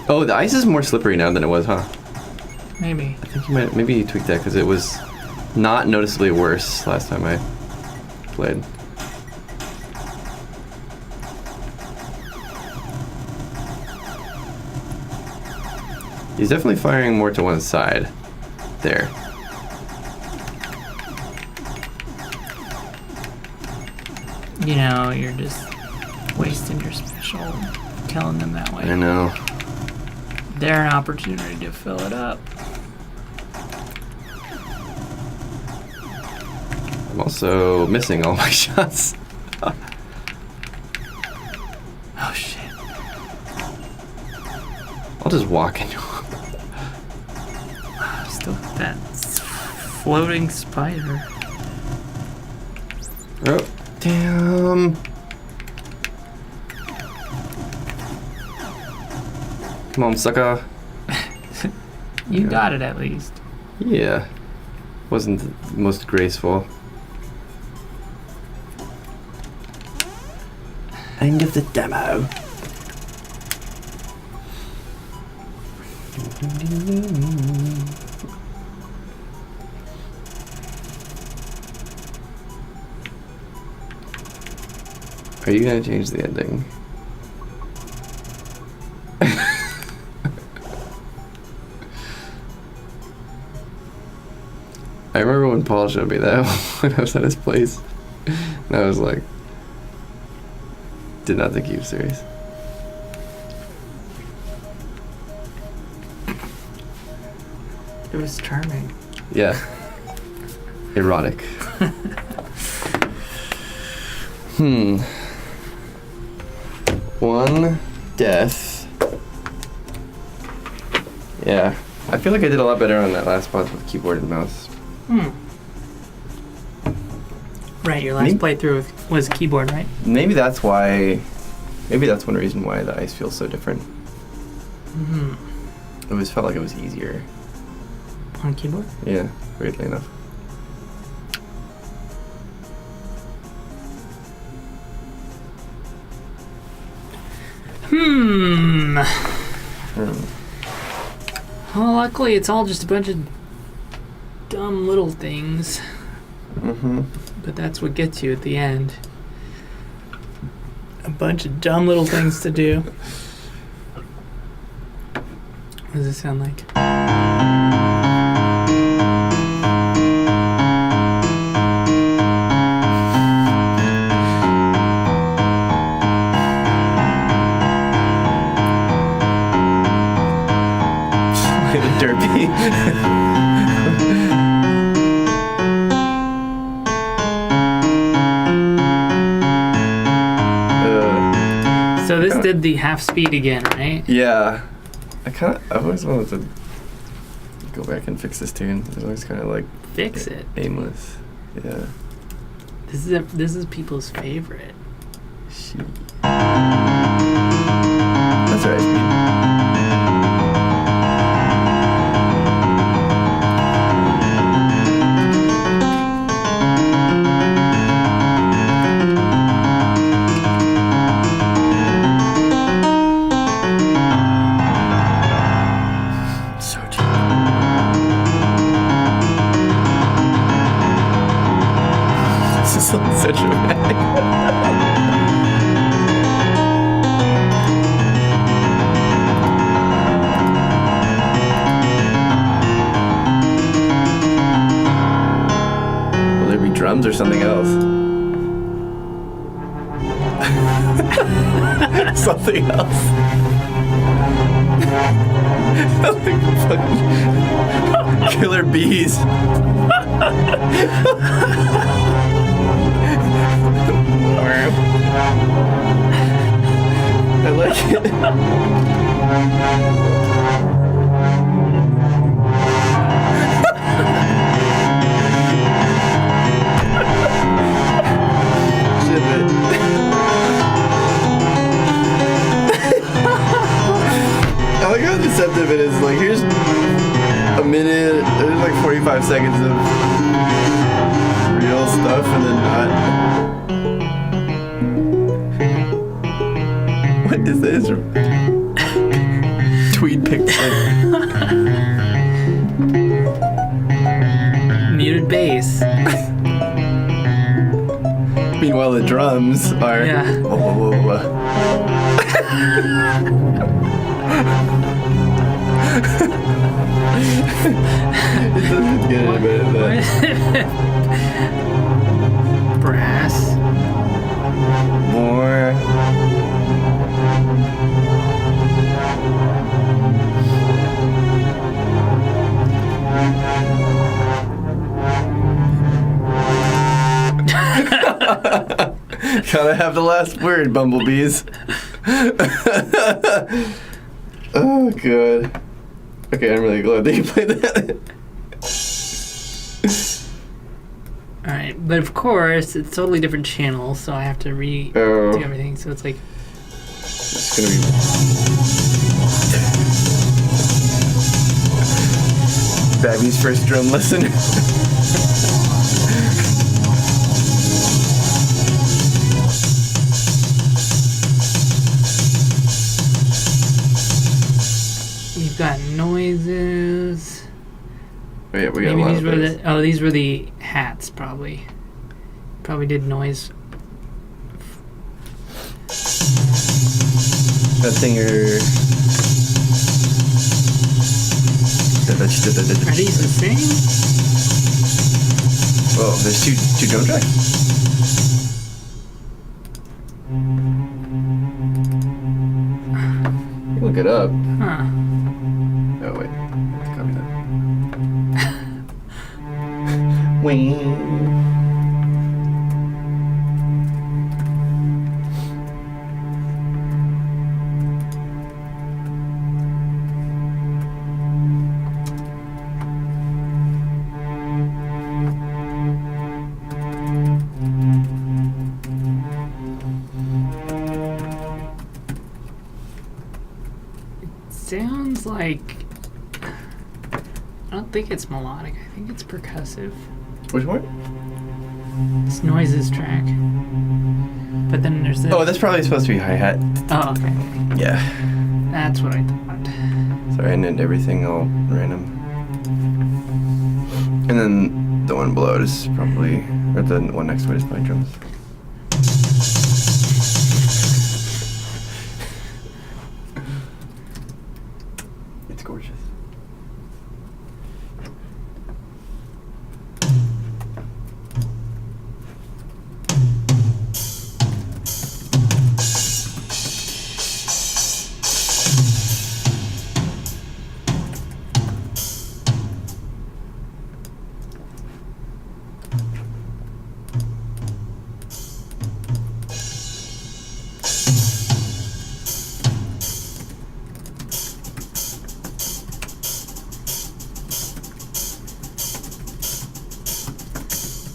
Oh, the ice is more slippery now than it was, huh? Maybe. I think maybe you tweaked that because it was not noticeably worse last time I played. He's definitely firing more to one side. There. You know, you're just wasting your special killing them that way. I know. They're an opportunity to fill it up. I'm also missing all my shots. Oh shit. I'll just walk into him. Still got that floating spider. Oh, damn. Come on, sucker. You got it at least. Yeah. Wasn't the most graceful. End of the demo. Are you gonna change the ending? I remember when Paul showed me that when I was at his place. And I was like, did not think he was serious. It was charming. Yeah. Erotic. One death. Yeah. I feel like I did a lot better on that last boss with keyboard and mouse. Right, your last playthrough was keyboard, right? Maybe that's why. Maybe that's one reason why the ice feels so different. It always felt like it was easier. On keyboard? Yeah, weirdly enough. Well, luckily it's all just a bunch of dumb little things. But that's what gets you at the end. A bunch of dumb little things to do. What does it sound like? Derpy. So this did the half speed again, right? Yeah. I've always wanted to go back and fix this tune. It's always kind of like Fix it. aimless. Yeah. This is people's favorite. That's alright, speed. So dramatic. drums or something else. Something else. Something fucking killer bees. I like it. Shit, man. I like how deceptive it is. Like, here's a minute, there's like 45 seconds of real stuff and then not. What is this? Tweed picture. Muted bass. Meanwhile, the drums are. Yeah. Whoa, whoa, whoa, whoa. It doesn't get any better than that. Brass. More. Gotta have the last word, bumblebees. Oh, good. Okay, I'm really glad that you played that. Alright, but of course, it's totally different channels, so I have to do everything, so it's like... It's gonna be... Babby's first drum lesson. You've got noises. Oh, yeah, we got Maybe a lot these of were those. these were the hats, probably. Probably did noise. That singer. Are these the same? Oh, there's two drum tracks. Look it up. Huh. Oh wait, let's copy that. Wing. Sounds like... I don't think it's melodic. I think it's percussive. Which one? This noises track. But then there's this. Oh, that's probably supposed to be hi-hat. Oh, okay. Yeah. That's what I thought. Sorry, I named everything all random. And then the one below it is probably, or the one next to it is probably drums. It's gorgeous.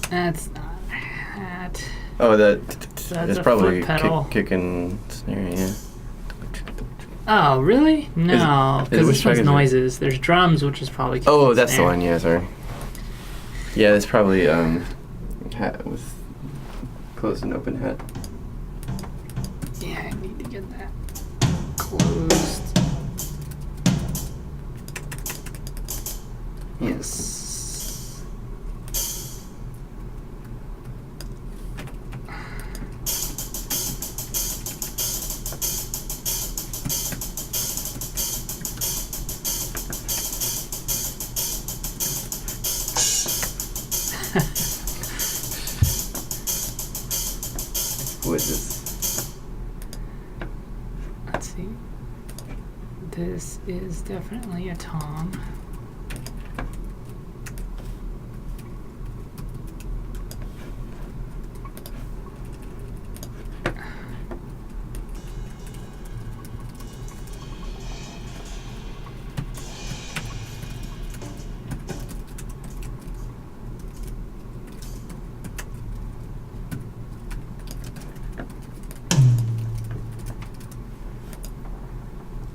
That's not a hat. Oh, That's it's a probably foot pedal. kick and snare, yeah. Oh, really? No, is it- because which this track one's is it? noises. There's drums, which is probably... kick Oh, and that's the snare. one, yeah, sorry. Yeah, it's probably hat with closed and open hat. Yeah, I need to get that closed. Yes. voices. Let's see. This is definitely a Tom.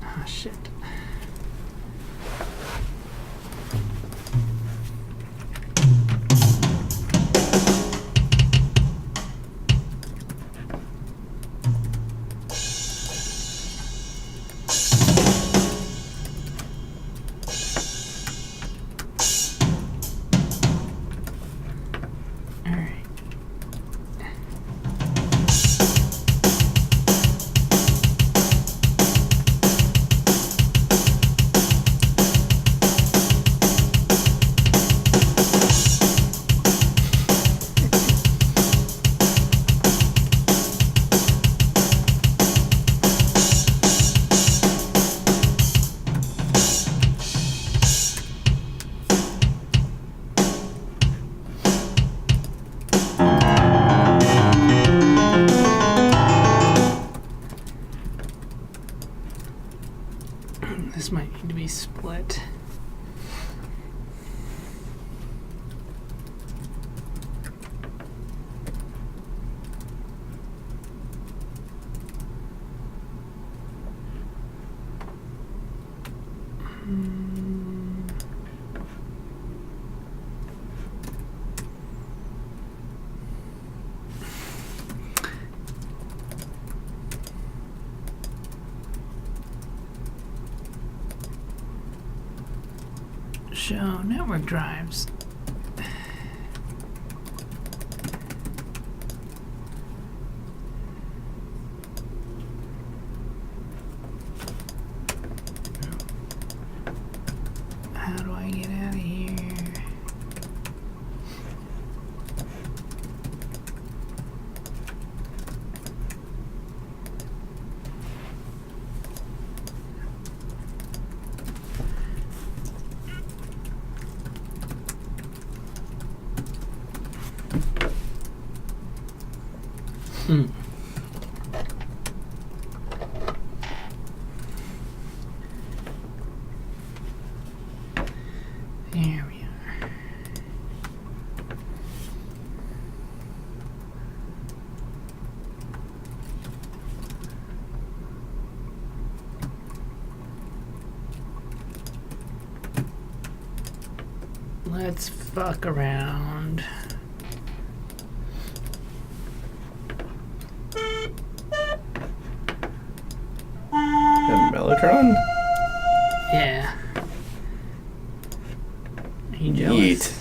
Ah, shit. All right. This might need to be split. Show network drives. How do I get out of here? Hmm. There we are. Let's fuck around. And Mellotron? Yeah. Are you jealous? Yeet.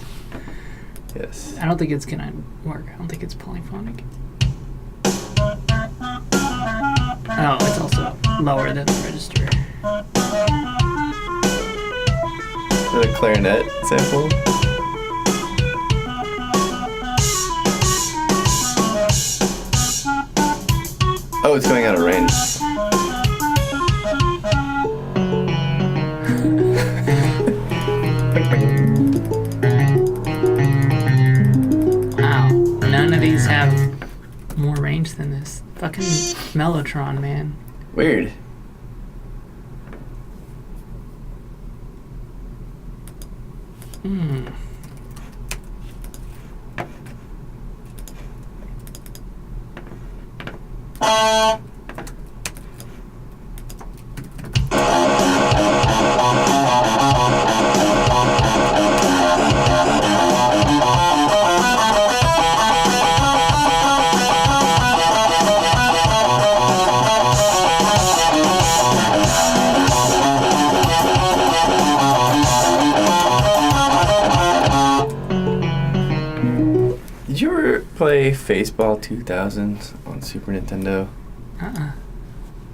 Yes. I don't think it's gonna work. I don't think it's polyphonic. Oh, it's also lower than the register. Is that a clarinet sample? Oh, it's going out of range. Wow. None of these have more range than this. Fucking Mellotron, man. Weird. Hmm. Did you ever play Faceball 2000 on Super Nintendo? Uh-uh.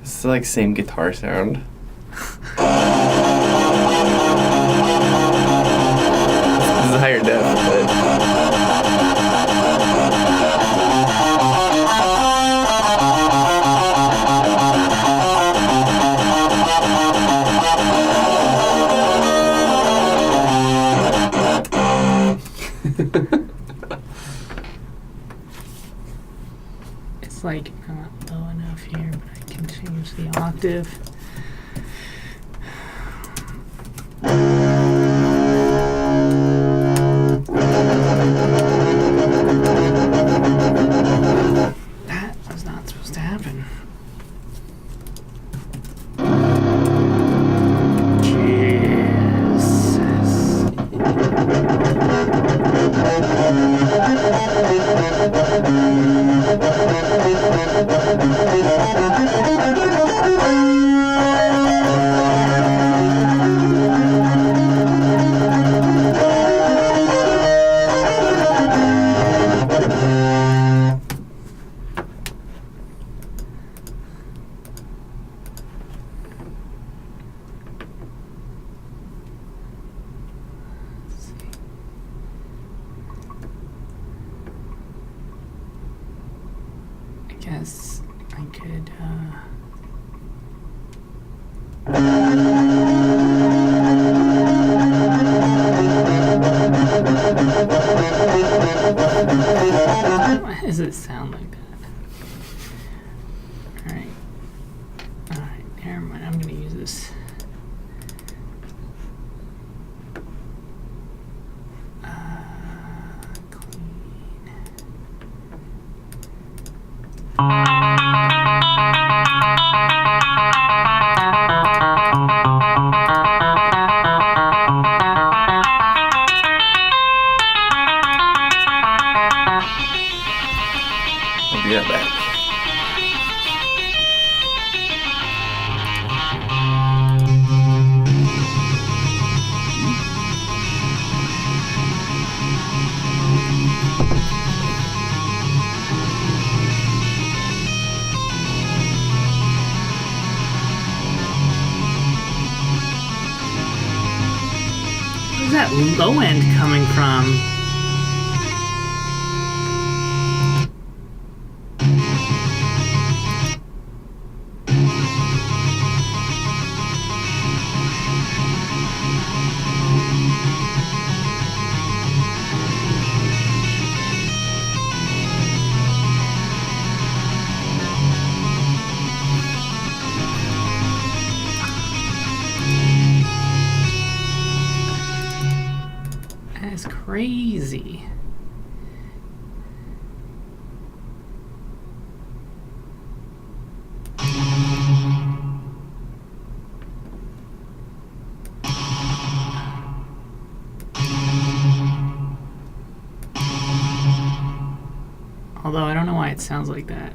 It's like same guitar sound. This is higher def, but change the octave. That was not supposed to happen. I guess I could, why does it sound like that? Alright. Alright, never mind. I'm gonna use this. Clean. I'll be right back. Where's that low end coming from? That's crazy. Although I don't know why it sounds like that.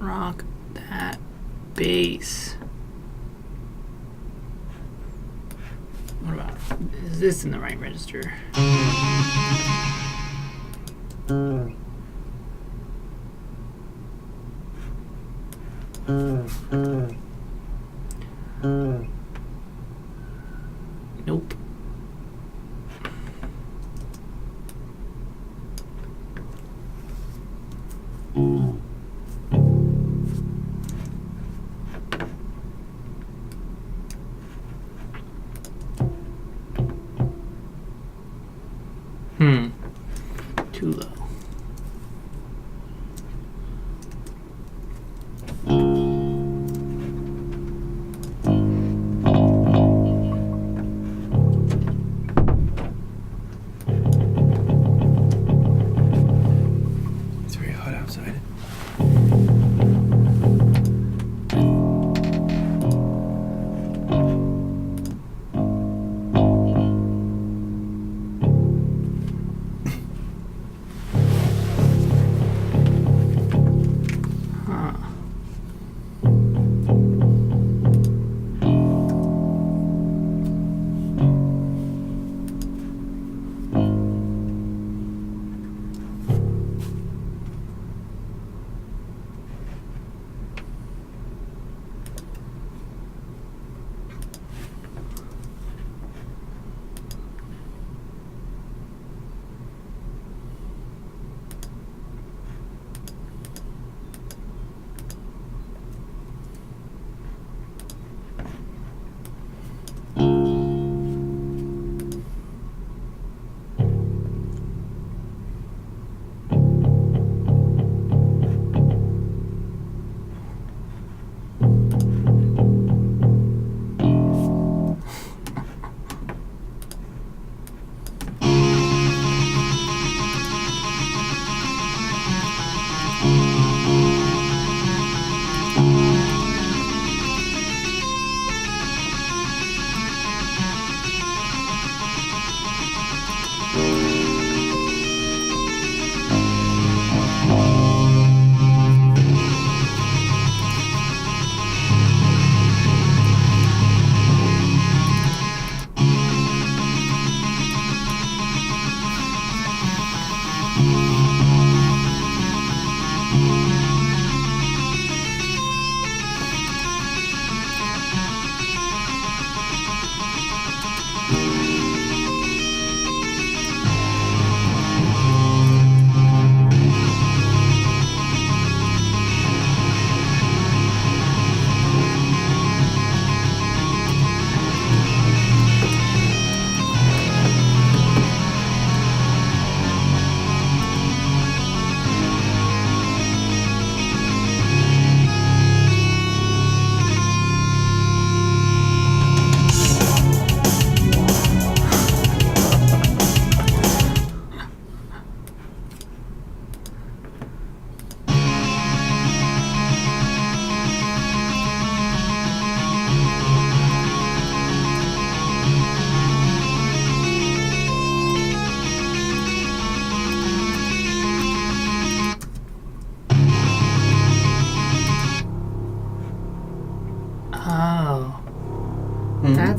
Rock that bass. What about, is this in the right register? Nope. Too low.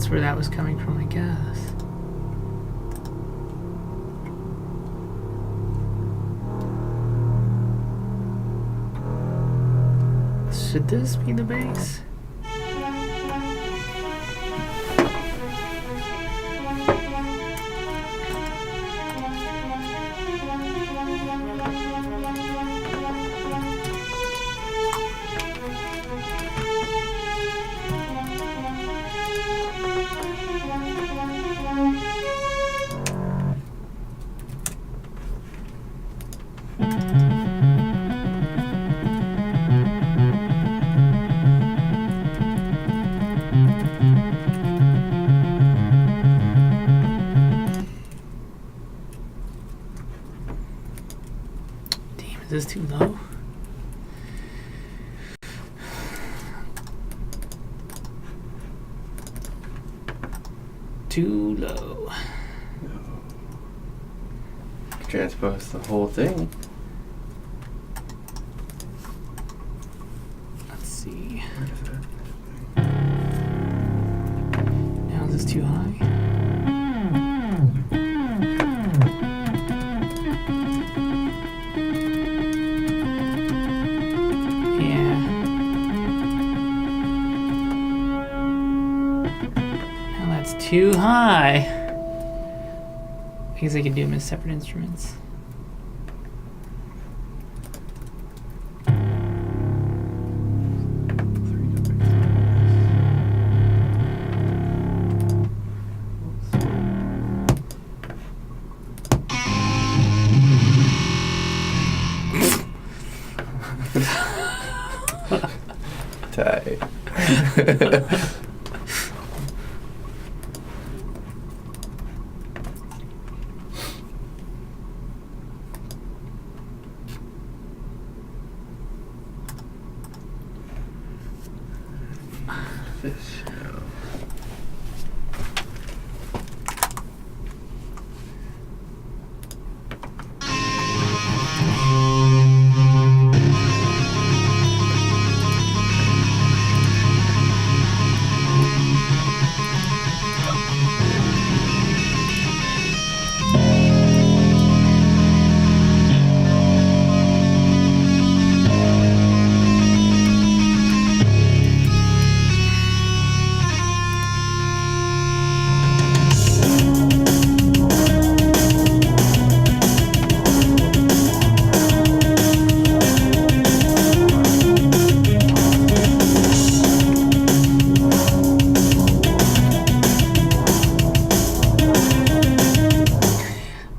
that's where that was coming from, I guess. Should this be the bass? Damn, is this too low? Too low. Transpose the whole thing. Let's see. Now is this too high? Yeah. Now that's too high. I guess I could do them as separate instruments. Tight.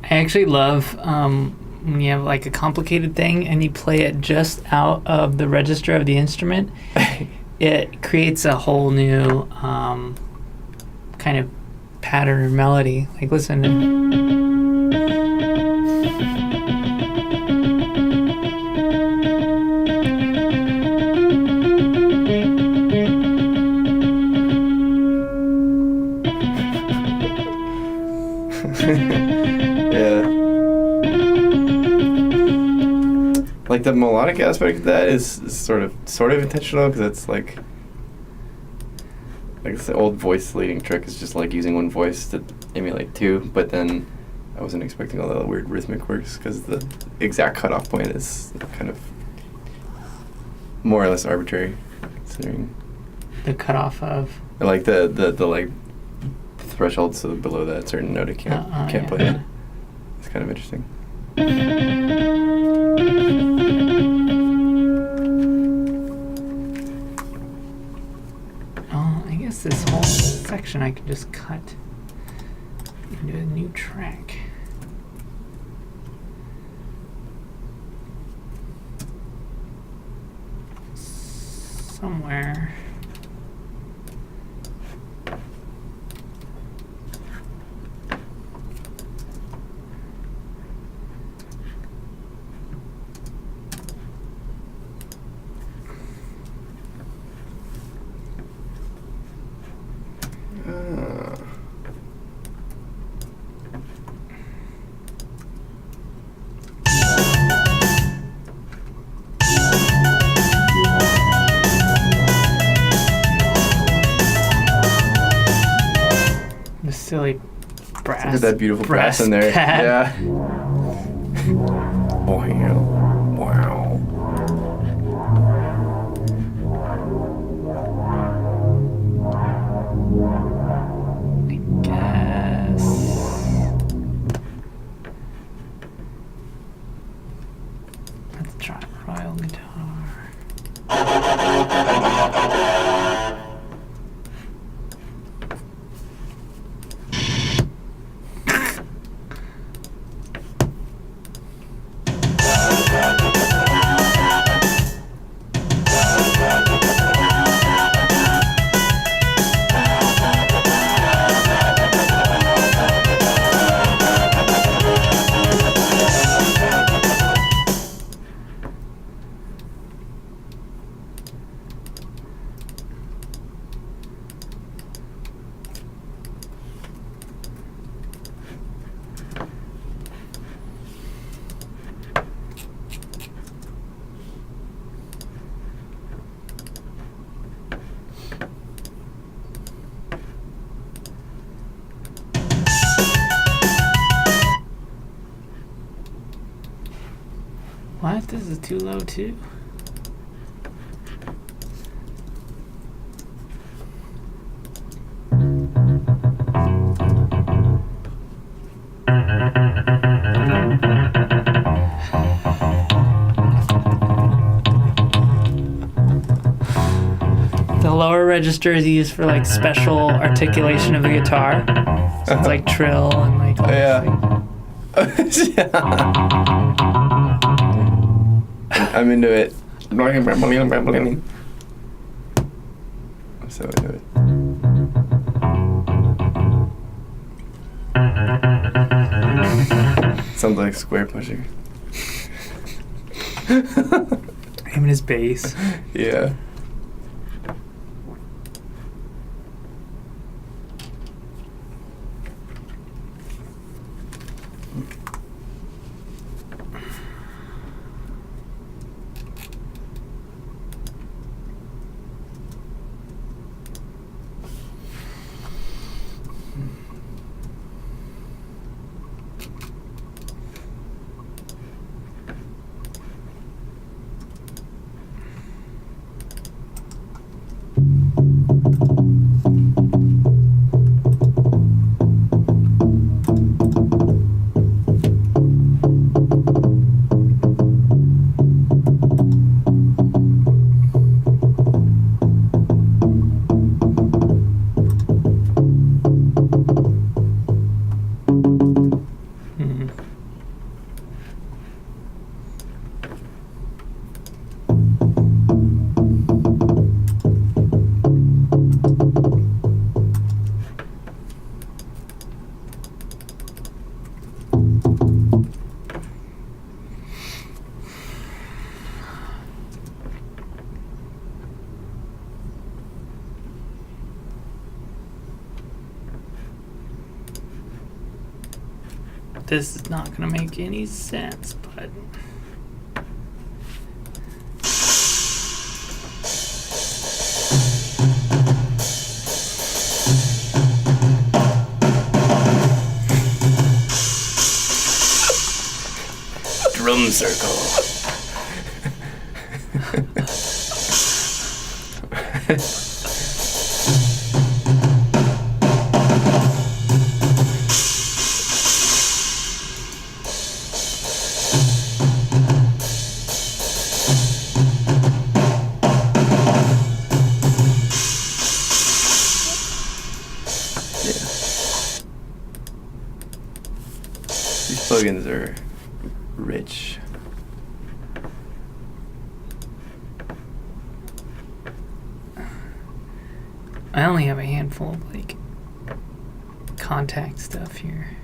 I actually love when you have like a complicated thing and you play it just out of the register of the instrument. It creates a whole new kind of pattern or melody. Like listen to Yeah. Like the melodic aspect of that is sort of intentional because it's like it's the old voice leading trick is just like using one voice to emulate two, but then I wasn't expecting all the weird rhythmic works because the exact cutoff point is kind of more or less arbitrary considering the cutoff of. like the like threshold, so below that certain note it can't play it. It's kind of interesting. Oh, I guess this whole section I could just cut into a new track. Somewhere. brass. Look at that beautiful brass in there. pad. Yeah. Wow. Guess. Let's try royal guitar. What? This is too low too. The lower register is used for like special articulation of the guitar. So it's like trill and like all this, like, I'm into it. I'm so into it. Sounds like square pushing. him and his bass. Yeah. This is not gonna make any sense, but Drum circle. These plugins are rich. I only have a handful of like contact stuff here.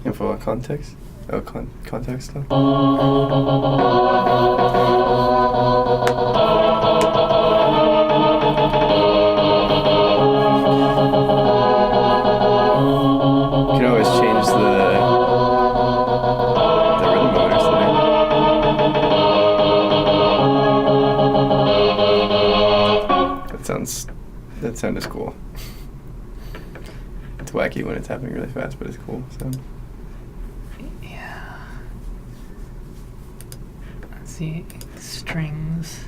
Info on context? Oh, contact stuff? You can always change the rhythm mode or something. That sound is cool. It's wacky when it's happening really fast, but it's cool. So. Yeah. Let's see, strings.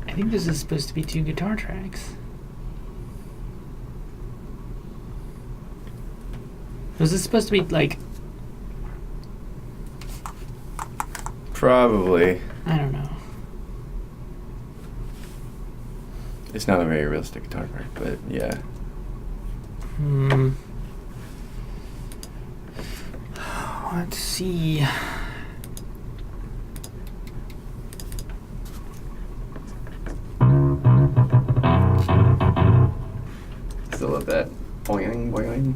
I think this is supposed to be 2 guitar tracks. Was this supposed to be like... Probably. I don't know. It's not a very realistic guitar part, but yeah. Let's see. Still love that. Boing, boing.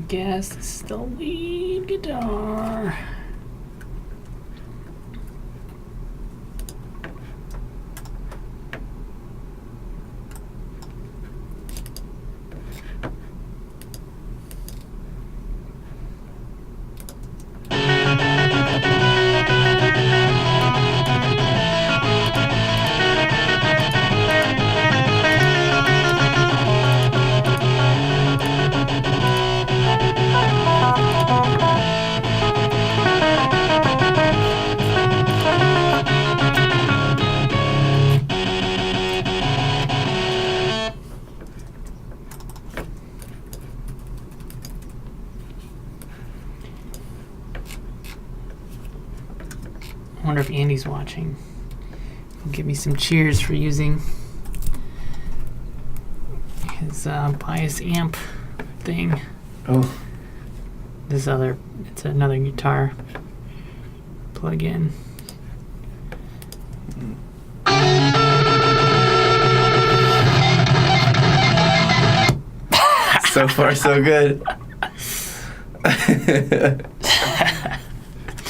Guess it's the lead guitar. I wonder if Andy's watching. He'll give me some cheers for using his bias amp thing. Oh. It's another guitar plug-in. So far, so good.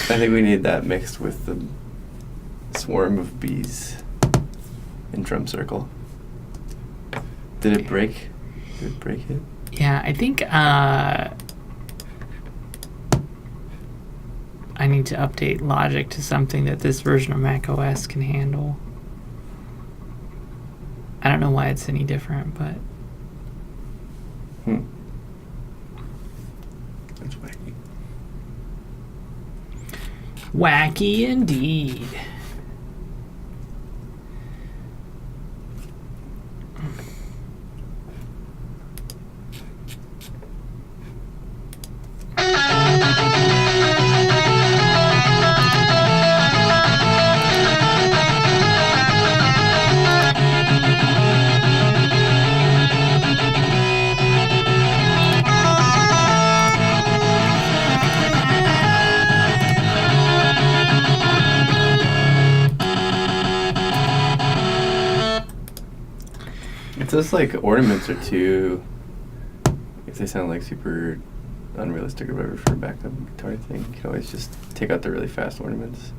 I think we need that mixed with the swarm of bees in drum circle. Did it break? Did it break it? Yeah, I think I need to update Logic to something that this version of macOS can handle. I don't know why it's any different, but That's wacky. wacky indeed. If those like ornaments are too, if they sound like super unrealistic or whatever for a backup guitar thing, you can always just take out the really fast ornaments.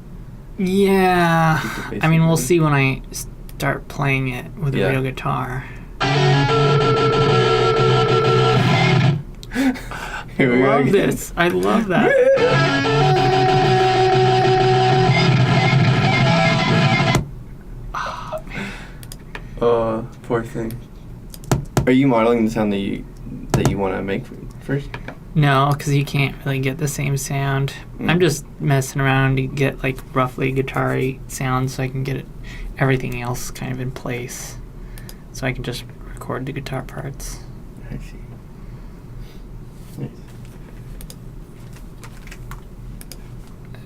Yeah, Keep the bass I mean, we'll moving. see when I start playing it with a Yeah. real guitar. Here we I go love again. this. I love that. Oh, poor thing. Are you modeling the sound that you want to make first? No, because you can't really get the same sound. I'm just messing around to get like roughly guitar-y sounds so I can get everything else kind of in place. So I can just record the guitar parts. I see. Nice.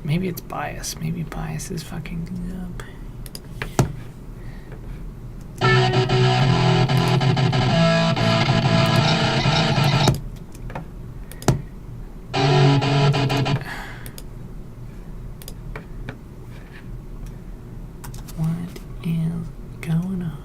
Maybe it's bias. Maybe bias is fucking up. What is going on?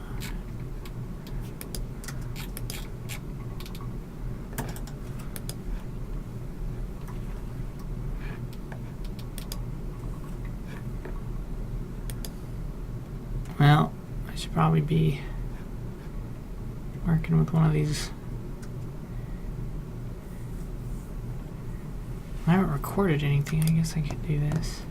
Well, I should probably be working with one of these. I haven't recorded anything. I guess I could do this.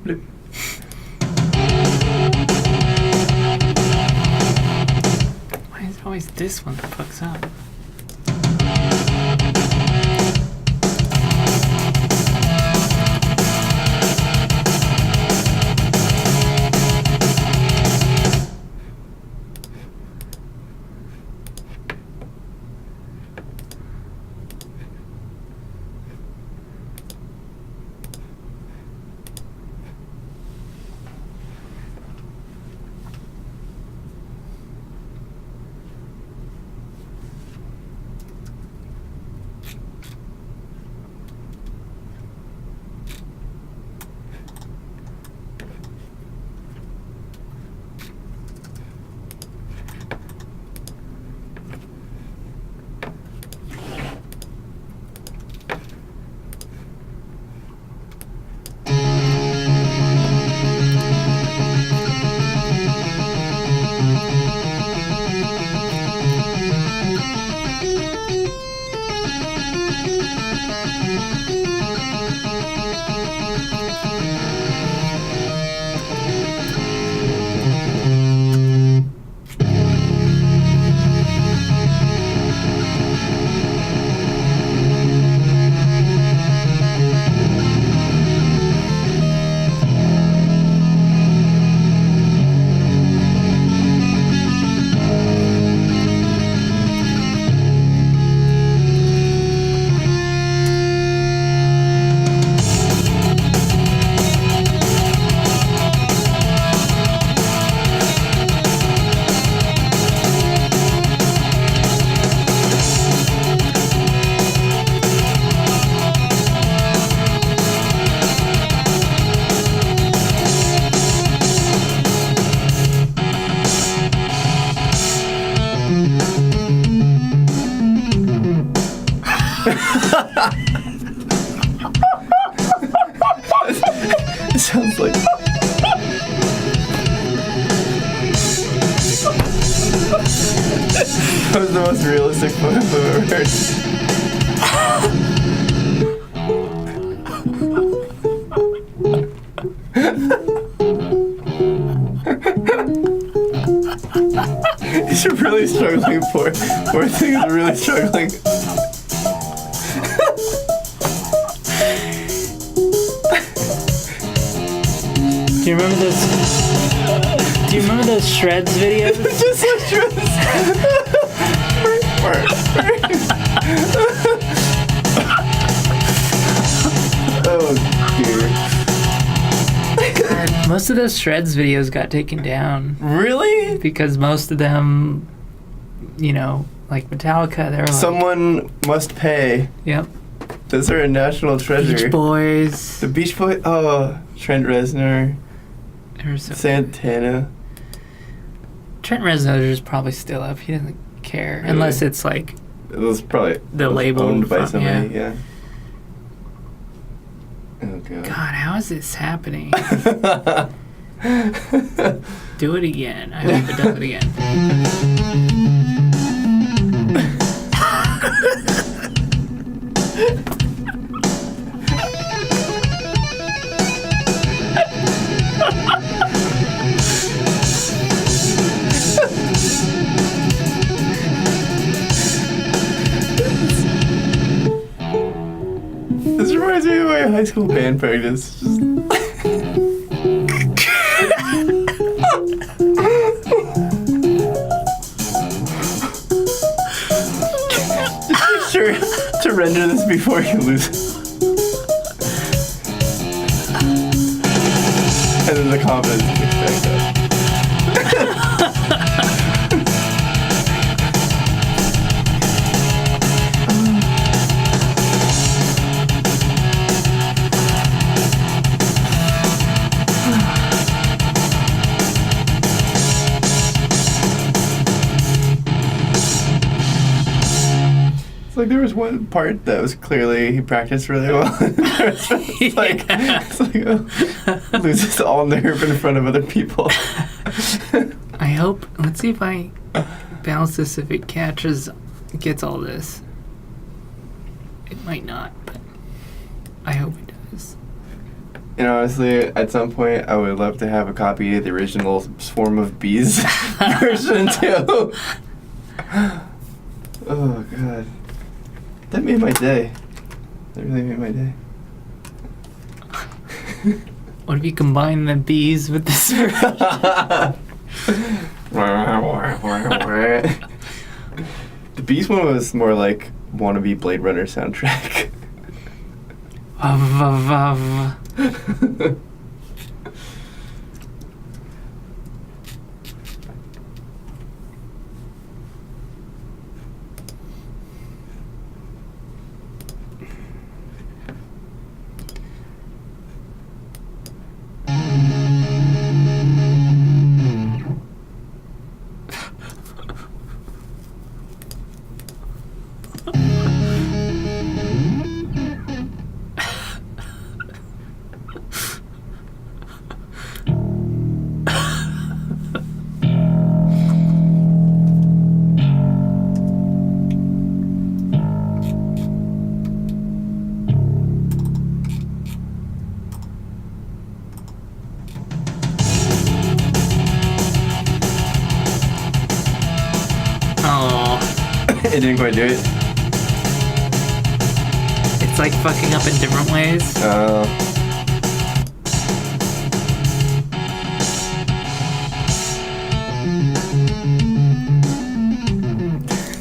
Bloop. Why is it always this one that fucks up? It sounds like. That was the most realistic photo I've ever heard. He's really struggling. Poor thing is really struggling. Do you remember those? Do you remember those Shreds videos? Just like Shreds. Oh dear. God, most of those Shreds videos got taken down Really? because most of them, you know, like Metallica, they were like, Someone must pay. yep, Those are a national treasure. Beach Boys. The Beach Boys. Oh, Trent Reznor, They were so Santana. Trent Reznor is probably still up. He doesn't care Really? unless it's like It was probably The label owned by from- somebody. Yeah. Oh god. God, how is this happening? Do it again. I hope it does it again. This reminds me of my high school band practice. Just make sure to render this before you lose it. And then the confidence kicks back up. It's like there was one part that was clearly he practiced really well. it's like, loses all nerve in front of other people. I hope. Let's see if I bounce this. If it catches, gets all this. It might not, but I hope it does. And honestly, at some point, I would love to have a copy of the original Swarm of Bees version too. Oh god, that made my day. That really made my day. What if you combine the bees with this? The Bees one was more like wannabe Blade Runner soundtrack. It didn't quite do it. It's like fucking up in different ways.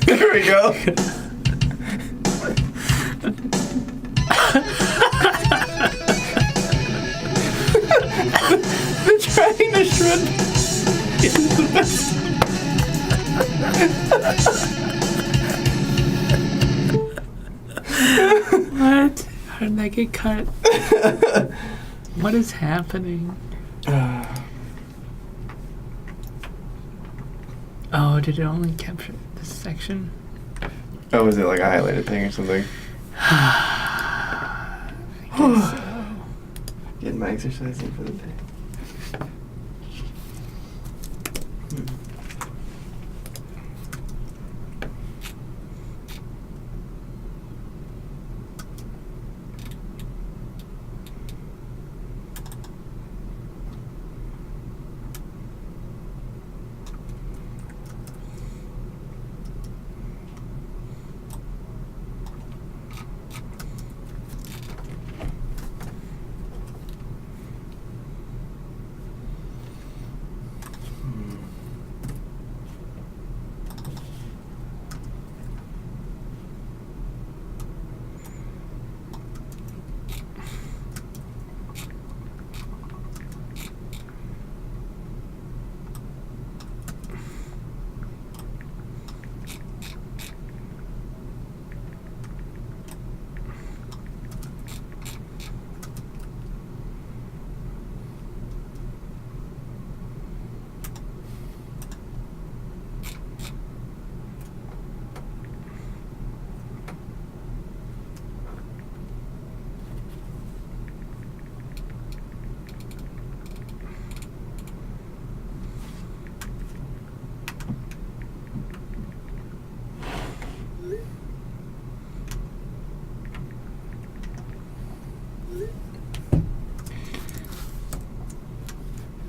There we go. They're trying to shred is the best. What? How did that get cut? What is happening? Oh, did it only capture this section? Oh, was it like a highlighted thing or something? I guess so. Getting my exercise in for the day.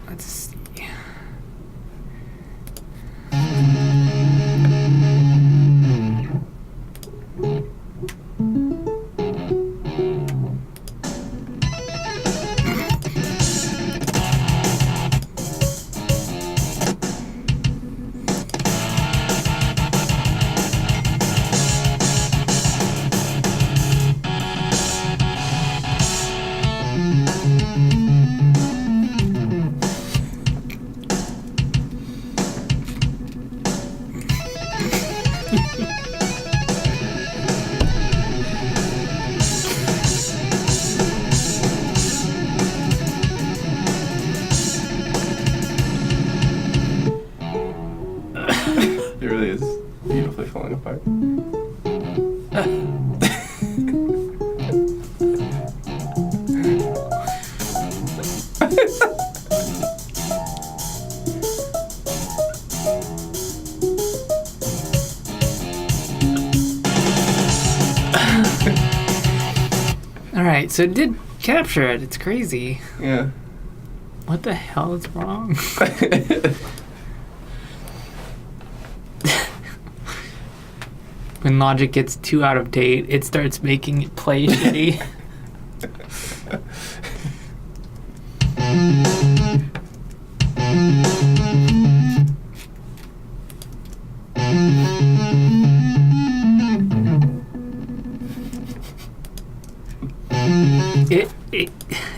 Let's see. It really is beautifully falling apart. Alright, so it did capture it. It's crazy. Yeah. What the hell is wrong? When Logic gets too out of date, it starts making it play shitty.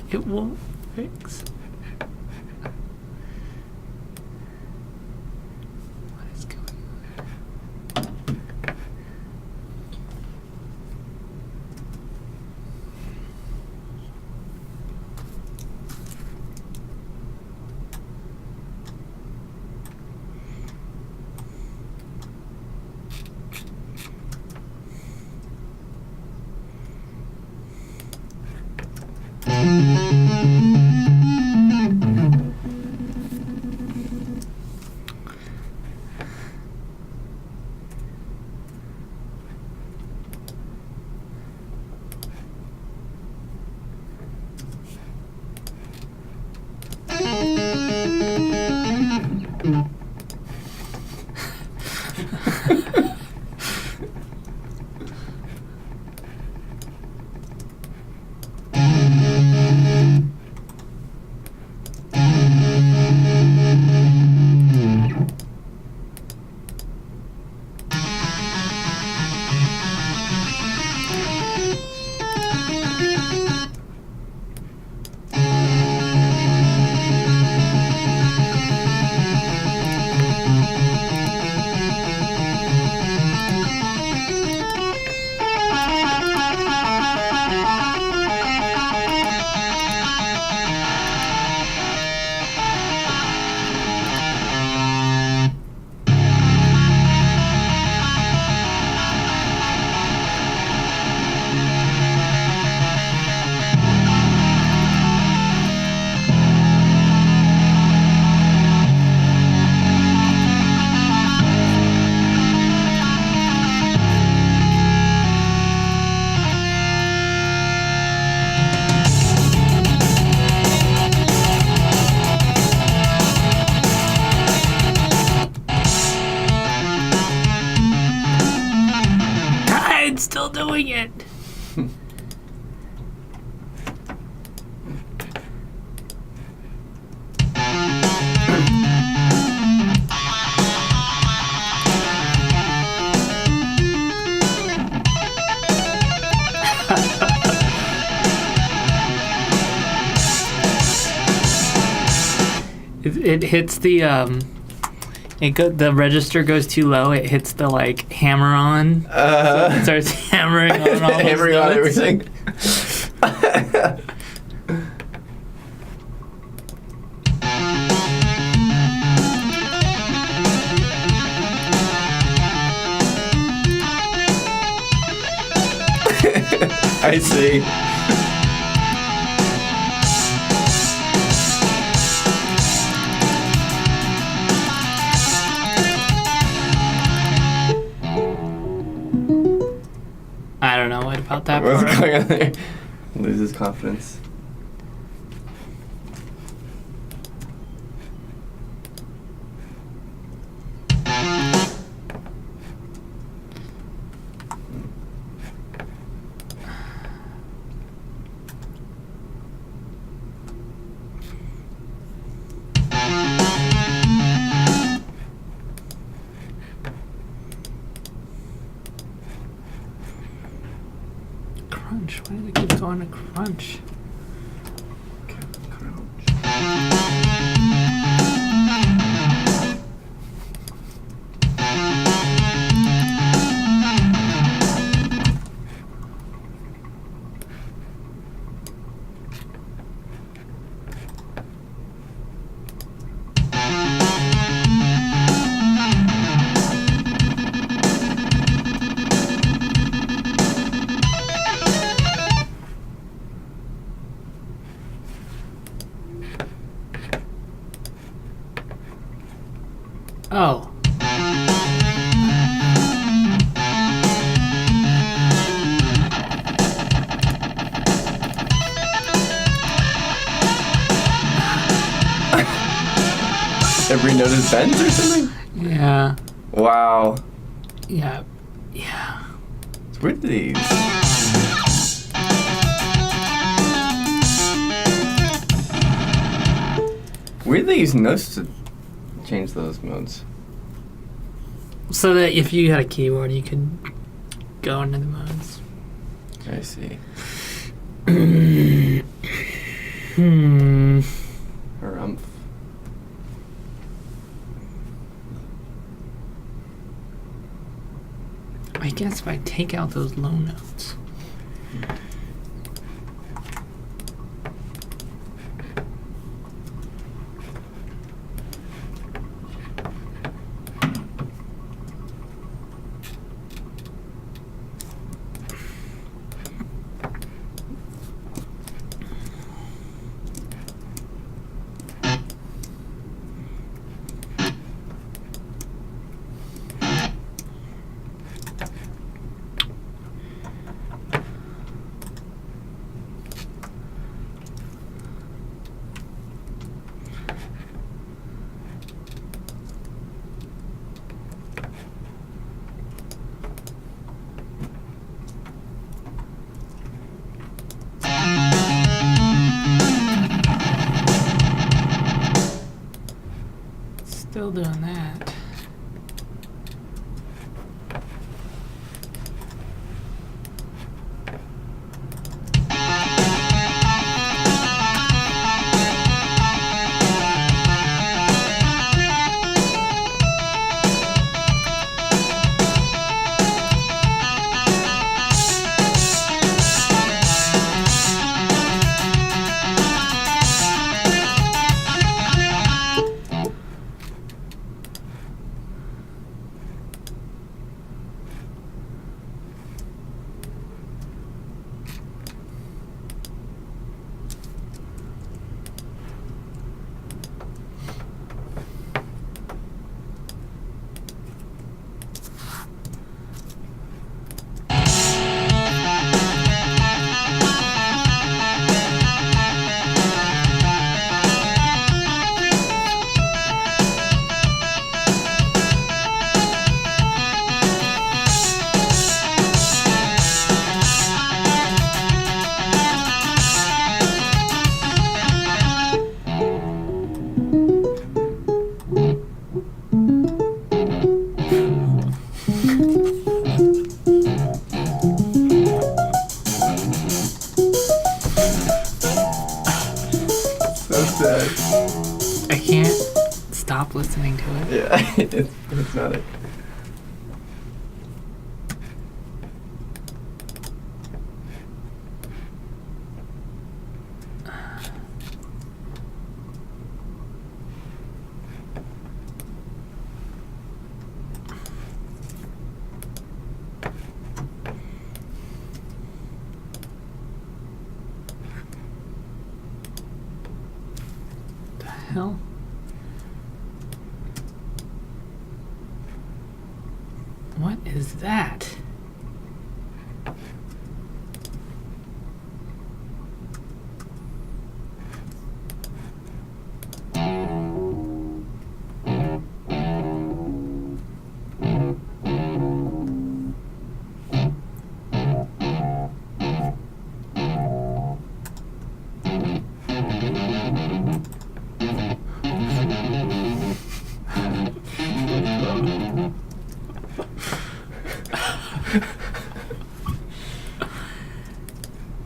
It won't fix. What is going on? It hits the the register goes too low. It hits the like hammer on. So it starts hammering on all hammering those on notes. everything. I see. I don't know what about that What's part. going on there? Loses confidence. Crunch. Why did it keep going to crunch? Oh. Every note is bent or something? Yeah. Wow. Yeah. Yeah. It's weird that these. Weird they use notes to change those modes. So that if you had a keyboard, you could go into the modes. I see. Harumph. I guess if I take out those low notes. Still doing that. So sad. I can't stop listening to it. Yeah, it's not it. Hell. What is that?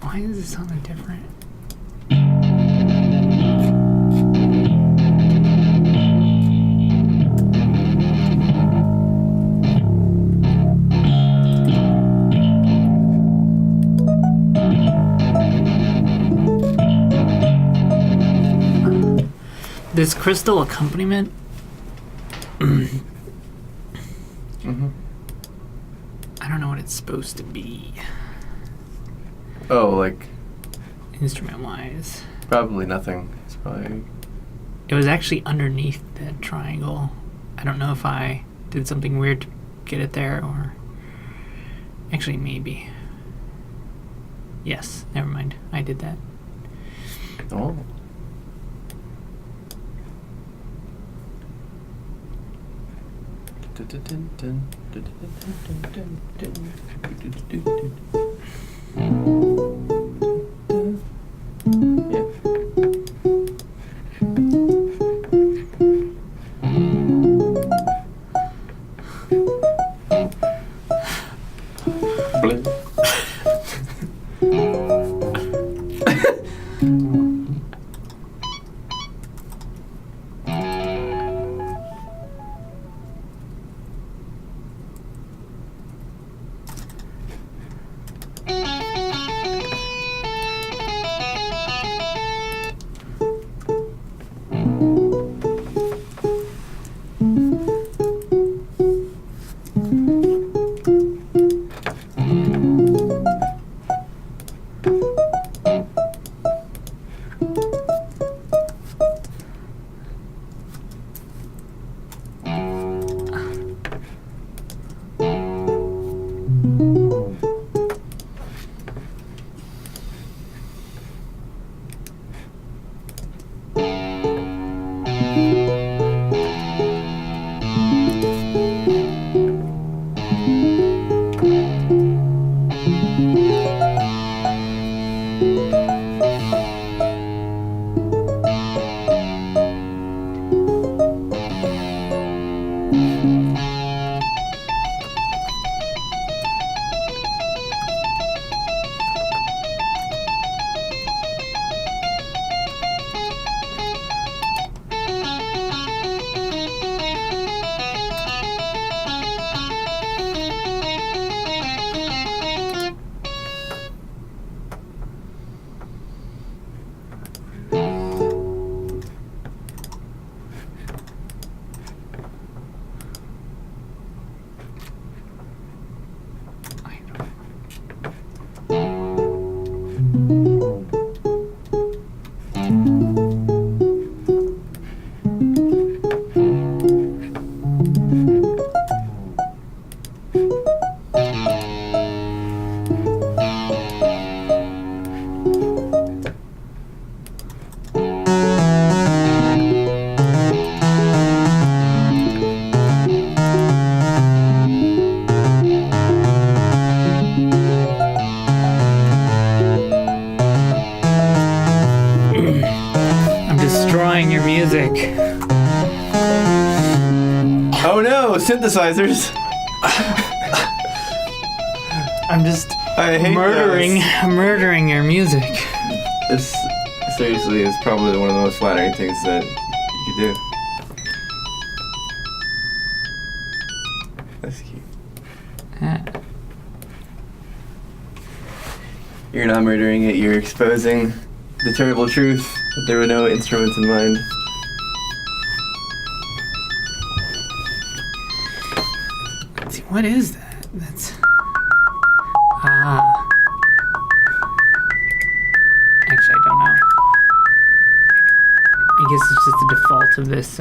Why is this on a different? This crystal accompaniment. Mm-hmm. I don't know what it's supposed to be, Oh, like instrument-wise. probably nothing. It's probably It was actually underneath the triangle. I don't know if I did something weird to get it there or... Actually, maybe. Yes, never mind. I did that. oh. Yeah. Blue. Destroying your music. Oh no, synthesizers! I'm just I hate murdering your music. This seriously is probably one of the most flattering things that you you do. That's cute. Ah. You're not murdering it, you're exposing the terrible truth that there were no instruments in mind. Let's see, what is that? That's... Ah. Actually, I don't know. I guess it's just the default of this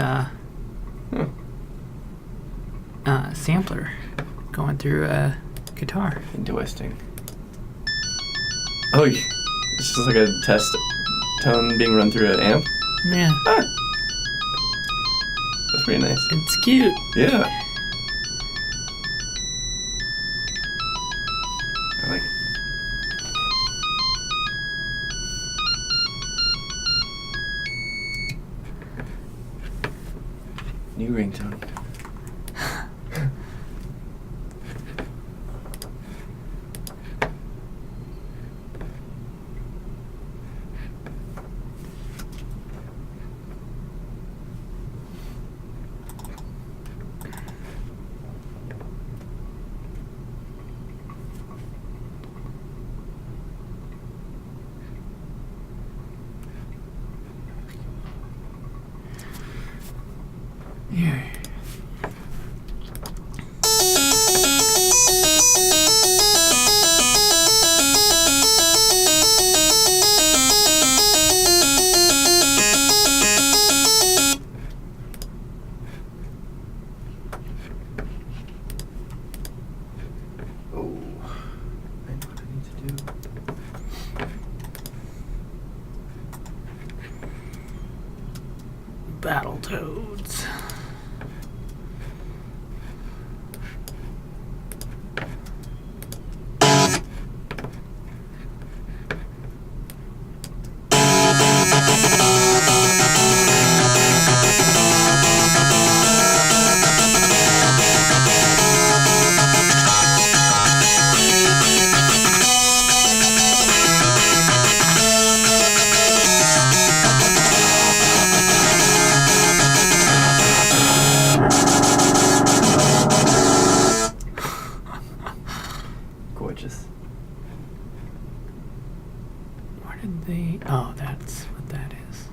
sampler going through a guitar. Interesting. Oh, it's just like a test tone being run through an amp? Yeah, Ah! That's pretty nice. it's cute. Yeah. I like it. New ringtone. Yeah. Oh, I know what I need to do. Battletoads. Gorgeous. Where did they... Oh, that's what that is.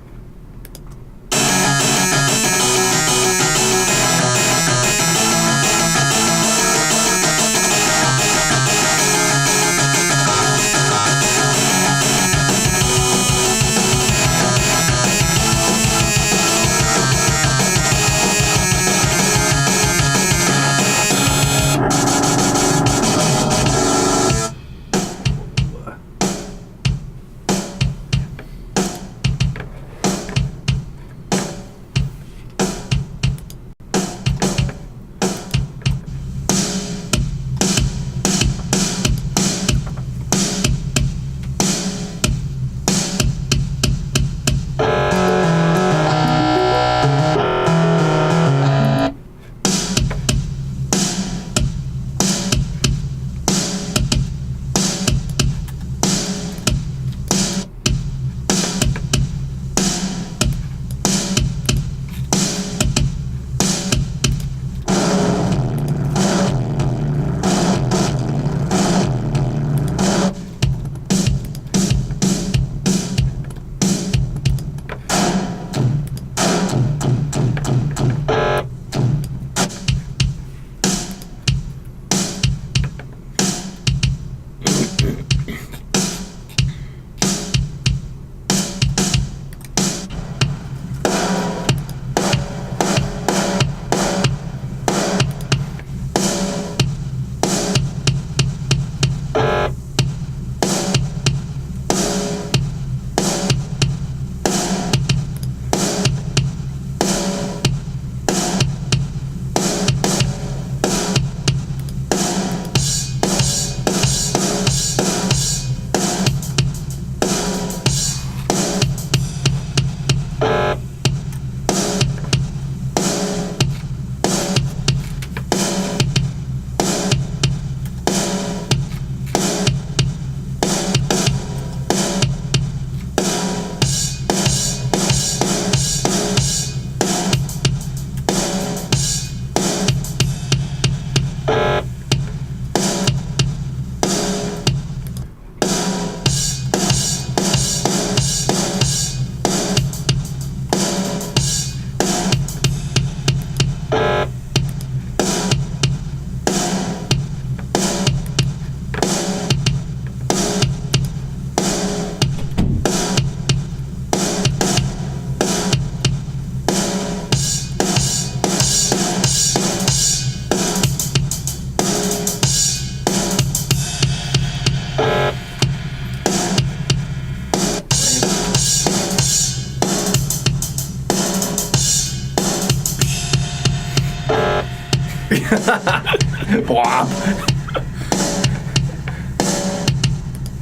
Whop.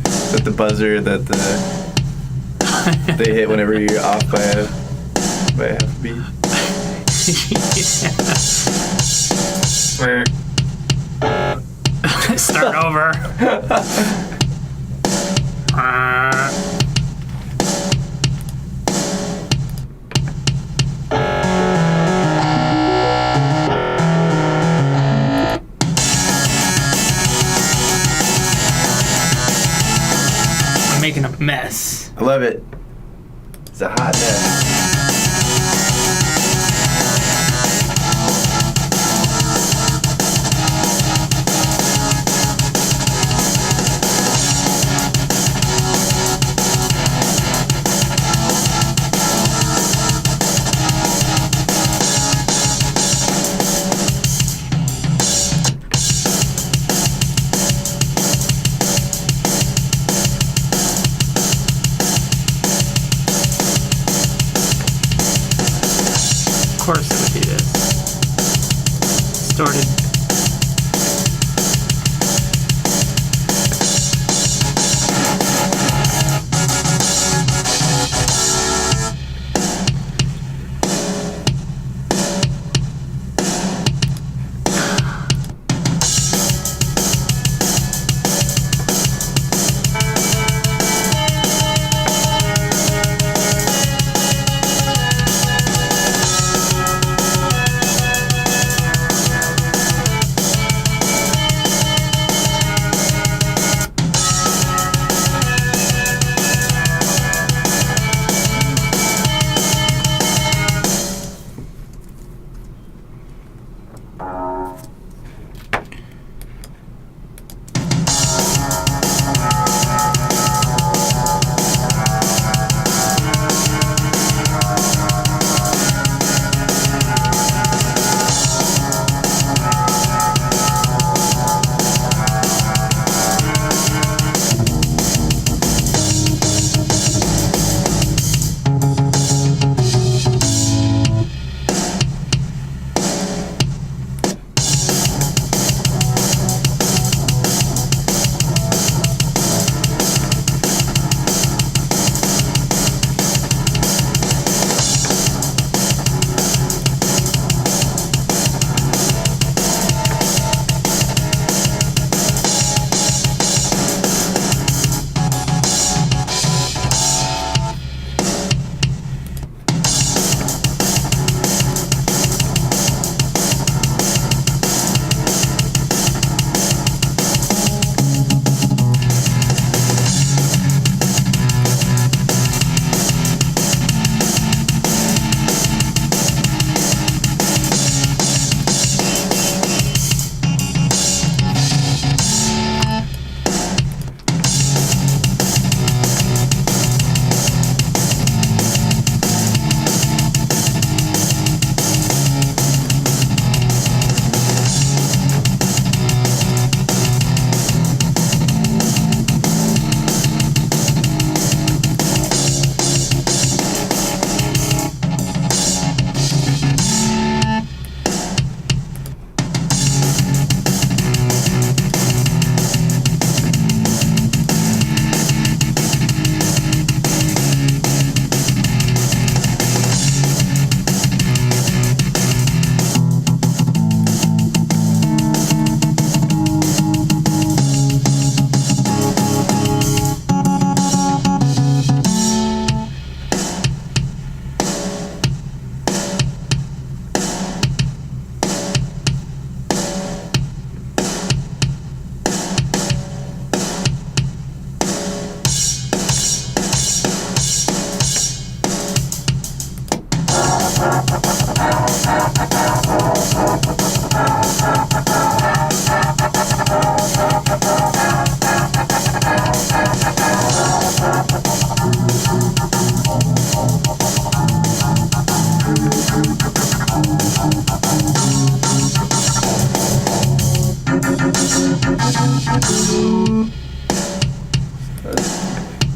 Is that the buzzer that they hit whenever you're off by a half a beat? Start over. I'm making a mess. I love it. It's a hot mess. Of course it would do this. Distorted.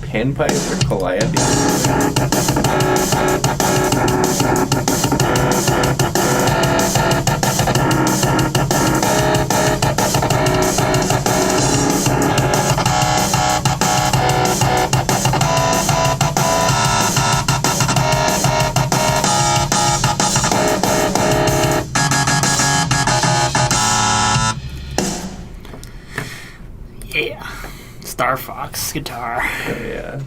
Panpipes or calliope? bass guitar. Oh, yeah.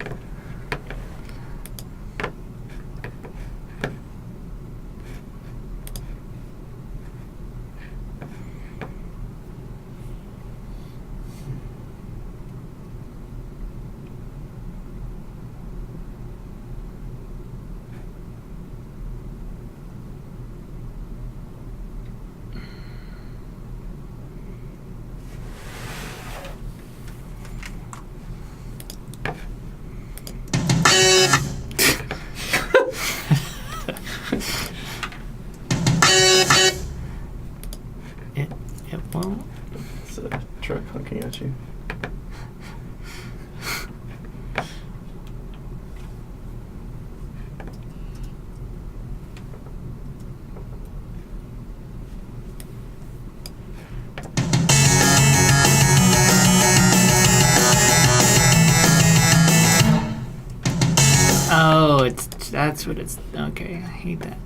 It won't. It's a truck honking at you. Oh, that's what it's. Okay, I hate that.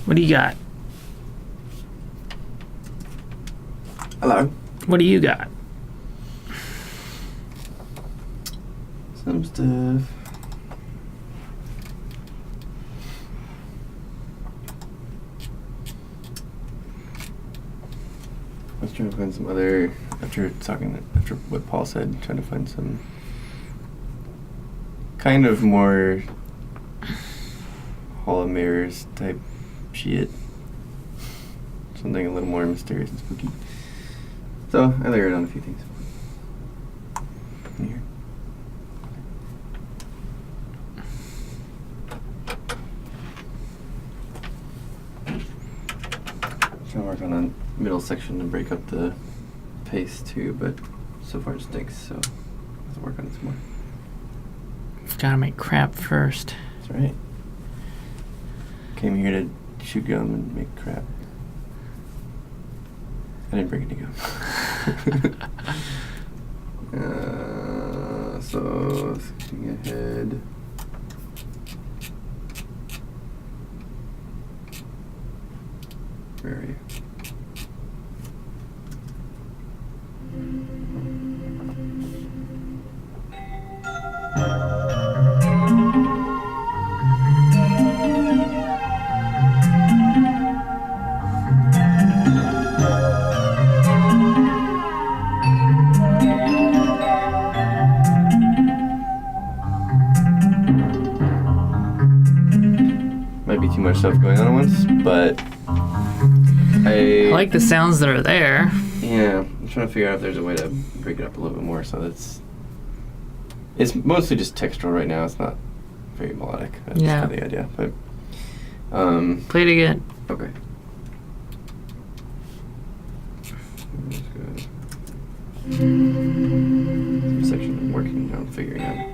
What do you got? Hello. What do you got? Some stuff. I was trying to find some other, after what Paul said, trying to find some kind of more Hall of Mirrors type shit. Something a little more mysterious and spooky. So I layered on a few things. Here. Trying to work on a middle section to break up the pace too, but so far it stinks, so I have to work on this more. Gotta make crap first. That's right. Came here to chew gum and make crap. I didn't bring any gum. So, thinking ahead. Where are you? Might be too much stuff going on at once, but I like the sounds that are there. Yeah, I'm trying to figure out if there's a way to break it up a little bit more so that's... It's mostly just textural right now, it's not very melodic. That's Yeah. kind of the idea, but... Play it again. Okay. That's good. Some section I'm working on figuring out.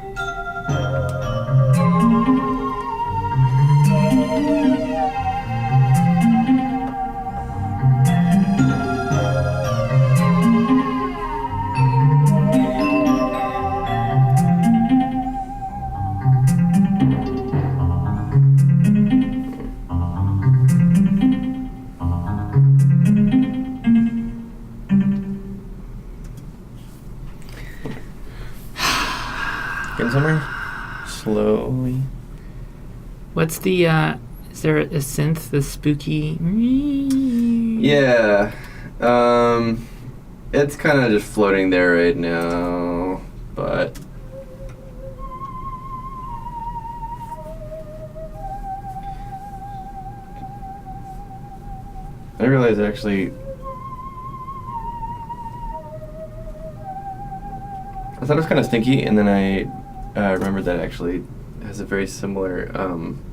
Getting somewhere? Slowly. What's the, is there a synth, the spooky? Yeah. It's kind of just floating there right now, but... I realized actually... I thought it was kind of stinky, and then I remembered that it actually has a very similar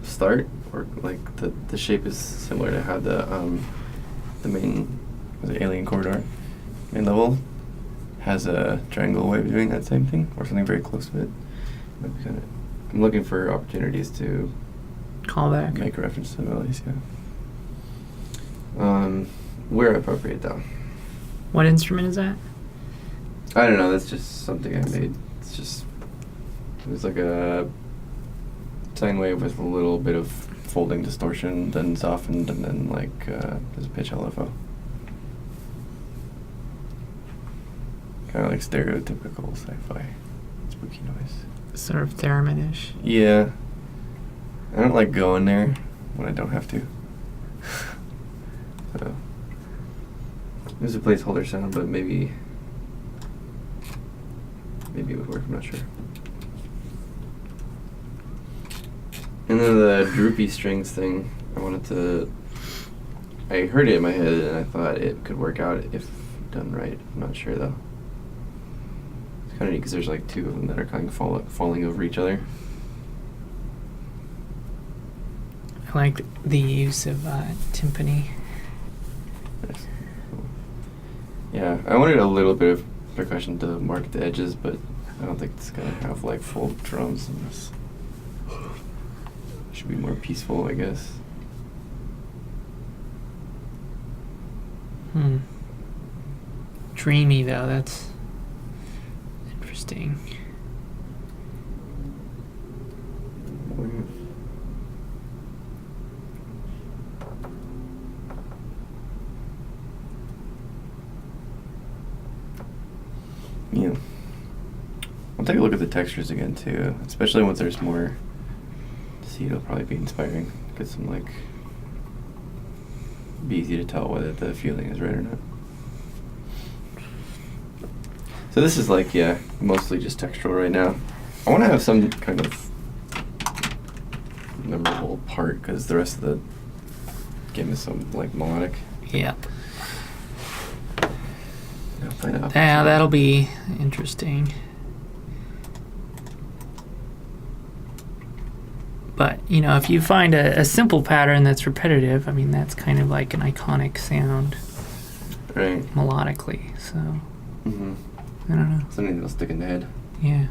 start, or like the shape is similar to how the main alien corridor main level has a triangle way of doing that same thing, or something very close to it. Might be kinda, I'm looking for opportunities to Call back. make a reference to the melodies. Yeah. Where appropriate though. What instrument is that? I don't know, that's just something I made. It was like a sine wave with a little bit of folding distortion, then softened, and then like there's a pitch LFO. Kind of like stereotypical sci-fi spooky noise. Sort of theremin-ish. Yeah. I don't like going there when I don't have to. So, there's a placeholder sound, but maybe it would work, I'm not sure. And then the droopy strings thing, I heard it in my head and I thought it could work out if done right. I'm not sure though. It's kind of neat because there's like two of them that are kind of falling over each other. I like the use of timpani. Nice. Cool. Yeah, I wanted a little bit of percussion to mark the edges, but I don't think it's gonna have like full drums in this. Should be more peaceful, I guess. Dreamy though, that's interesting. Yeah. I'll take a look at the textures again too, especially once there's more to see. It'll probably be inspiring. Get some like, be easy to tell whether the feeling is right or not. So this is like, yeah, mostly just textural right now. I want to have some kind of memorable part because the rest of the game is so like melodic. Yeah. I'll find out. Yeah, that'll be interesting. But, you know, if you find a simple pattern that's repetitive, I mean, that's kind of like an iconic sound Right. melodically, so. Mm-hmm. I don't know. Something that'll stick in the head. Yeah.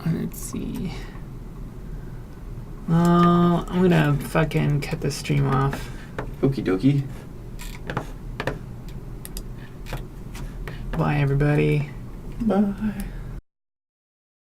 Let's see. Oh, I'm gonna fucking cut the stream off. Okie dokie. Bye, everybody. Bye.